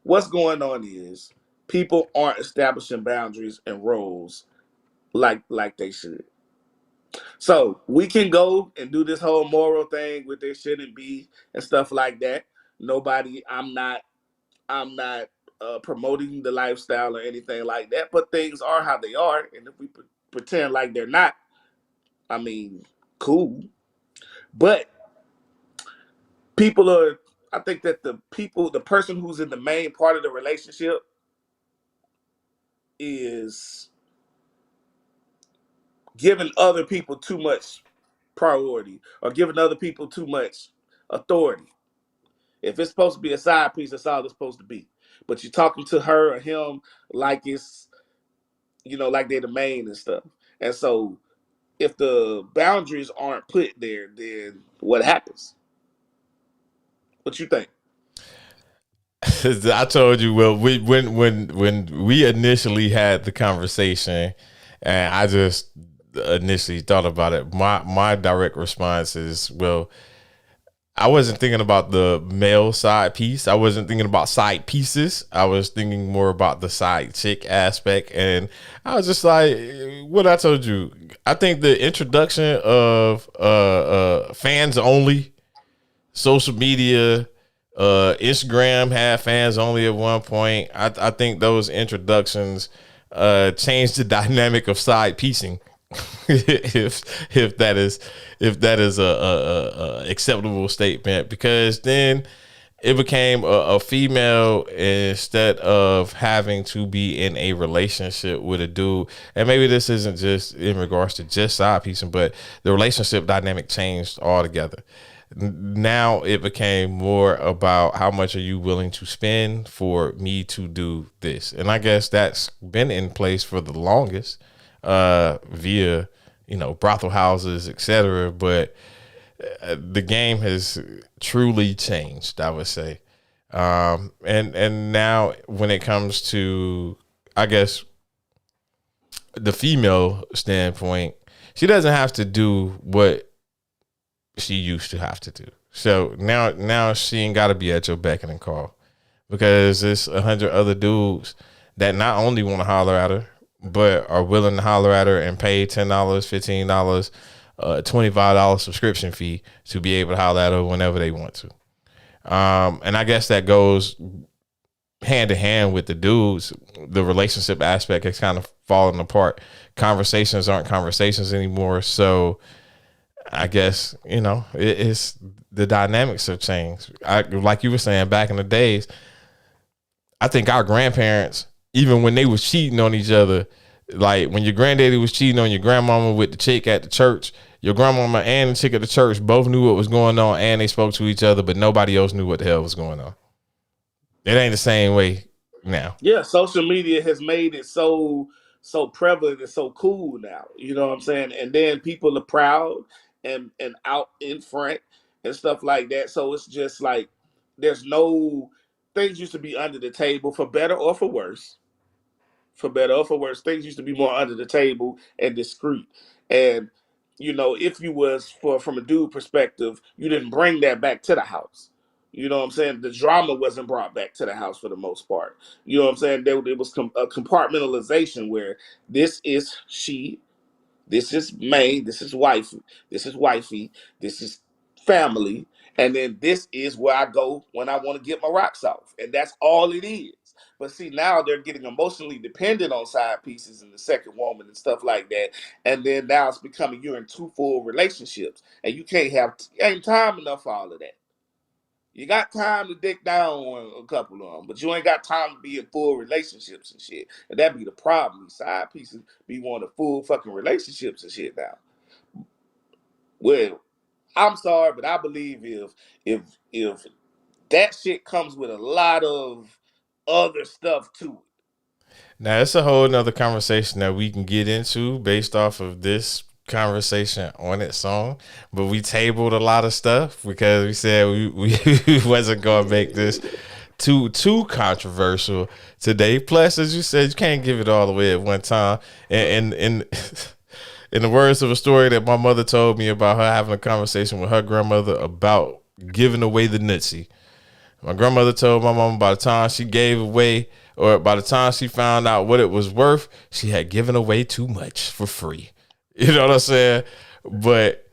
what's going on is people aren't establishing boundaries and roles like they should. So we can go and do this whole moral thing with there shouldn't be and stuff like that. Nobody, I'm not promoting the lifestyle or anything like that. But things are how they are, and if we pretend like they're not, I mean, cool. But people are. I think that the person who's in the main part of the relationship is giving other people too much priority or giving other people too much authority. If it's supposed to be a side piece, that's all it's supposed to be. But you're talking to her or him like it's, like they're the main and stuff. And so if the boundaries aren't put there, then what happens? What you think? I told you. Well, when we initially had the conversation, and I just initially thought about it, my direct response is, well, I wasn't thinking about the male side piece. I wasn't thinking about side pieces. I was thinking more about the side chick aspect. And I was just like, what I told you. I think the introduction of fans only, social media, Instagram had fans only at one point. I think those introductions changed the dynamic of side piecing. if that is a acceptable statement, because then it became a female instead of having to be in a relationship with a dude. And maybe this isn't just in regards to just side piecing, but the relationship dynamic changed altogether. Now it became more about how much are you willing to spend for me to do this. And I guess that's been in place for the longest, via, brothel houses, etc. But the game has truly changed, I would say. And now when it comes to, I guess, the female standpoint, she doesn't have to do what she used to have to do. So now she ain't got to be at your beck and call, because there's 100 other dudes that not only want to holler at her, but are willing to holler at her and pay $10, $15, $25 subscription fee to be able to holler at her whenever they want to. And I guess that goes hand in hand with the dudes. The relationship aspect has kind of fallen apart. Conversations aren't conversations anymore. So I guess, it's the dynamics have changed. Like you were saying, back in the days, I think our grandparents, even when they was cheating on each other, like when your granddaddy was cheating on your grandmama with the chick at the church, your grandmama and the chick at the church both knew what was going on and they spoke to each other, but nobody else knew what the hell was going on. It ain't the same way now. Yeah, social media has made it so prevalent and so cool now. You know what I'm saying? And then people are proud and out in front and stuff like that. So it's just like there's no things used to be under the table, for better or for worse. For better or for worse, things used to be more under the table and discreet. And if you was from a dude perspective, you didn't bring that back to the house. You know what I'm saying? The drama wasn't brought back to the house for the most part. You know what I'm saying? There was a compartmentalization where this is she, this is May, this is wifey, this is family, and then this is where I go when I want to get my rocks off, and that's all it is. But see, now they're getting emotionally dependent on side pieces and the second woman and stuff like that, and then now it's becoming you're in two full relationships, and you ain't time enough for all of that. You got time to dick down on a couple of them, but you ain't got time to be in full relationships and shit. And that be the problem. These side pieces be wanting full fucking relationships and shit now. Well, I'm sorry, but I believe if that shit comes with a lot of other stuff to it. Now, it's a whole nother conversation that we can get into based off of this conversation on its own, but we tabled a lot of stuff because we said we wasn't going to make too controversial today. Plus, as you said, you can't give it all away at one time. And in the words of a story that my mother told me about her having a conversation with her grandmother about giving away the Nutsie. My grandmother told my mom by the time she gave away, or by the time she found out what it was worth, she had given away too much for free. You know what I'm saying? But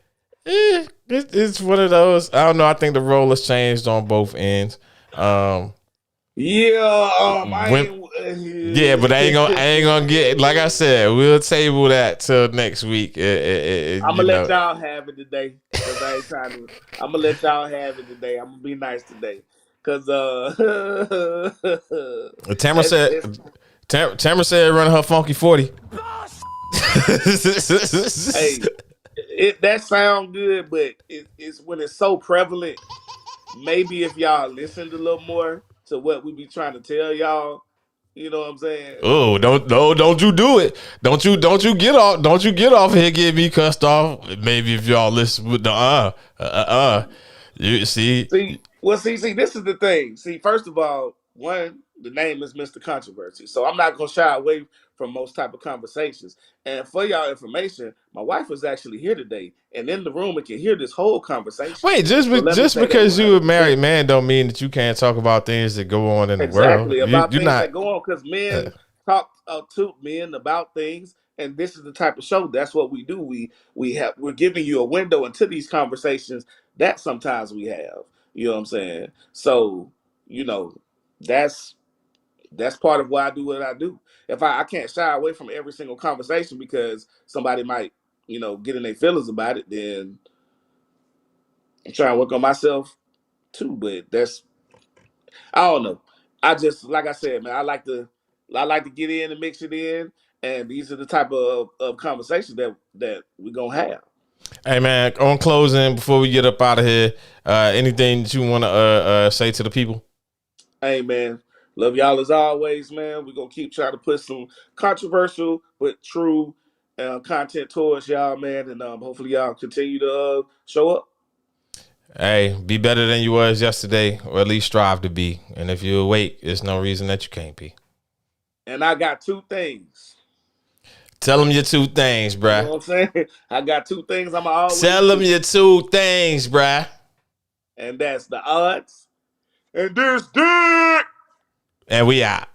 it's one of those. I don't know. I think the role has changed on both ends. I When, yeah, but I ain't gonna get, like I said, we'll table that till next week. I'm gonna let y'all have it today because I ain't trying to. I'm gonna let y'all have it today. I'm gonna be nice today because Tamara said running her funky 40. Hey, that sound good, but it's when it's so prevalent. Maybe if y'all listened a little more to what we be trying to tell y'all, you know what I'm saying? Oh, don't you do it. Don't you get off here getting me cussed off. Maybe if y'all listen with the you see. See, this is the thing. See, first of all, one, the name is Mr. Controversy. So I'm not gonna shy away from most type of conversations. And for y'all information, my wife was actually here today and in the room and can hear this whole conversation. Wait, just because you a married man don't mean that you can't talk about things that go on in the world. Exactly, about things that go on, because men talk to men about things, and this is the type of show. That's what we do. We're giving you a window into these conversations that sometimes we have. You know what I'm saying? So, you know, that's part of why I do what I do. If I can't shy away from every single conversation because somebody might, get in their feelings about it, then I'm trying to work on myself too. But I don't know. I just, like I said, man, I like to get in and mix it in, and these are the type of conversations that we're gonna have. Hey man, on closing, before we get up out of here, anything that you want to say to the people? Hey man, love y'all as always, man. We're gonna keep trying to put some controversial but true content towards y'all, man, and hopefully y'all continue to show up. Hey, be better than you was yesterday, or at least strive to be. And if you're awake, there's no reason that you can't be. And I got two things. Tell them your two things, bruh. You know what I'm saying? I got two things I'm always tell them your two things, bruh. And that's the odds and this dick. And we out.